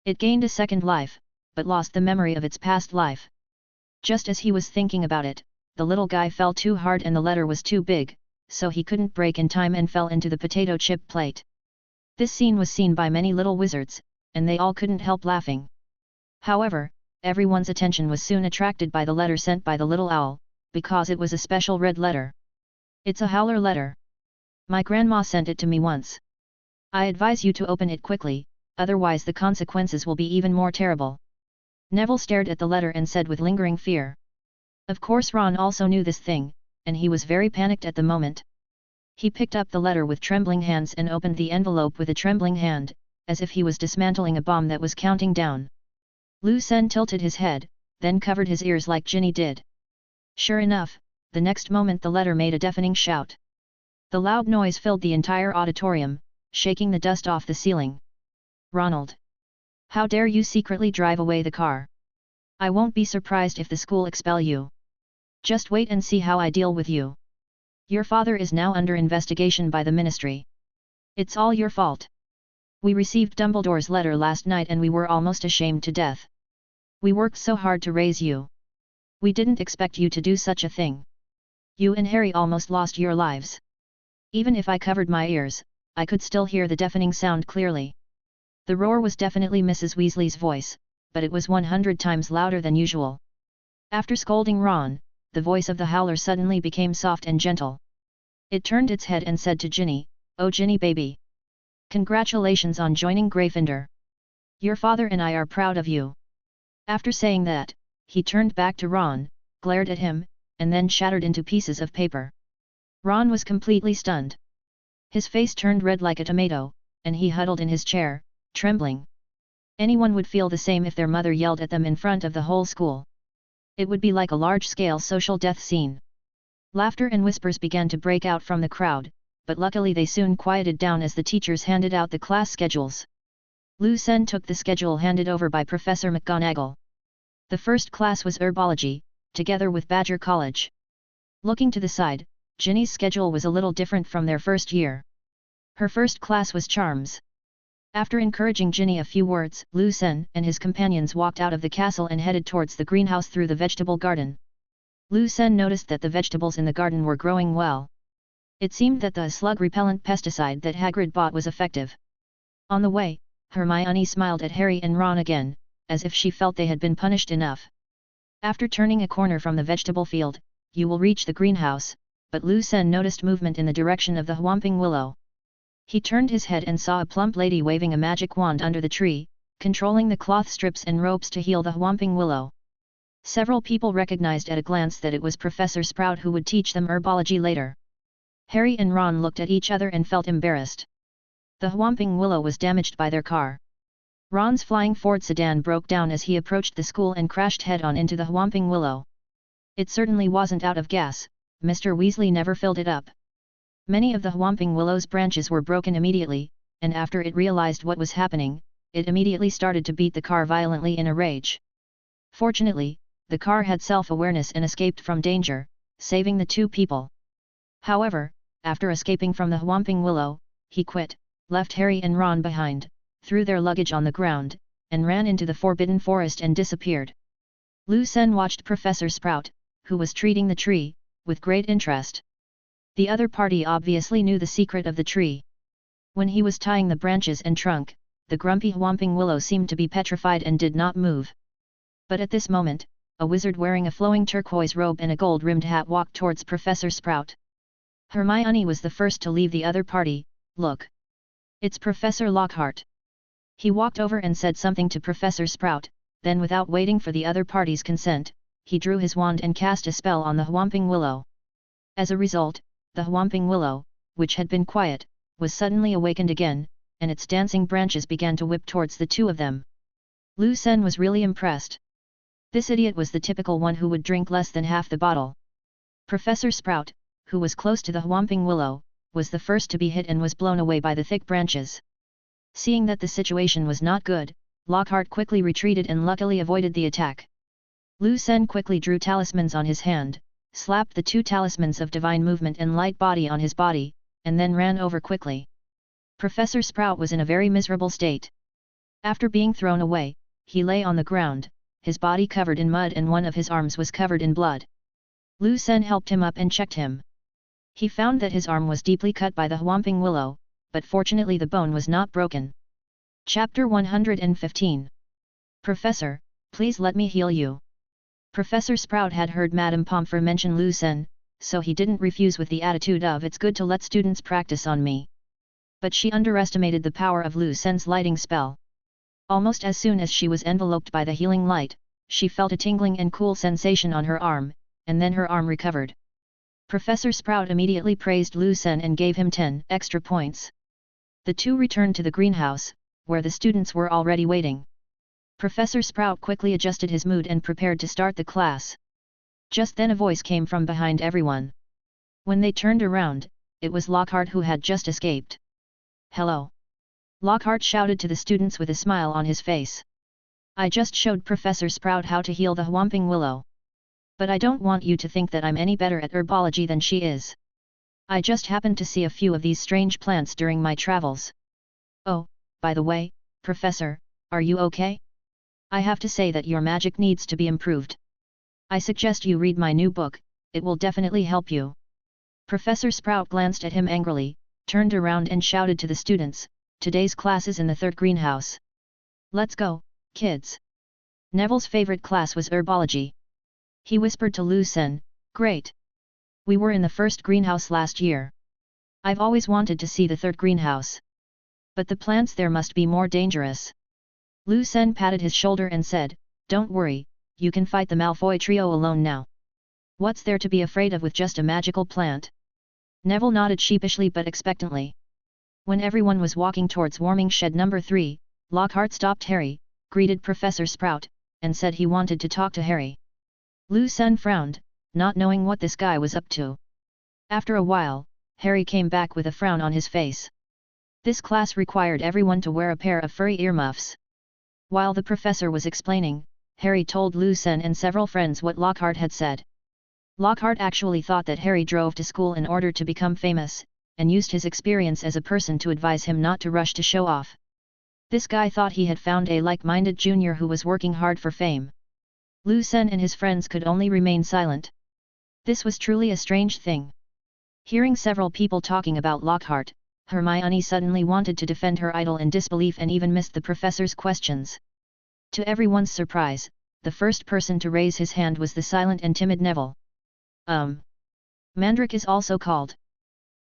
It gained a second life, but lost the memory of its past life. Just as he was thinking about it, the little guy fell too hard and the letter was too big, so he couldn't break in time and fell into the potato chip plate. This scene was seen by many little wizards, and they all couldn't help laughing. However, everyone's attention was soon attracted by the letter sent by the little owl, because it was a special red letter. It's a howler letter. My grandma sent it to me once. I advise you to open it quickly, otherwise the consequences will be even more terrible. Neville stared at the letter and said with lingering fear. Of course Ron also knew this thing, and he was very panicked at the moment. He picked up the letter with trembling hands and opened the envelope with a trembling hand, as if he was dismantling a bomb that was counting down. Lu Sen tilted his head, then covered his ears like Ginny did. Sure enough, the next moment the letter made a deafening shout. The loud noise filled the entire auditorium, shaking the dust off the ceiling. Ronald! How dare you secretly drive away the car? I won't be surprised if the school expel you. Just wait and see how I deal with you. Your father is now under investigation by the ministry. It's all your fault. We received Dumbledore's letter last night and we were almost ashamed to death. We worked so hard to raise you. We didn't expect you to do such a thing. You and Harry almost lost your lives. Even if I covered my ears, I could still hear the deafening sound clearly. The roar was definitely Mrs. Weasley's voice, but it was 100 times louder than usual. After scolding Ron, the voice of the howler suddenly became soft and gentle. It turned its head and said to Ginny, "Oh Ginny baby! Congratulations on joining Gryffindor. Your father and I are proud of you." After saying that, he turned back to Ron, glared at him, and then shattered into pieces of paper. Ron was completely stunned. His face turned red like a tomato, and he huddled in his chair, trembling. Anyone would feel the same if their mother yelled at them in front of the whole school. It would be like a large-scale social death scene. Laughter and whispers began to break out from the crowd, but luckily they soon quieted down as the teachers handed out the class schedules. Lucien took the schedule handed over by Professor McGonagall. The first class was herbology, together with Badger College. Looking to the side, Ginny's schedule was a little different from their first year. Her first class was charms. After encouraging Ginny a few words, Lucien and his companions walked out of the castle and headed towards the greenhouse through the vegetable garden. Lucien noticed that the vegetables in the garden were growing well. It seemed that the slug-repellent pesticide that Hagrid bought was effective. On the way, Hermione smiled at Harry and Ron again, as if she felt they had been punished enough. After turning a corner from the vegetable field, you will reach the greenhouse, but Lucien noticed movement in the direction of the Whomping Willow. He turned his head and saw a plump lady waving a magic wand under the tree, controlling the cloth strips and ropes to heal the Whomping Willow. Several people recognized at a glance that it was Professor Sprout who would teach them herbology later. Harry and Ron looked at each other and felt embarrassed. The Whomping Willow was damaged by their car. Ron's flying Ford sedan broke down as he approached the school and crashed head-on into the Whomping Willow. It certainly wasn't out of gas, Mr. Weasley never filled it up. Many of the Whomping Willow's branches were broken immediately, and after it realized what was happening, it immediately started to beat the car violently in a rage. Fortunately, the car had self-awareness and escaped from danger, saving the two people. However, after escaping from the Whomping Willow, he quit, left Harry and Ron behind, threw their luggage on the ground, and ran into the Forbidden Forest and disappeared. Lucien watched Professor Sprout, who was treating the tree, with great interest. The other party obviously knew the secret of the tree. When he was tying the branches and trunk, the grumpy Whomping Willow seemed to be petrified and did not move. But at this moment, a wizard wearing a flowing turquoise robe and a gold-rimmed hat walked towards Professor Sprout. Hermione was the first to leave the other party. "Look! It's Professor Lockhart." He walked over and said something to Professor Sprout, then without waiting for the other party's consent, he drew his wand and cast a spell on the Whomping Willow. As a result, the Whomping Willow, which had been quiet, was suddenly awakened again, and its dancing branches began to whip towards the two of them. Lucien was really impressed. This idiot was the typical one who would drink less than half the bottle. Professor Sprout, who was close to the Whomping Willow, was the first to be hit and was blown away by the thick branches. Seeing that the situation was not good, Lockhart quickly retreated and luckily avoided the attack. Lucien quickly drew talismans on his hand, slapped the two talismans of divine movement and light body on his body, and then ran over quickly. Professor Sprout was in a very miserable state. After being thrown away, he lay on the ground, his body covered in mud and one of his arms was covered in blood. Lucien helped him up and checked him. He found that his arm was deeply cut by the Whomping Willow, but fortunately the bone was not broken. Chapter 115. Professor, please let me heal you. Professor Sprout had heard Madame Pomfrey mention Lucien, so he didn't refuse with the attitude of "it's good to let students practice on me." But she underestimated the power of Lucien's lighting spell. Almost as soon as she was enveloped by the healing light, she felt a tingling and cool sensation on her arm, and then her arm recovered. Professor Sprout immediately praised Lucien and gave him 10 extra points. The two returned to the greenhouse, where the students were already waiting. Professor Sprout quickly adjusted his mood and prepared to start the class. Just then a voice came from behind everyone. When they turned around, it was Lockhart who had just escaped. "Hello!" Lockhart shouted to the students with a smile on his face. "I just showed Professor Sprout how to heal the Whomping Willow. But I don't want you to think that I'm any better at herbology than she is. I just happened to see a few of these strange plants during my travels." "Oh, by the way, Professor, are you okay? I have to say that your magic needs to be improved. I suggest you read my new book, it will definitely help you. Professor Sprout glanced at him angrily, turned around and shouted to the students, today's class is in the third greenhouse. Let's go, kids. Neville's favorite class was herbology. He whispered to Lu Sen, great. We were in the first greenhouse last year. I've always wanted to see the third greenhouse. But the plants there must be more dangerous. Lu Sen patted his shoulder and said, don't worry, you can fight the Malfoy trio alone now. What's there to be afraid of with just a magical plant? Neville nodded sheepishly but expectantly. When everyone was walking towards warming shed number 3, Lockhart stopped Harry, greeted Professor Sprout, and said he wanted to talk to Harry. Lu Sen frowned, not knowing what this guy was up to. After a while, Harry came back with a frown on his face. This class required everyone to wear a pair of furry earmuffs. While the professor was explaining, Harry told Lu Sen and several friends what Lockhart had said. Lockhart actually thought that Harry drove to school in order to become famous, and used his experience as a person to advise him not to rush to show off. This guy thought he had found a like-minded junior who was working hard for fame. Lu Sen and his friends could only remain silent. This was truly a strange thing. Hearing several people talking about Lockhart, Hermione suddenly wanted to defend her idol in disbelief and even missed the professor's questions. To everyone's surprise, the first person to raise his hand was the silent and timid Neville. Mandrake is also called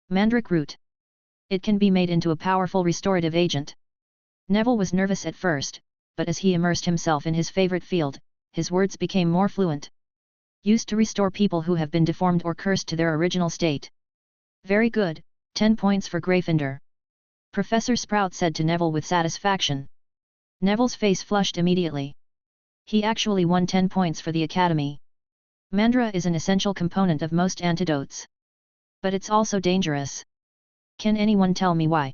Mandrake root. It can be made into a powerful restorative agent. Neville was nervous at first, but as he immersed himself in his favorite field, his words became more fluent. Used to restore people who have been deformed or cursed to their original state. Very good, 10 points for Gryffindor. Professor Sprout said to Neville with satisfaction. Neville's face flushed immediately. He actually won 10 points for the Academy. Mandra is an essential component of most antidotes. But it's also dangerous. Can anyone tell me why?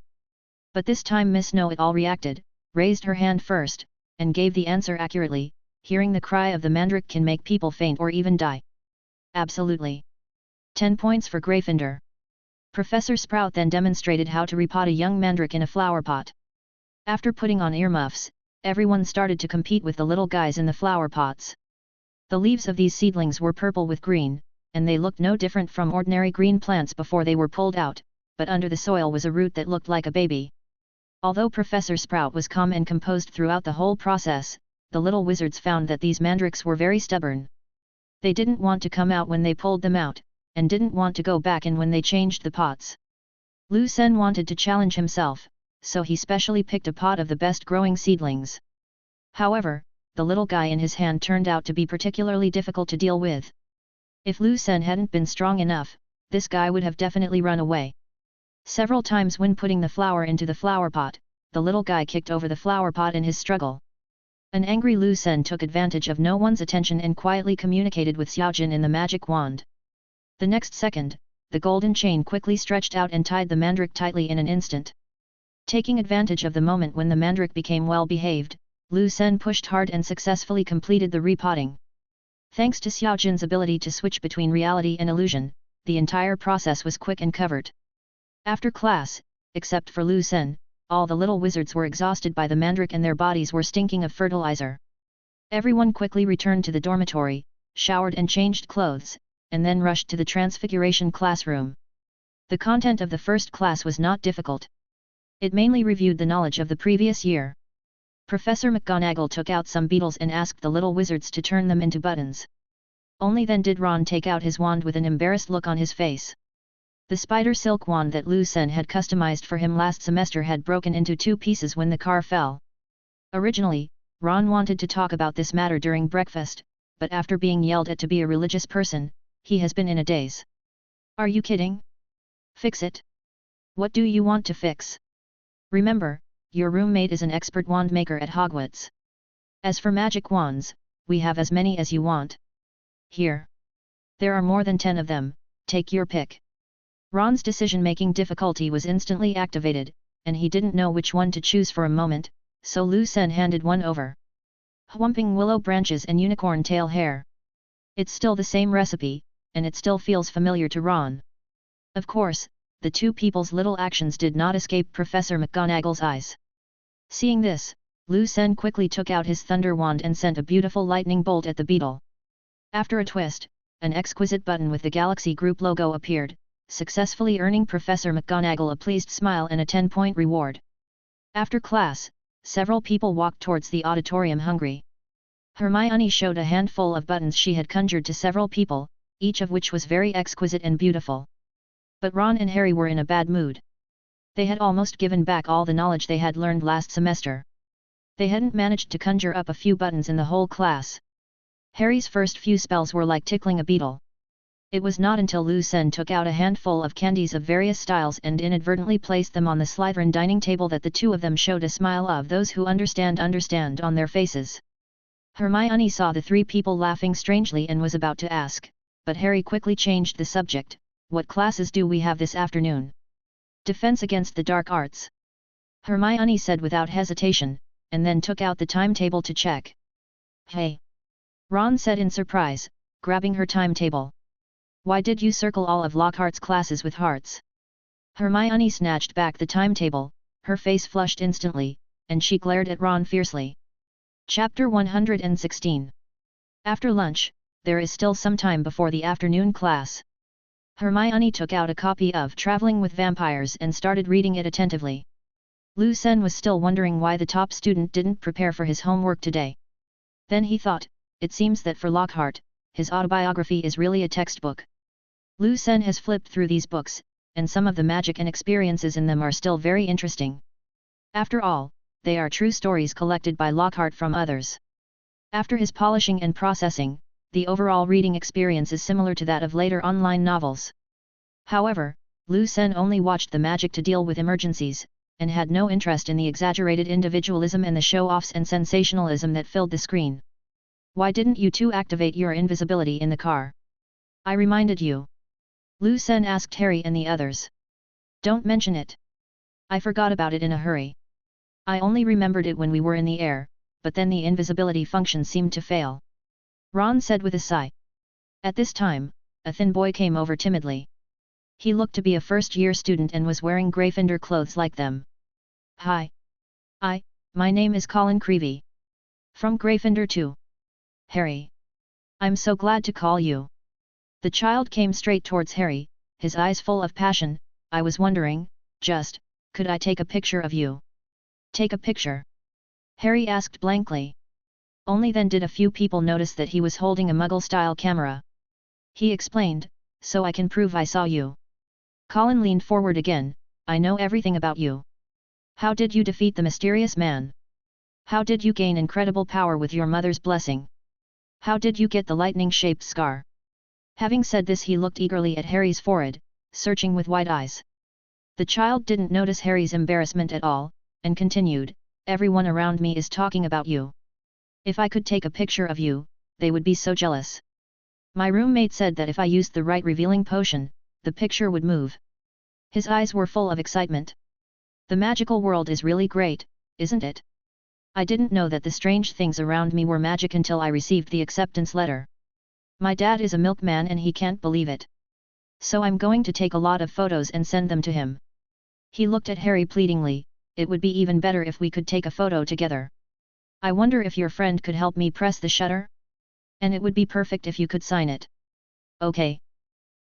But this time Miss Know-It-all reacted, raised her hand first, and gave the answer accurately, hearing the cry of the mandrake can make people faint or even die. Absolutely. 10 points for Gryffindor. Professor Sprout then demonstrated how to repot a young mandrake in a flower pot. After putting on earmuffs, everyone started to compete with the little guys in the flower pots. The leaves of these seedlings were purple with green, and they looked no different from ordinary green plants before they were pulled out, but under the soil was a root that looked like a baby. Although Professor Sprout was calm and composed throughout the whole process, the little wizards found that these mandrakes were very stubborn. They didn't want to come out when they pulled them out, and didn't want to go back in when they changed the pots. Lu Sen wanted to challenge himself, so he specially picked a pot of the best growing seedlings. However, the little guy in his hand turned out to be particularly difficult to deal with. If Lu Sen hadn't been strong enough, this guy would have definitely run away. Several times when putting the flower into the flower pot, the little guy kicked over the flower pot in his struggle. An angry Lu Sen took advantage of no one's attention and quietly communicated with Xiaojin in the magic wand. The next second, the golden chain quickly stretched out and tied the mandrake tightly in an instant. Taking advantage of the moment when the mandrake became well behaved, Lu Sen pushed hard and successfully completed the repotting. Thanks to Xiaojin's ability to switch between reality and illusion, the entire process was quick and covered. After class, except for Lu Sen, all the little wizards were exhausted by the mandrake and their bodies were stinking of fertilizer. Everyone quickly returned to the dormitory, showered and changed clothes, and then rushed to the transfiguration classroom. The content of the first class was not difficult. It mainly reviewed the knowledge of the previous year. Professor McGonagall took out some beetles and asked the little wizards to turn them into buttons. Only then did Ron take out his wand with an embarrassed look on his face. The spider silk wand that Lu Sen had customized for him last semester had broken into 2 pieces when the car fell. Originally, Ron wanted to talk about this matter during breakfast, but after being yelled at to be a religious person, he has been in a daze. Are you kidding? Fix it. What do you want to fix? Remember, your roommate is an expert wand maker at Hogwarts. As for magic wands, we have as many as you want. Here. There are more than 10 of them, take your pick. Ron's decision-making difficulty was instantly activated, and he didn't know which one to choose for a moment, so Lu Sen handed one over. Whumping willow branches and unicorn tail hair. It's still the same recipe, and it still feels familiar to Ron. Of course, the 2 people's little actions did not escape Professor McGonagall's eyes. Seeing this, Lu Sen quickly took out his thunder wand and sent a beautiful lightning bolt at the beetle. After a twist, an exquisite button with the Galaxy Group logo appeared, successfully earning Professor McGonagall a pleased smile and a 10-point reward. After class, several people walked towards the auditorium hungry. Hermione showed a handful of buttons she had conjured to several people, each of which was very exquisite and beautiful. But Ron and Harry were in a bad mood. They had almost given back all the knowledge they had learned last semester. They hadn't managed to conjure up a few buttons in the whole class. Harry's first few spells were like tickling a beetle. It was not until Lu Sen took out a handful of candies of various styles and inadvertently placed them on the Slytherin dining table that the two of them showed a smile of those who understand on their faces. Hermione saw the three people laughing strangely and was about to ask, but Harry quickly changed the subject. What classes do we have this afternoon? Defense against the dark arts. Hermione said without hesitation, and then took out the timetable to check. Hey! Ron said in surprise, grabbing her timetable. Why did you circle all of Lockhart's classes with hearts? Hermione snatched back the timetable, her face flushed instantly, and she glared at Ron fiercely. Chapter 116. After lunch, there is still some time before the afternoon class. Hermione took out a copy of Traveling with Vampires and started reading it attentively. Lu Sen was still wondering why the top student didn't prepare for his homework today. Then he thought, it seems that for Lockhart, his autobiography is really a textbook. Lu Sen has flipped through these books, and some of the magic and experiences in them are still very interesting. After all, they are true stories collected by Lockhart from others. After his polishing and processing, the overall reading experience is similar to that of later online novels. However, Lu Sen only watched the magic to deal with emergencies, and had no interest in the exaggerated individualism and the show-offs and sensationalism that filled the screen. Why didn't you two activate your invisibility in the car? I reminded you. Lu Sen asked Harry and the others. Don't mention it. I forgot about it in a hurry. I only remembered it when we were in the air, but then the invisibility function seemed to fail. Ron said with a sigh. At this time, a thin boy came over timidly. He looked to be a first-year student and was wearing Gryffindor clothes like them. Hi. My name is Colin Creevey. From Gryffindor too. Harry. I'm so glad to call you. The child came straight towards Harry, his eyes full of passion. I was wondering, could I take a picture of you? Take a picture? Harry asked blankly. Only then did a few people notice that he was holding a Muggle-style camera. He explained, so I can prove I saw you. Colin leaned forward again. I know everything about you. How did you defeat the mysterious man? How did you gain incredible power with your mother's blessing? How did you get the lightning-shaped scar? Having said this, he looked eagerly at Harry's forehead, searching with wide eyes. The child didn't notice Harry's embarrassment at all, and continued, everyone around me is talking about you. If I could take a picture of you, they would be so jealous. My roommate said that if I used the right revealing potion, the picture would move. His eyes were full of excitement. The magical world is really great, isn't it? I didn't know that the strange things around me were magic until I received the acceptance letter. My dad is a milkman and he can't believe it. So I'm going to take a lot of photos and send them to him. He looked at Harry pleadingly. It would be even better if we could take a photo together. I wonder if your friend could help me press the shutter? And it would be perfect if you could sign it. Okay.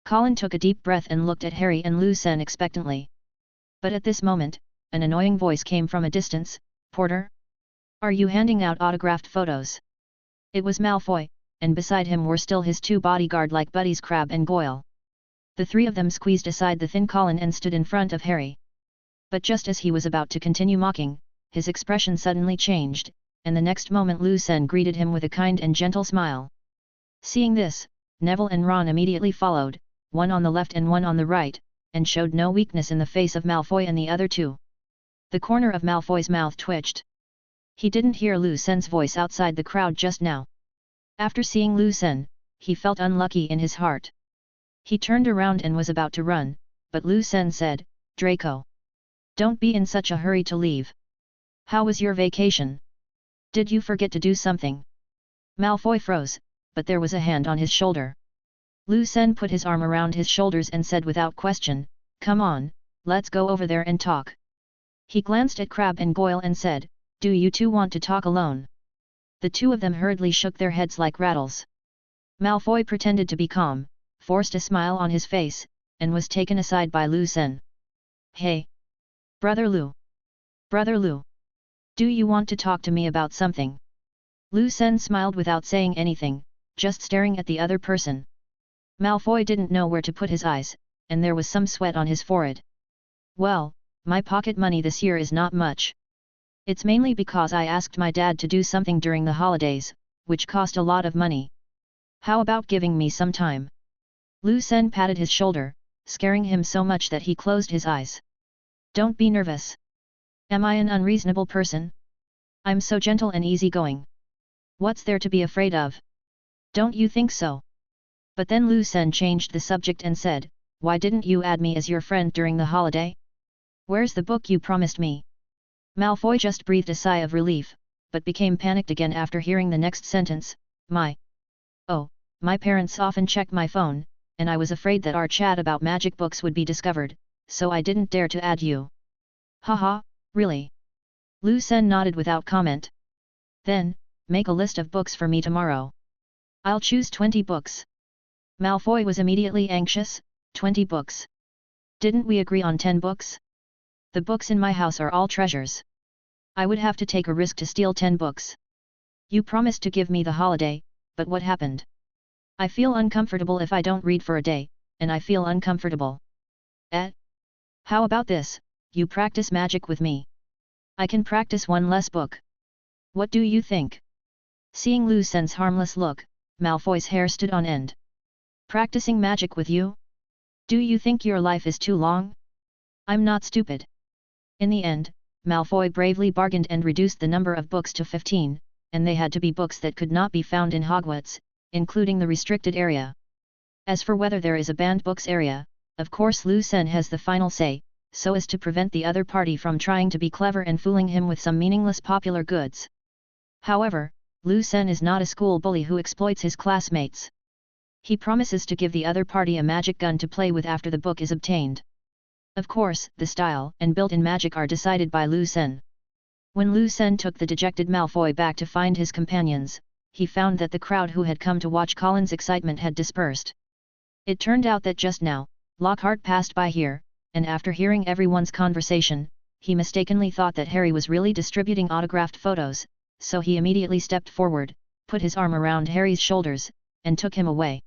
Colin took a deep breath and looked at Harry and Lu Sen expectantly. But at this moment, an annoying voice came from a distance. Porter? Are you handing out autographed photos? It was Malfoy, and beside him were still his two bodyguard-like buddies Crabbe and Goyle. The three of them squeezed aside the thin Colin and stood in front of Harry. But just as he was about to continue mocking, his expression suddenly changed, and the next moment Lu Sen greeted him with a kind and gentle smile. Seeing this, Neville and Ron immediately followed, one on the left and one on the right, and showed no weakness in the face of Malfoy and the other two. The corner of Malfoy's mouth twitched. He didn't hear Lu Sen's voice outside the crowd just now. After seeing Lu Sen, he felt unlucky in his heart. He turned around and was about to run, but Lu Sen said, Draco. Don't be in such a hurry to leave. How was your vacation? Did you forget to do something? Malfoy froze, but there was a hand on his shoulder. Lu Sen put his arm around his shoulders and said without question, come on, let's go over there and talk. He glanced at Crabbe and Goyle and said, Do you two want to talk alone? The two of them hurriedly shook their heads like rattles. Malfoy pretended to be calm, forced a smile on his face, and was taken aside by Lu Sen. Hey! Brother Lu! Brother Lu! Do you want to talk to me about something? Lu Sen smiled without saying anything, just staring at the other person. Malfoy didn't know where to put his eyes, and there was some sweat on his forehead. Well, my pocket money this year is not much. It's mainly because I asked my dad to do something during the holidays, which cost a lot of money. How about giving me some time? Lu Sen patted his shoulder, scaring him so much that he closed his eyes. Don't be nervous. Am I an unreasonable person? I'm so gentle and easygoing. What's there to be afraid of? Don't you think so? But then Lu Sen changed the subject and said, why didn't you add me as your friend during the holiday? Where's the book you promised me? Malfoy just breathed a sigh of relief, but became panicked again after hearing the next sentence, Oh, my parents often check my phone, and I was afraid that our chat about magic books would be discovered, so I didn't dare to add you. Haha, really? Lu Sen nodded without comment. Then, make a list of books for me tomorrow. I'll choose 20 books. Malfoy was immediately anxious. 20 books. Didn't we agree on 10 books? The books in my house are all treasures. I would have to take a risk to steal 10 books. You promised to give me the holiday, but what happened? I feel uncomfortable if I don't read for a day, and I feel uncomfortable. How about this, you practice magic with me? I can practice one less book. What do you think? Seeing Lu Sen's harmless look, Malfoy's hair stood on end. Practicing magic with you? Do you think your life is too long? I'm not stupid. In the end, Malfoy bravely bargained and reduced the number of books to 15, and they had to be books that could not be found in Hogwarts, including the restricted area. As for whether there is a banned books area, of course Lu Sen has the final say, so as to prevent the other party from trying to be clever and fooling him with some meaningless popular goods. However, Lu Sen is not a school bully who exploits his classmates. He promises to give the other party a magic gun to play with after the book is obtained. Of course, the style and built-in magic are decided by Lu Sen. When Lu Sen took the dejected Malfoy back to find his companions, he found that the crowd who had come to watch Colin's excitement had dispersed. It turned out that just now, Lockhart passed by here, and after hearing everyone's conversation, he mistakenly thought that Harry was really distributing autographed photos, so he immediately stepped forward, put his arm around Harry's shoulders, and took him away.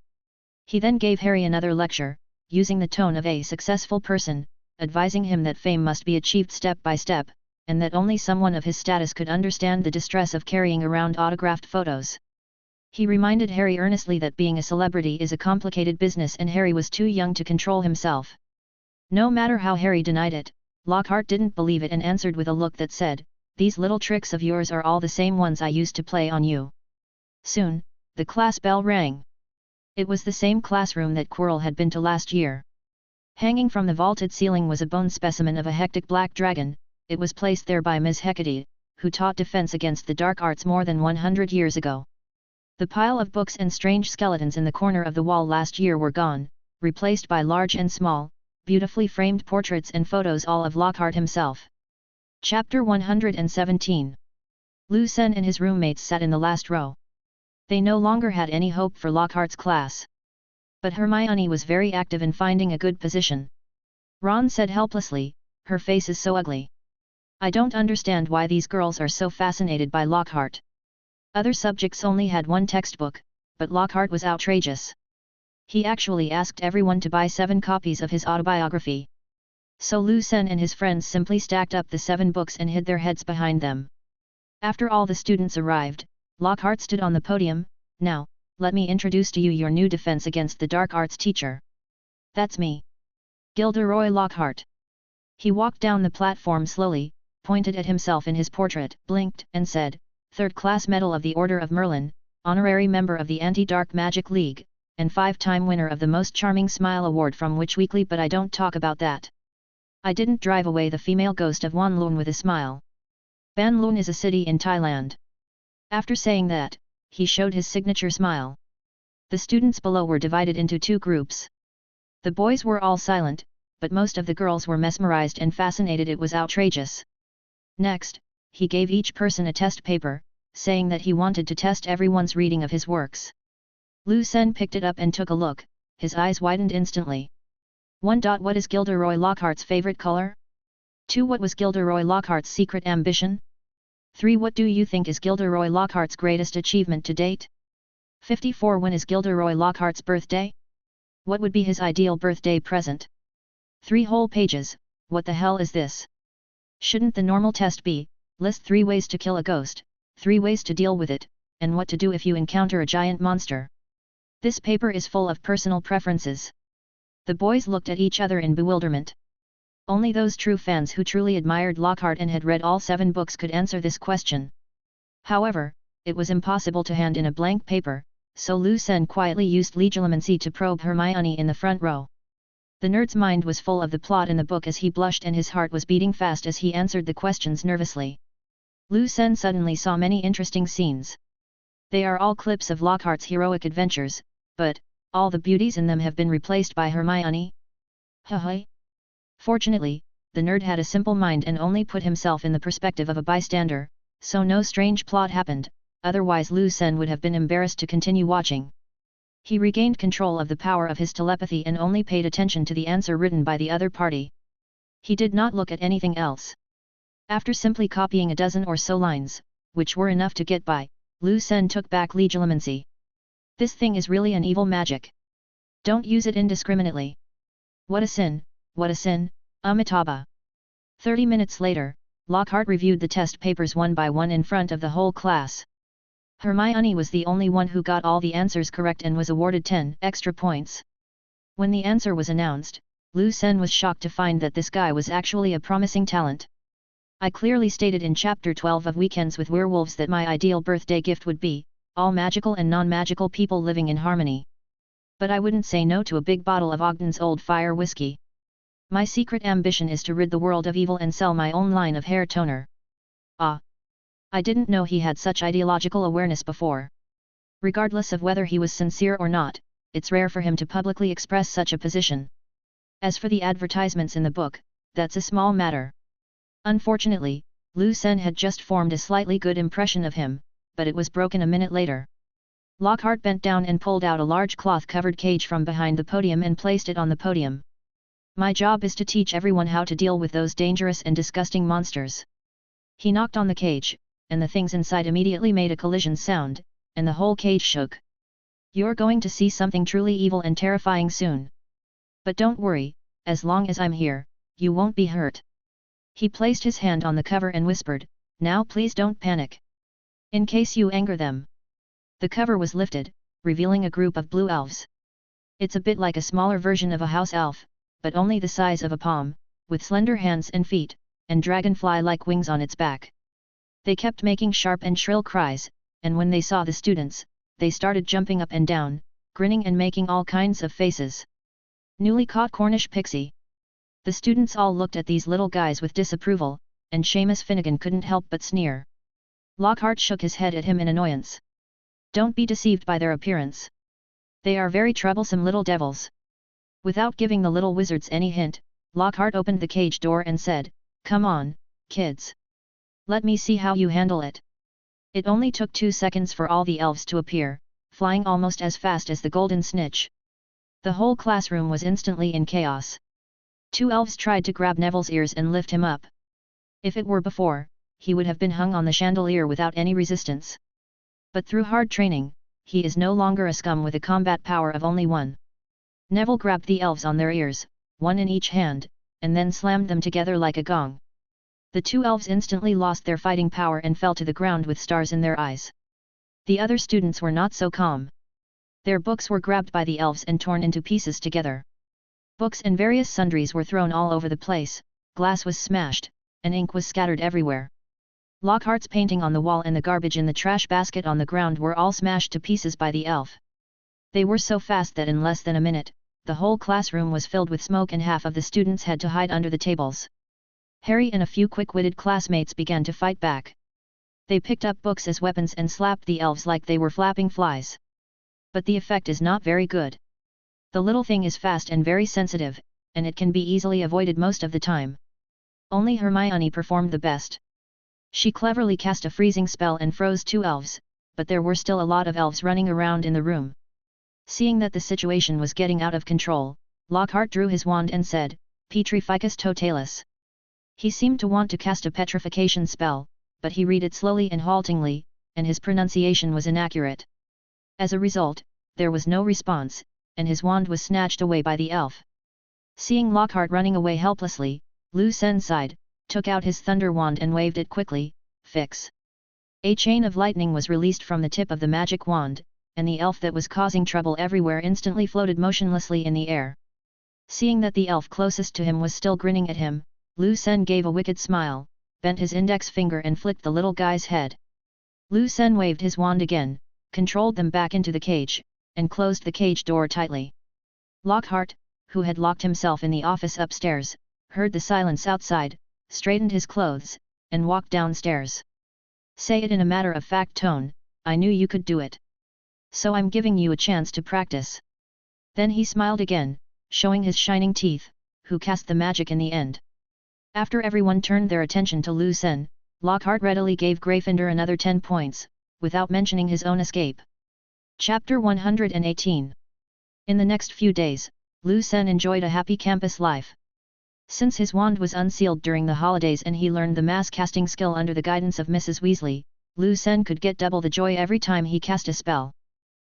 He then gave Harry another lecture, using the tone of a successful person, advising him that fame must be achieved step by step, and that only someone of his status could understand the distress of carrying around autographed photos. He reminded Harry earnestly that being a celebrity is a complicated business and Harry was too young to control himself. No matter how Harry denied it, Lockhart didn't believe it and answered with a look that said, "These little tricks of yours are all the same ones I used to play on you." Soon, the class bell rang. It was the same classroom that Quirrell had been to last year. Hanging from the vaulted ceiling was a bone specimen of a hectic black dragon. It was placed there by Ms. Hecate, who taught defense against the dark arts more than 100 years ago. The pile of books and strange skeletons in the corner of the wall last year were gone, replaced by large and small, beautifully framed portraits and photos all of Lockhart himself. Chapter 117. Lu Sen and his roommates sat in the last row. They no longer had any hope for Lockhart's class. But Hermione was very active in finding a good position. Ron said helplessly, "Her face is so ugly. I don't understand why these girls are so fascinated by Lockhart." Other subjects only had one textbook, but Lockhart was outrageous. He actually asked everyone to buy 7 copies of his autobiography. So Lu Sen and his friends simply stacked up the 7 books and hid their heads behind them. After all the students arrived, Lockhart stood on the podium. "Now, let me introduce to you your new defense against the dark arts teacher. That's me. Gilderoy Lockhart." He walked down the platform slowly, pointed at himself in his portrait, blinked, and said, "Third-class Medal of the Order of Merlin, honorary member of the Anti-Dark Magic League, and 5-time winner of the Most Charming Smile Award from Witch Weekly, but I don't talk about that. I didn't drive away the female ghost of Wan Loon with a smile. Ban Loon is a city in Thailand." After saying that, he showed his signature smile. The students below were divided into 2 groups. The boys were all silent, but most of the girls were mesmerized and fascinated. It was outrageous. Next, he gave each person a test paper, saying that he wanted to test everyone's reading of his works. Lu Sen picked it up and took a look, his eyes widened instantly. 1. What is Gilderoy Lockhart's favorite color? 2. What was Gilderoy Lockhart's secret ambition? 3. What do you think is Gilderoy Lockhart's greatest achievement to date? 54. When is Gilderoy Lockhart's birthday? What would be his ideal birthday present? 3 whole pages, what the hell is this? Shouldn't the normal test be, list 3 ways to kill a ghost, 3 ways to deal with it, and what to do if you encounter a giant monster? This paper is full of personal preferences. The boys looked at each other in bewilderment. Only those true fans who truly admired Lockhart and had read all 7 books could answer this question. However, it was impossible to hand in a blank paper, so Lu Sen quietly used legilimency to probe Hermione in the front row. The nerd's mind was full of the plot in the book as he blushed and his heart was beating fast as he answered the questions nervously. Lu Sen suddenly saw many interesting scenes. They are all clips of Lockhart's heroic adventures, but, all the beauties in them have been replaced by Hermione? Haha. Fortunately, the nerd had a simple mind and only put himself in the perspective of a bystander, so no strange plot happened, otherwise Lu Sen would have been embarrassed to continue watching. He regained control of the power of his telepathy and only paid attention to the answer written by the other party. He did not look at anything else. After simply copying a dozen or so lines, which were enough to get by, Lu Sen took back legilimency. This thing is really an evil magic. Don't use it indiscriminately. What a sin, what a sin, Amitabha. 30 minutes later, Lockhart reviewed the test papers one by one in front of the whole class. Hermione was the only one who got all the answers correct and was awarded 10 extra points. When the answer was announced, Lu Sen was shocked to find that this guy was actually a promising talent. I clearly stated in Chapter 12 of Weekends with Werewolves that my ideal birthday gift would be, all magical and non-magical people living in harmony. But I wouldn't say no to a big bottle of Ogden's Old Fire whiskey. My secret ambition is to rid the world of evil and sell my own line of hair toner. Ah! I didn't know he had such ideological awareness before. Regardless of whether he was sincere or not, it's rare for him to publicly express such a position. As for the advertisements in the book, that's a small matter. Unfortunately, Lu Sen had just formed a slightly good impression of him, but it was broken a minute later. Lockhart bent down and pulled out a large cloth-covered cage from behind the podium and placed it on the podium. My job is to teach everyone how to deal with those dangerous and disgusting monsters. He knocked on the cage, and the things inside immediately made a collision sound, and the whole cage shook. You're going to see something truly evil and terrifying soon. But don't worry, as long as I'm here, you won't be hurt. He placed his hand on the cover and whispered, now please don't panic. In case you anger them. The cover was lifted, revealing a group of blue elves. It's a bit like a smaller version of a house elf, but only the size of a palm, with slender hands and feet, and dragonfly-like wings on its back. They kept making sharp and shrill cries, and when they saw the students, they started jumping up and down, grinning and making all kinds of faces. Newly caught Cornish pixie. The students all looked at these little guys with disapproval, and Seamus Finnegan couldn't help but sneer. Lockhart shook his head at him in annoyance. Don't be deceived by their appearance. They are very troublesome little devils. Without giving the little wizards any hint, Lockhart opened the cage door and said, come on, kids. Let me see how you handle it. It only took 2 seconds for all the elves to appear, flying almost as fast as the golden snitch. The whole classroom was instantly in chaos. 2 elves tried to grab Neville's ears and lift him up. If it were before, he would have been hung on the chandelier without any resistance. But through hard training, he is no longer a scum with a combat power of only 1. Neville grabbed the elves on their ears, 1 in each hand, and then slammed them together like a gong. The 2 elves instantly lost their fighting power and fell to the ground with stars in their eyes. The other students were not so calm. Their books were grabbed by the elves and torn into pieces together. Books and various sundries were thrown all over the place, glass was smashed, and ink was scattered everywhere. Lockhart's painting on the wall and the garbage in the trash basket on the ground were all smashed to pieces by the elf. They were so fast that in less than a minute, the whole classroom was filled with smoke and half of the students had to hide under the tables. Harry and a few quick-witted classmates began to fight back. They picked up books as weapons and slapped the elves like they were flapping flies. But the effect is not very good. The little thing is fast and very sensitive, and it can be easily avoided most of the time. Only Hermione performed the best. She cleverly cast a freezing spell and froze 2 elves, but there were still a lot of elves running around in the room. Seeing that the situation was getting out of control, Lockhart drew his wand and said, Petrificus totalis. He seemed to want to cast a petrification spell, but he read it slowly and haltingly, and his pronunciation was inaccurate. As a result, there was no response, and his wand was snatched away by the elf. Seeing Lockhart running away helplessly, Lu Sen sighed, took out his thunder wand and waved it quickly, fix. A chain of lightning was released from the tip of the magic wand, and the elf that was causing trouble everywhere instantly floated motionlessly in the air. Seeing that the elf closest to him was still grinning at him, Lu Sen gave a wicked smile, bent his index finger and flicked the little guy's head. Lu Sen waved his wand again, controlled them back into the cage, and closed the cage door tightly. Lockhart, who had locked himself in the office upstairs, heard the silence outside, straightened his clothes, and walked downstairs. Say it in a matter-of-fact tone, I knew you could do it. So I'm giving you a chance to practice. Then he smiled again, showing his shining teeth, who cast the magic in the end. After everyone turned their attention to Lu Sen, Lockhart readily gave Gryffindor another 10 points, without mentioning his own escape. Chapter 118. In the next few days, Lu Sen enjoyed a happy campus life. Since his wand was unsealed during the holidays and he learned the mass casting skill under the guidance of Mrs. Weasley, Lu Sen could get double the joy every time he cast a spell.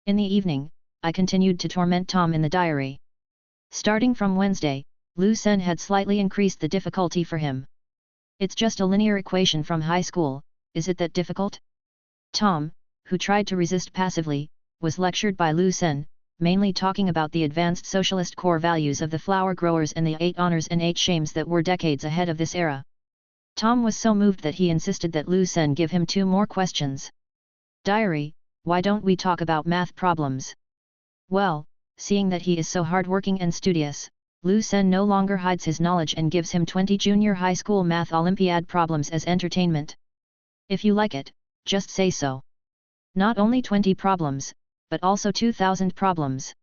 In the evening, I continued to torment Tom in the diary. Starting from Wednesday, Lu Sen had slightly increased the difficulty for him. It's just a linear equation from high school, is it that difficult? Tom, who tried to resist passively, was lectured by Lu Sen, mainly talking about the advanced socialist core values of the flower growers and the 8 honors and 8 shames that were decades ahead of this era. Tom was so moved that he insisted that Lu Sen give him 2 more questions. Diary, why don't we talk about math problems? Well, seeing that he is so hardworking and studious, Lu Sen no longer hides his knowledge and gives him 20 junior high school math Olympiad problems as entertainment. If you like it, just say so. Not only 20 problems, but also 2,000 problems.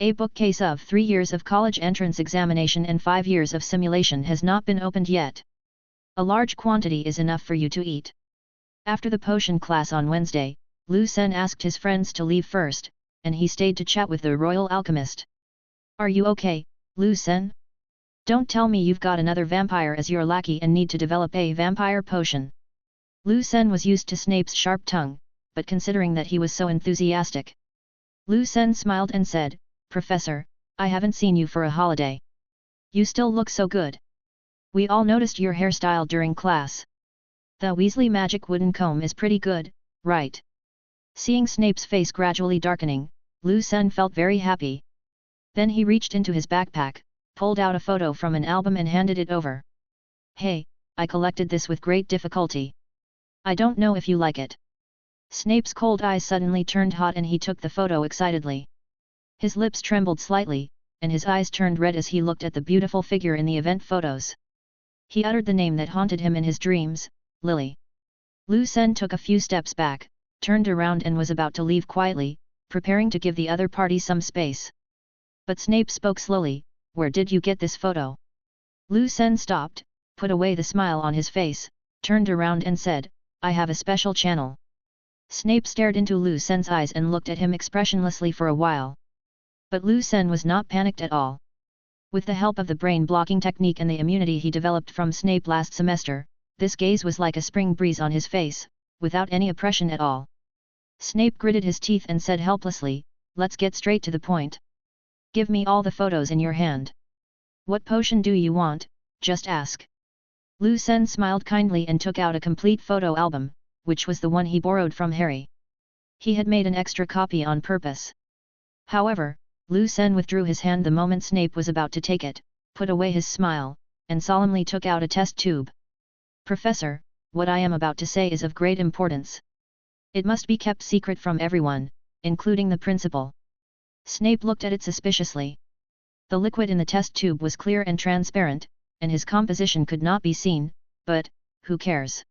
A bookcase of 3 years of college entrance examination and 5 years of simulation has not been opened yet. A large quantity is enough for you to eat. After the potion class on Wednesday, Lu Sen asked his friends to leave first, and he stayed to chat with the royal alchemist. Are you okay, Lu Sen? Don't tell me you've got another vampire as your lackey and need to develop a vampire potion. Lu Sen was used to Snape's sharp tongue, but considering that he was so enthusiastic. Lu Sen smiled and said, Professor, I haven't seen you for a holiday. You still look so good. We all noticed your hairstyle during class. The Weasley magic wooden comb is pretty good, right? Seeing Snape's face gradually darkening, Lu Sen felt very happy. Then he reached into his backpack, pulled out a photo from an album and handed it over. Hey, I collected this with great difficulty. I don't know if you like it. Snape's cold eyes suddenly turned hot and he took the photo excitedly. His lips trembled slightly, and his eyes turned red as he looked at the beautiful figure in the event photos. He uttered the name that haunted him in his dreams, Lily. Lu Sen took a few steps back, turned around and was about to leave quietly, preparing to give the other party some space. But Snape spoke slowly, Where did you get this photo? Lu Sen stopped, put away the smile on his face, turned around and said, I have a special channel. Snape stared into Lu Sen's eyes and looked at him expressionlessly for a while. But Lu Sen was not panicked at all. With the help of the brain-blocking technique and the immunity he developed from Snape last semester, this gaze was like a spring breeze on his face, without any oppression at all. Snape gritted his teeth and said helplessly, Let's get straight to the point. Give me all the photos in your hand. What potion do you want, just ask. Lu Sen smiled kindly and took out a complete photo album, which was the one he borrowed from Harry. He had made an extra copy on purpose. However, Lu Sen withdrew his hand the moment Snape was about to take it, put away his smile, and solemnly took out a test tube. Professor, what I am about to say is of great importance. It must be kept secret from everyone, including the principal. Snape looked at it suspiciously. The liquid in the test tube was clear and transparent, and his composition could not be seen, but, who cares?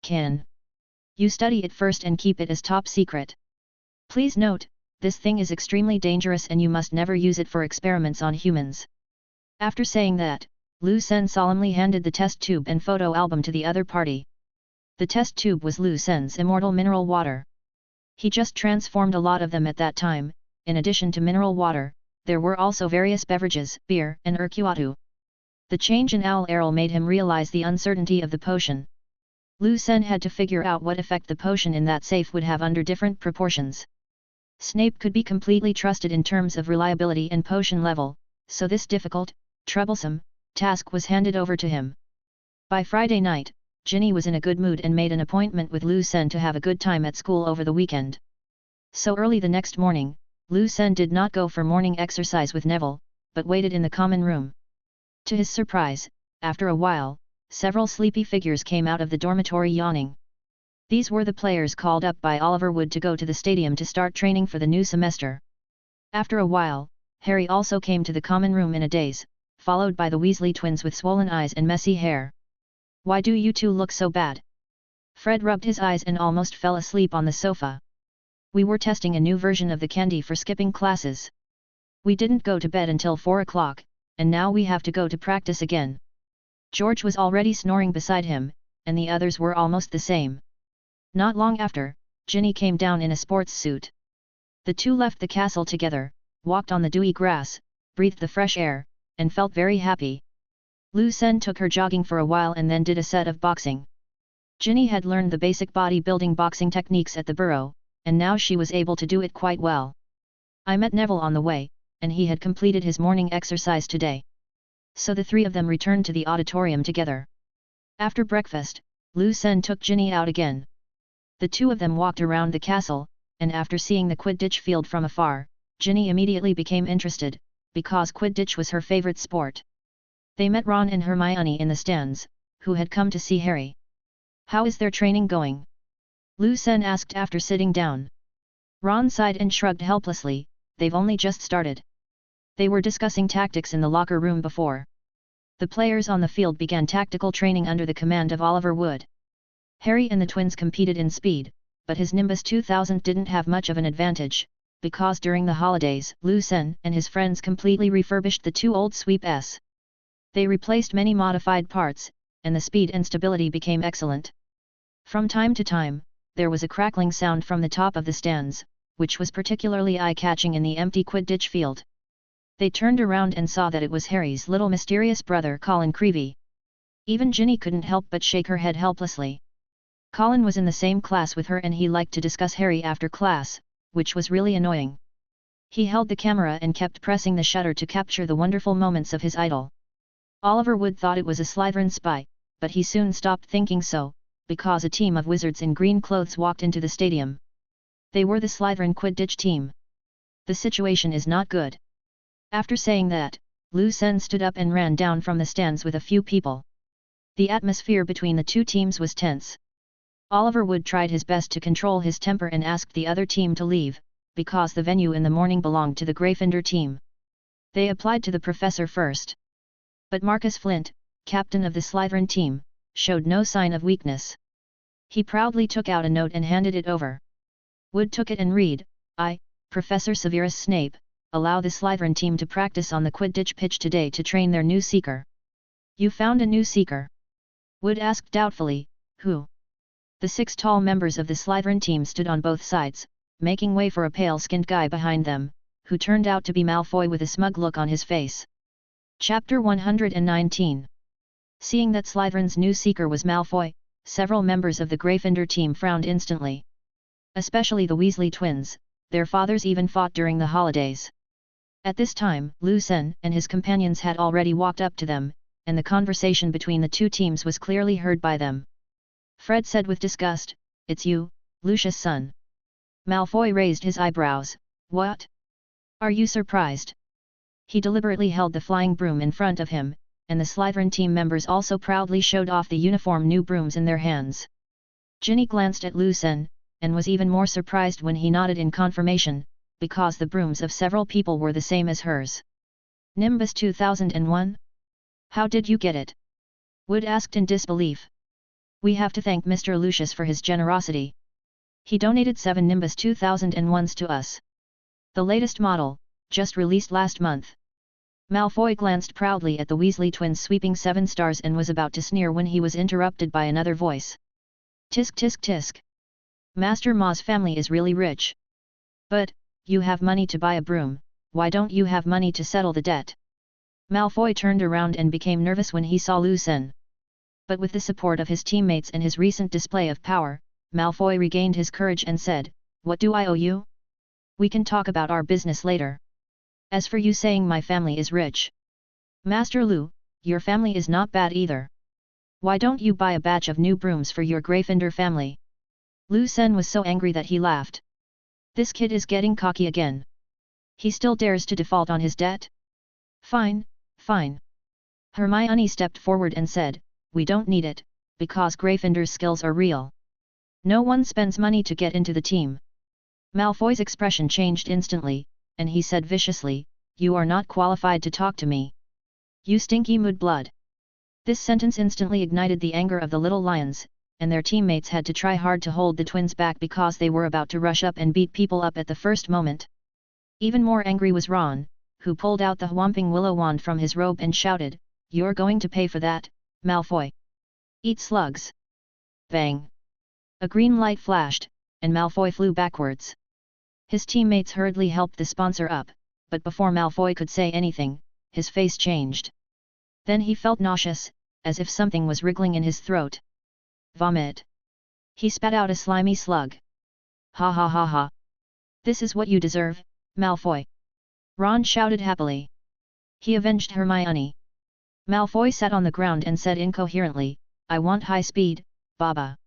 Can you study it first and keep it as top secret? Please note, this thing is extremely dangerous and you must never use it for experiments on humans. After saying that, Lu Sen solemnly handed the test tube and photo album to the other party. The test tube was Lu Sen's immortal mineral water. He just transformed a lot of them at that time. In addition to mineral water, there were also various beverages, beer, and urquatu. The change in Owl Errol made him realize the uncertainty of the potion. Lu Sen had to figure out what effect the potion in that safe would have under different proportions. Snape could be completely trusted in terms of reliability and potion level, so this difficult, troublesome, task was handed over to him. By Friday night, Ginny was in a good mood and made an appointment with Lu Sen to have a good time at school over the weekend. So early the next morning, Lu Sen did not go for morning exercise with Neville, but waited in the common room. To his surprise, after a while, several sleepy figures came out of the dormitory yawning. These were the players called up by Oliver Wood to go to the stadium to start training for the new semester. After a while, Harry also came to the common room in a daze, followed by the Weasley twins with swollen eyes and messy hair. "Why do you two look so bad?" Fred rubbed his eyes and almost fell asleep on the sofa. "We were testing a new version of the candy for skipping classes. We didn't go to bed until 4 o'clock, and now we have to go to practice again." George was already snoring beside him, and the others were almost the same. Not long after, Ginny came down in a sports suit. The two left the castle together, walked on the dewy grass, breathed the fresh air, and felt very happy. Lu Sen took her jogging for a while and then did a set of boxing. Ginny had learned the basic bodybuilding boxing techniques at the Burrow, and now she was able to do it quite well. "I met Neville on the way, and he had completed his morning exercise today." So the three of them returned to the auditorium together. After breakfast, Lu Sen took Ginny out again. The two of them walked around the castle, and after seeing the Quidditch field from afar, Ginny immediately became interested, because Quidditch was her favorite sport. They met Ron and Hermione in the stands, who had come to see Harry. "How is their training going?" Lu Sen asked after sitting down. Ron sighed and shrugged helplessly. "They've only just started." They were discussing tactics in the locker room before the players on the field began tactical training under the command of Oliver Wood. Harry and the twins competed in speed, but his Nimbus 2000 didn't have much of an advantage, because during the holidays, Lu Sen and his friends completely refurbished the two old Sweep S. They replaced many modified parts, and the speed and stability became excellent. From time to time, there was a crackling sound from the top of the stands, which was particularly eye-catching in the empty Quidditch field. They turned around and saw that it was Harry's little mysterious brother Colin Creevey. Even Ginny couldn't help but shake her head helplessly. Colin was in the same class with her and he liked to discuss Harry after class, which was really annoying. He held the camera and kept pressing the shutter to capture the wonderful moments of his idol. Oliver Wood thought it was a Slytherin spy, but he soon stopped thinking so, because a team of wizards in green clothes walked into the stadium. They were the Slytherin Quidditch team. "The situation is not good." After saying that, Lu Sen stood up and ran down from the stands with a few people. The atmosphere between the two teams was tense. Oliver Wood tried his best to control his temper and asked the other team to leave, because the venue in the morning belonged to the Gryffindor team. They applied to the professor first. But Marcus Flint, captain of the Slytherin team, showed no sign of weakness. He proudly took out a note and handed it over. Wood took it and read, "I, Professor Severus Snape, allow the Slytherin team to practice on the Quidditch pitch today to train their new seeker." "You found a new seeker?" Wood asked doubtfully. "Who?" The 6 tall members of the Slytherin team stood on both sides, making way for a pale-skinned guy behind them, who turned out to be Malfoy with a smug look on his face. Chapter 119. Seeing that Slytherin's new seeker was Malfoy, several members of the Gryffindor team frowned instantly. Especially the Weasley twins, their fathers even fought during the holidays. At this time, Lu Sen and his companions had already walked up to them, and the conversation between the two teams was clearly heard by them. Fred said with disgust, "It's you, Lucius' son." Malfoy raised his eyebrows. "What? Are you surprised?" He deliberately held the flying broom in front of him, and the Slytherin team members also proudly showed off the uniform new brooms in their hands. Ginny glanced at Lu Sen, and was even more surprised when he nodded in confirmation, because the brooms of several people were the same as hers. "Nimbus 2001? How did you get it?" Wood asked in disbelief. "We have to thank Mr. Lucius for his generosity. He donated 7 Nimbus 2001s to us. The latest model, just released last month." Malfoy glanced proudly at the Weasley twins sweeping 7 stars and was about to sneer when he was interrupted by another voice. Tisk tisk tisk. Master Ma's family is really rich. But, you have money to buy a broom, why don't you have money to settle the debt? Malfoy turned around and became nervous when he saw Lu Sen. But with the support of his teammates and his recent display of power, Malfoy regained his courage and said, "What do I owe you? We can talk about our business later. As for you saying my family is rich. Master Lu, your family is not bad either. Why don't you buy a batch of new brooms for your Gryffindor family?" Lu Sen was so angry that he laughed. This kid is getting cocky again. He still dares to default on his debt? Fine, fine. Hermione stepped forward and said, "We don't need it, because Gryffindor's skills are real. No one spends money to get into the team." Malfoy's expression changed instantly, and he said viciously, "You are not qualified to talk to me. You stinky mudblood." This sentence instantly ignited the anger of the little lions, and their teammates had to try hard to hold the twins back because they were about to rush up and beat people up at the first moment. Even more angry was Ron, who pulled out the whomping willow wand from his robe and shouted, "You're going to pay for that, Malfoy. Eat slugs." Bang! A green light flashed, and Malfoy flew backwards. His teammates hurriedly helped the sponsor up, but before Malfoy could say anything, his face changed. Then he felt nauseous, as if something was wriggling in his throat. Vomit! He spat out a slimy slug. "Ha ha ha ha! This is what you deserve, Malfoy!" Ron shouted happily. He avenged Hermione. Malfoy sat on the ground and said incoherently, "I want high speed, Baba."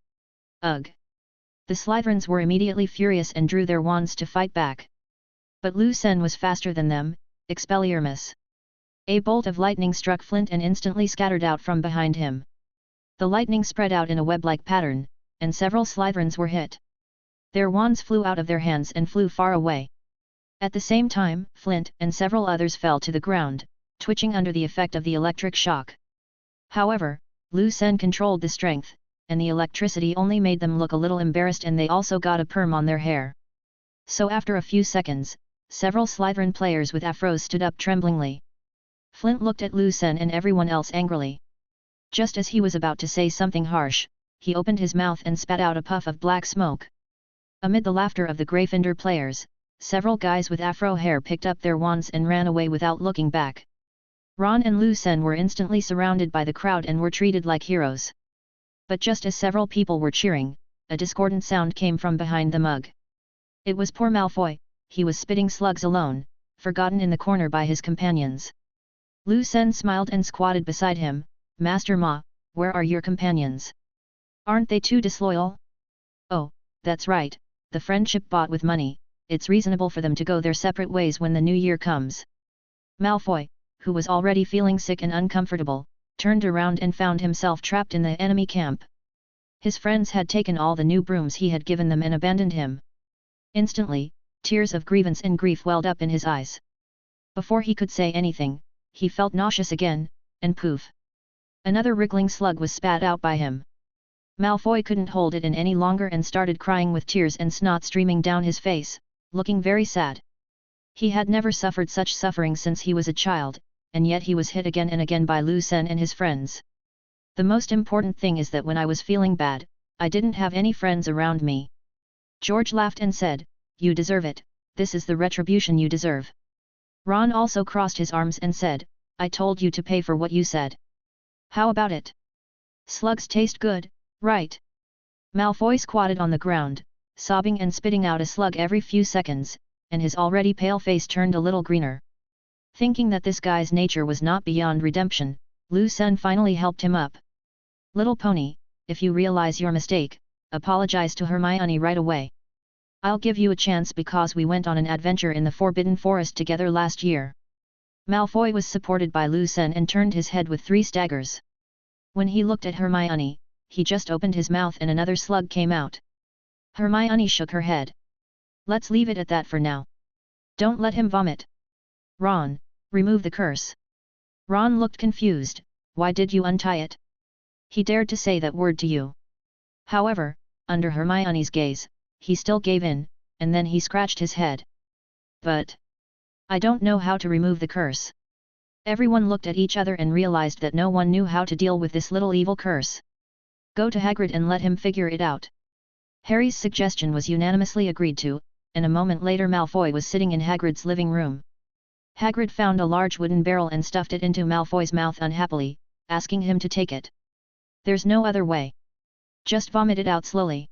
Ugh! The Slytherins were immediately furious and drew their wands to fight back. But Lu Sen was faster than them. Expelliarmus! A bolt of lightning struck Flint and instantly scattered out from behind him. The lightning spread out in a web-like pattern, and several Slytherins were hit. Their wands flew out of their hands and flew far away. At the same time, Flint and several others fell to the ground, twitching under the effect of the electric shock. However, Lu Sen controlled the strength, and the electricity only made them look a little embarrassed, and they also got a perm on their hair. So after a few seconds, several Slytherin players with afros stood up tremblingly. Flint looked at Lu Sen and everyone else angrily. Just as he was about to say something harsh, he opened his mouth and spat out a puff of black smoke. Amid the laughter of the Gryffindor players, several guys with afro hair picked up their wands and ran away without looking back. Ron and Lu Sen were instantly surrounded by the crowd and were treated like heroes. But just as several people were cheering, a discordant sound came from behind the mug. It was poor Malfoy. He was spitting slugs alone, forgotten in the corner by his companions. Lu Sen smiled and squatted beside him. "Master Ma, where are your companions? Aren't they too disloyal?" "Oh, that's right, the friendship bought with money, it's reasonable for them to go their separate ways when the new year comes." Malfoy, who was already feeling sick and uncomfortable, turned around and found himself trapped in the enemy camp. His friends had taken all the new brooms he had given them and abandoned him. Instantly, tears of grievance and grief welled up in his eyes. Before he could say anything, he felt nauseous again, and poof! Another wriggling slug was spat out by him. Malfoy couldn't hold it in any longer and started crying with tears and snot streaming down his face, looking very sad. He had never suffered such suffering since he was a child, and yet he was hit again and again by Lu Sen and his friends. "The most important thing is that when I was feeling bad, I didn't have any friends around me." George laughed and said, "You deserve it, this is the retribution you deserve." Ron also crossed his arms and said, "I told you to pay for what you said. How about it? Slugs taste good, right?" Malfoy squatted on the ground, sobbing and spitting out a slug every few seconds, and his already pale face turned a little greener. Thinking that this guy's nature was not beyond redemption, Lu Sen finally helped him up. "Little pony, if you realize your mistake, apologize to Hermione right away. I'll give you a chance because we went on an adventure in the Forbidden Forest together last year." Malfoy was supported by Lu Sen and turned his head with 3 staggers. When he looked at Hermione, he just opened his mouth and another slug came out. Hermione shook her head. "Let's leave it at that for now. Don't let him vomit. Ron, remove the curse." Ron looked confused. "Why did you untie it? He dared to say that word to you." However, under Hermione's gaze, he still gave in, and then he scratched his head. "But I don't know how to remove the curse." Everyone looked at each other and realized that no one knew how to deal with this little evil curse. Go to Hagrid and let him figure it out. Harry's suggestion was unanimously agreed to, and a moment later Malfoy was sitting in Hagrid's living room. Hagrid found a large wooden barrel and stuffed it into Malfoy's mouth unhappily, asking him to take it. There's no other way. Just vomit it out slowly.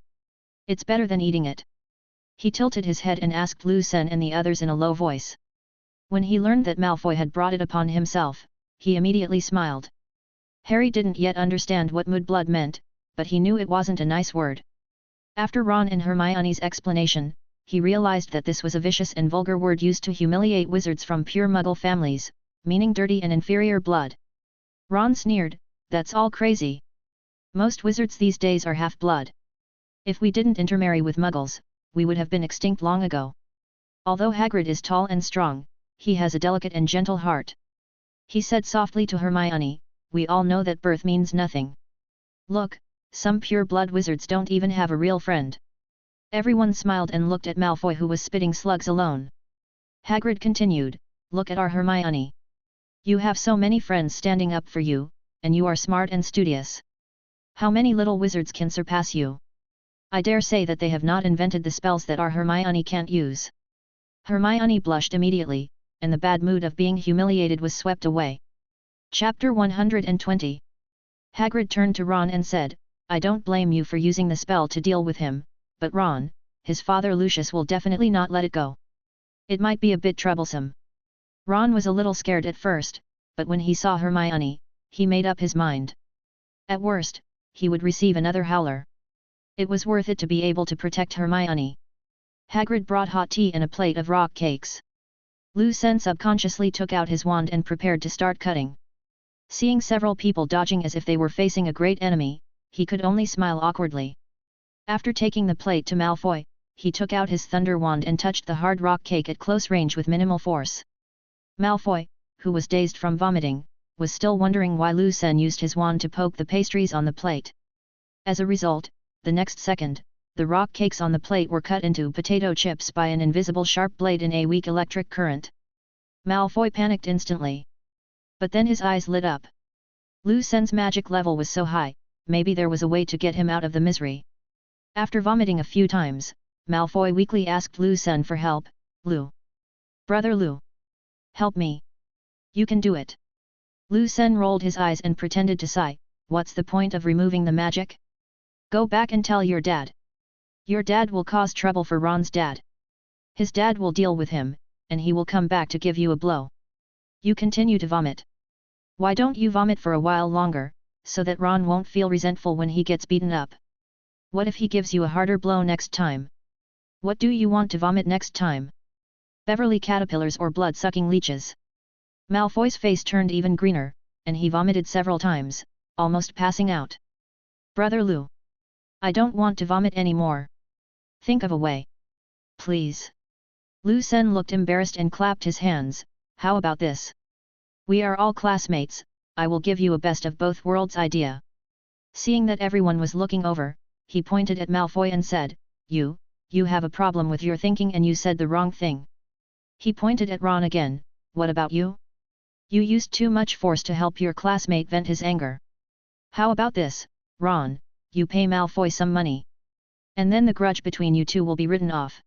It's better than eating it. He tilted his head and asked Lucien and the others in a low voice. When he learned that Malfoy had brought it upon himself, he immediately smiled. Harry didn't yet understand what mudblood meant, but he knew it wasn't a nice word. After Ron and Hermione's explanation, he realized that this was a vicious and vulgar word used to humiliate wizards from pure Muggle families, meaning dirty and inferior blood. Ron sneered, "That's all crazy. Most wizards these days are half-blood. If we didn't intermarry with Muggles, we would have been extinct long ago." Although Hagrid is tall and strong, he has a delicate and gentle heart. He said softly to Hermione, "We all know that birth means nothing. Look, some pure-blood wizards don't even have a real friend." Everyone smiled and looked at Malfoy who was spitting slugs alone. Hagrid continued, "Look at our Hermione. You have so many friends standing up for you, and you are smart and studious. How many little wizards can surpass you? I dare say that they have not invented the spells that our Hermione can't use." Hermione blushed immediately, and the bad mood of being humiliated was swept away. Chapter 120. Hagrid turned to Ron and said, "I don't blame you for using the spell to deal with him, but Ron, his father Lucius will definitely not let it go. It might be a bit troublesome." Ron was a little scared at first, but when he saw Hermione, he made up his mind. At worst, he would receive another howler. It was worth it to be able to protect Hermione. Hagrid brought hot tea and a plate of rock cakes. Lucien subconsciously took out his wand and prepared to start cutting. Seeing several people dodging as if they were facing a great enemy, he could only smile awkwardly. After taking the plate to Malfoy, he took out his thunder wand and touched the hard rock cake at close range with minimal force. Malfoy, who was dazed from vomiting, was still wondering why Lucien used his wand to poke the pastries on the plate. As a result, the next second, the rock cakes on the plate were cut into potato chips by an invisible sharp blade in a weak electric current. Malfoy panicked instantly. But then his eyes lit up. Lucien's magic level was so high, maybe there was a way to get him out of the misery. After vomiting a few times, Malfoy weakly asked Lucien for help. "Lou. Brother Lou. Help me. You can do it." Lucien rolled his eyes and pretended to sigh. "What's the point of removing the magic? Go back and tell your dad. Your dad will cause trouble for Ron's dad. His dad will deal with him, and he will come back to give you a blow. You continue to vomit. Why don't you vomit for a while longer, so that Ron won't feel resentful when he gets beaten up? What if he gives you a harder blow next time? What do you want to vomit next time? Beverly caterpillars or blood-sucking leeches?" Malfoy's face turned even greener, and he vomited several times, almost passing out. "Brother Lou. I don't want to vomit anymore. Think of a way. Please." Lucien looked embarrassed and clapped his hands. "How about this? We are all classmates, I will give you a best of both worlds idea." Seeing that everyone was looking over, he pointed at Malfoy and said, You have a problem with your thinking and you said the wrong thing." He pointed at Ron again. "What about you? You used too much force to help your classmate vent his anger. How about this, Ron, you pay Malfoy some money. And then the grudge between you two will be written off."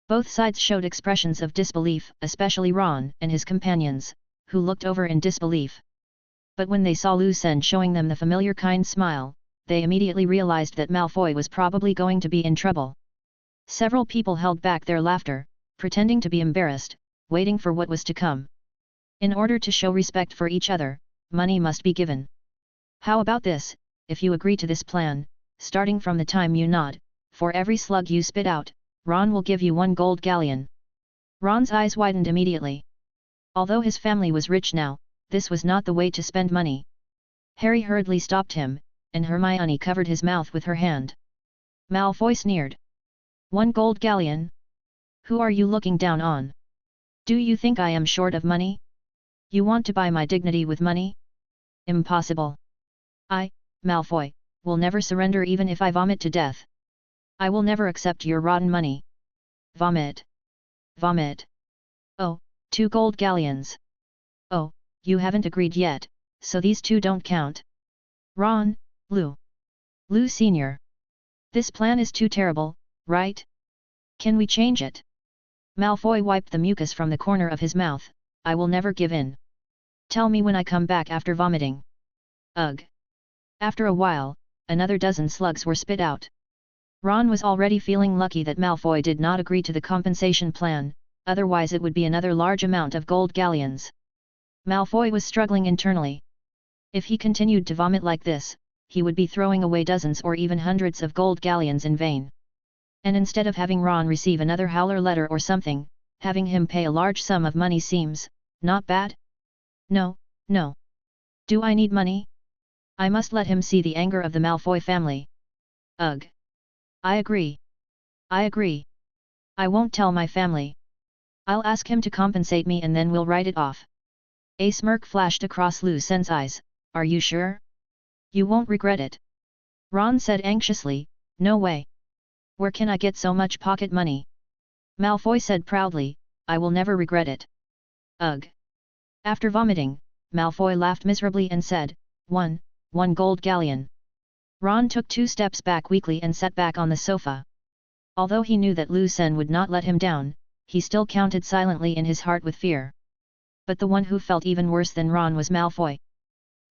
Both sides showed expressions of disbelief, especially Ron and his companions, who looked over in disbelief. But when they saw Lucien showing them the familiar kind smile, they immediately realized that Malfoy was probably going to be in trouble. Several people held back their laughter, pretending to be embarrassed, waiting for what was to come. In order to show respect for each other, money must be given. "How about this, if you agree to this plan, starting from the time you nod, for every slug you spit out, Ron will give you 1 gold galleon." Ron's eyes widened immediately. Although his family was rich now, this was not the way to spend money. Harry hurriedly stopped him, and Hermione covered his mouth with her hand. Malfoy sneered. 1 gold galleon? Who are you looking down on? Do you think I am short of money? You want to buy my dignity with money? Impossible. I, Malfoy, will never surrender even if I vomit to death. I will never accept your rotten money. Vomit. Vomit. Oh, 2 gold galleons. Oh, you haven't agreed yet, so these 2 don't count. Ron, Lou. Lu Senior. This plan is too terrible, right? Can we change it? Malfoy wiped the mucus from the corner of his mouth. I will never give in. Tell me when I come back after vomiting. Ugh. After a while, another dozen slugs were spit out. Ron was already feeling lucky that Malfoy did not agree to the compensation plan, otherwise it would be another large amount of gold galleons. Malfoy was struggling internally. If he continued to vomit like this, he would be throwing away dozens or even hundreds of gold galleons in vain. And instead of having Ron receive another howler letter or something, having him pay a large sum of money seems not bad? No, no. Do I need money? I must let him see the anger of the Malfoy family. Ugh. I agree. I agree. I won't tell my family. I'll ask him to compensate me and then we'll write it off. A smirk flashed across Lu Sen's eyes. Are you sure? You won't regret it. Ron said anxiously, no way. Where can I get so much pocket money? Malfoy said proudly, I will never regret it. Ugh. After vomiting, Malfoy laughed miserably and said, one gold galleon. Ron took 2 steps back weakly and sat back on the sofa. Although he knew that Lu Sen would not let him down, he still counted silently in his heart with fear. But the one who felt even worse than Ron was Malfoy.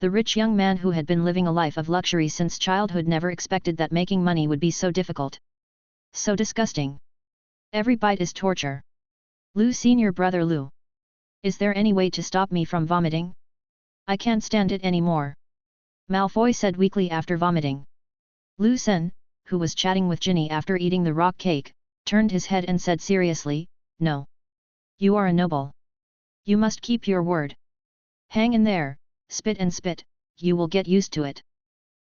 The rich young man who had been living a life of luxury since childhood never expected that making money would be so difficult. So disgusting. Every bite is torture. Lu Senior brother Lu. Is there any way to stop me from vomiting? I can't stand it anymore. Malfoy said weakly after vomiting. Lu Sen, who was chatting with Ginny after eating the rock cake, turned his head and said seriously, no. You are a noble. You must keep your word. Hang in there, spit and spit, you will get used to it.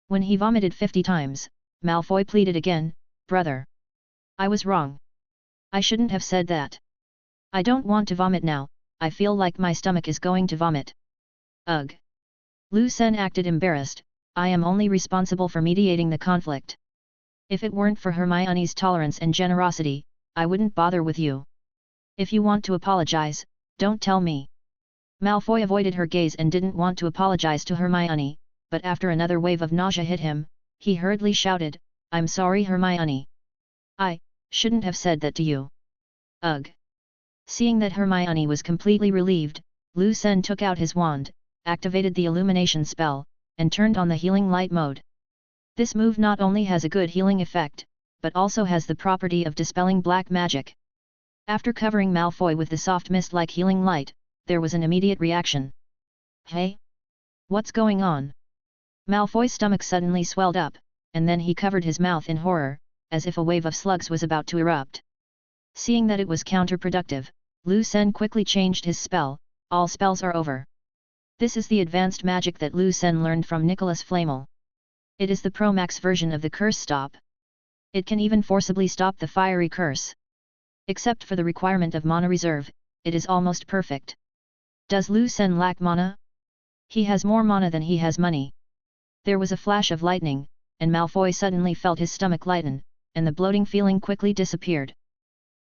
When he vomited 50 times, Malfoy pleaded again, brother. I was wrong. I shouldn't have said that. I don't want to vomit now, I feel like my stomach is going to vomit. Ugh. Lu Sen acted embarrassed, I am only responsible for mediating the conflict. If it weren't for Hermione's tolerance and generosity, I wouldn't bother with you. If you want to apologize, don't tell me. Malfoy avoided her gaze and didn't want to apologize to Hermione, but after another wave of nausea hit him, he hurriedly shouted, I'm sorry Hermione. I shouldn't have said that to you. Ugh. Seeing that Hermione was completely relieved, Lu Sen took out his wand, activated the illumination spell, and turned on the healing light mode. This move not only has a good healing effect, but also has the property of dispelling black magic. After covering Malfoy with the soft mist-like healing light, there was an immediate reaction. Hey? What's going on? Malfoy's stomach suddenly swelled up, and then he covered his mouth in horror, as if a wave of slugs was about to erupt. Seeing that it was counterproductive, Lu Sen quickly changed his spell, all spells are over. This is the advanced magic that Lu Sen learned from Nicholas Flamel. It is the Pro Max version of the Curse Stop. It can even forcibly stop the fiery curse. Except for the requirement of mana reserve, it is almost perfect. Does Lu Sen lack mana? He has more mana than he has money. There was a flash of lightning, and Malfoy suddenly felt his stomach lighten, and the bloating feeling quickly disappeared.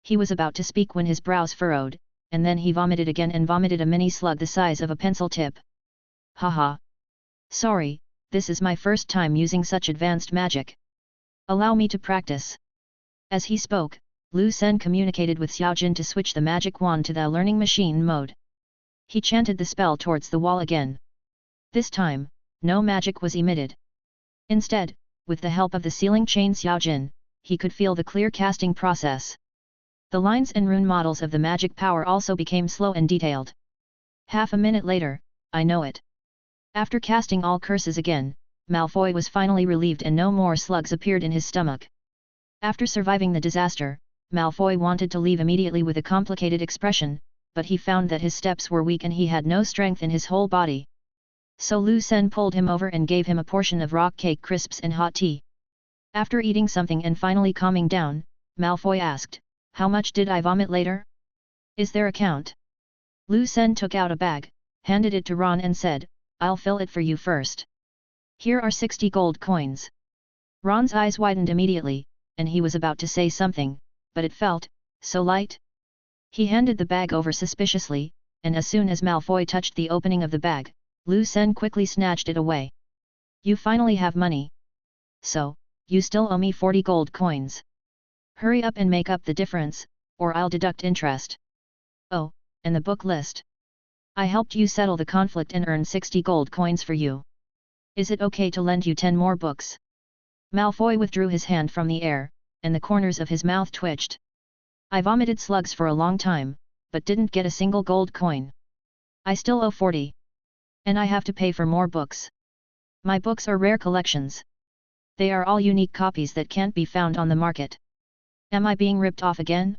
He was about to speak when his brows furrowed, and then he vomited again and vomited a mini slug the size of a pencil tip. Haha. Sorry, this is my first time using such advanced magic. Allow me to practice. As he spoke, Lu Sen communicated with Xiaojin to switch the magic wand to the learning machine mode. He chanted the spell towards the wall again. This time, no magic was emitted. Instead, with the help of the sealing chain Xiaojin, he could feel the clear casting process. The lines and rune models of the magic power also became slow and detailed. Half a minute later, I know it. After casting all curses again, Malfoy was finally relieved and no more slugs appeared in his stomach. After surviving the disaster, Malfoy wanted to leave immediately with a complicated expression, but he found that his steps were weak and he had no strength in his whole body. So Lu Sen pulled him over and gave him a portion of rock cake crisps and hot tea. After eating something and finally calming down, Malfoy asked, how much did I vomit later? Is there a count? Lu Sen took out a bag, handed it to Ron and said, I'll fill it for you first. Here are 60 gold coins. Ron's eyes widened immediately, and he was about to say something, but it felt so light. He handed the bag over suspiciously, and as soon as Malfoy touched the opening of the bag, Lu Sen quickly snatched it away. You finally have money. So, You still owe me 40 gold coins. Hurry up and make up the difference, or I'll deduct interest. Oh, and the book list. I helped you settle the conflict and earned 60 gold coins for you. Is it okay to lend you 10 more books? Malfoy withdrew his hand from the air, and the corners of his mouth twitched. I vomited slugs for a long time, but didn't get a single gold coin. I still owe 40. And I have to pay for more books. My books are rare collections. They are all unique copies that can't be found on the market. Am I being ripped off again?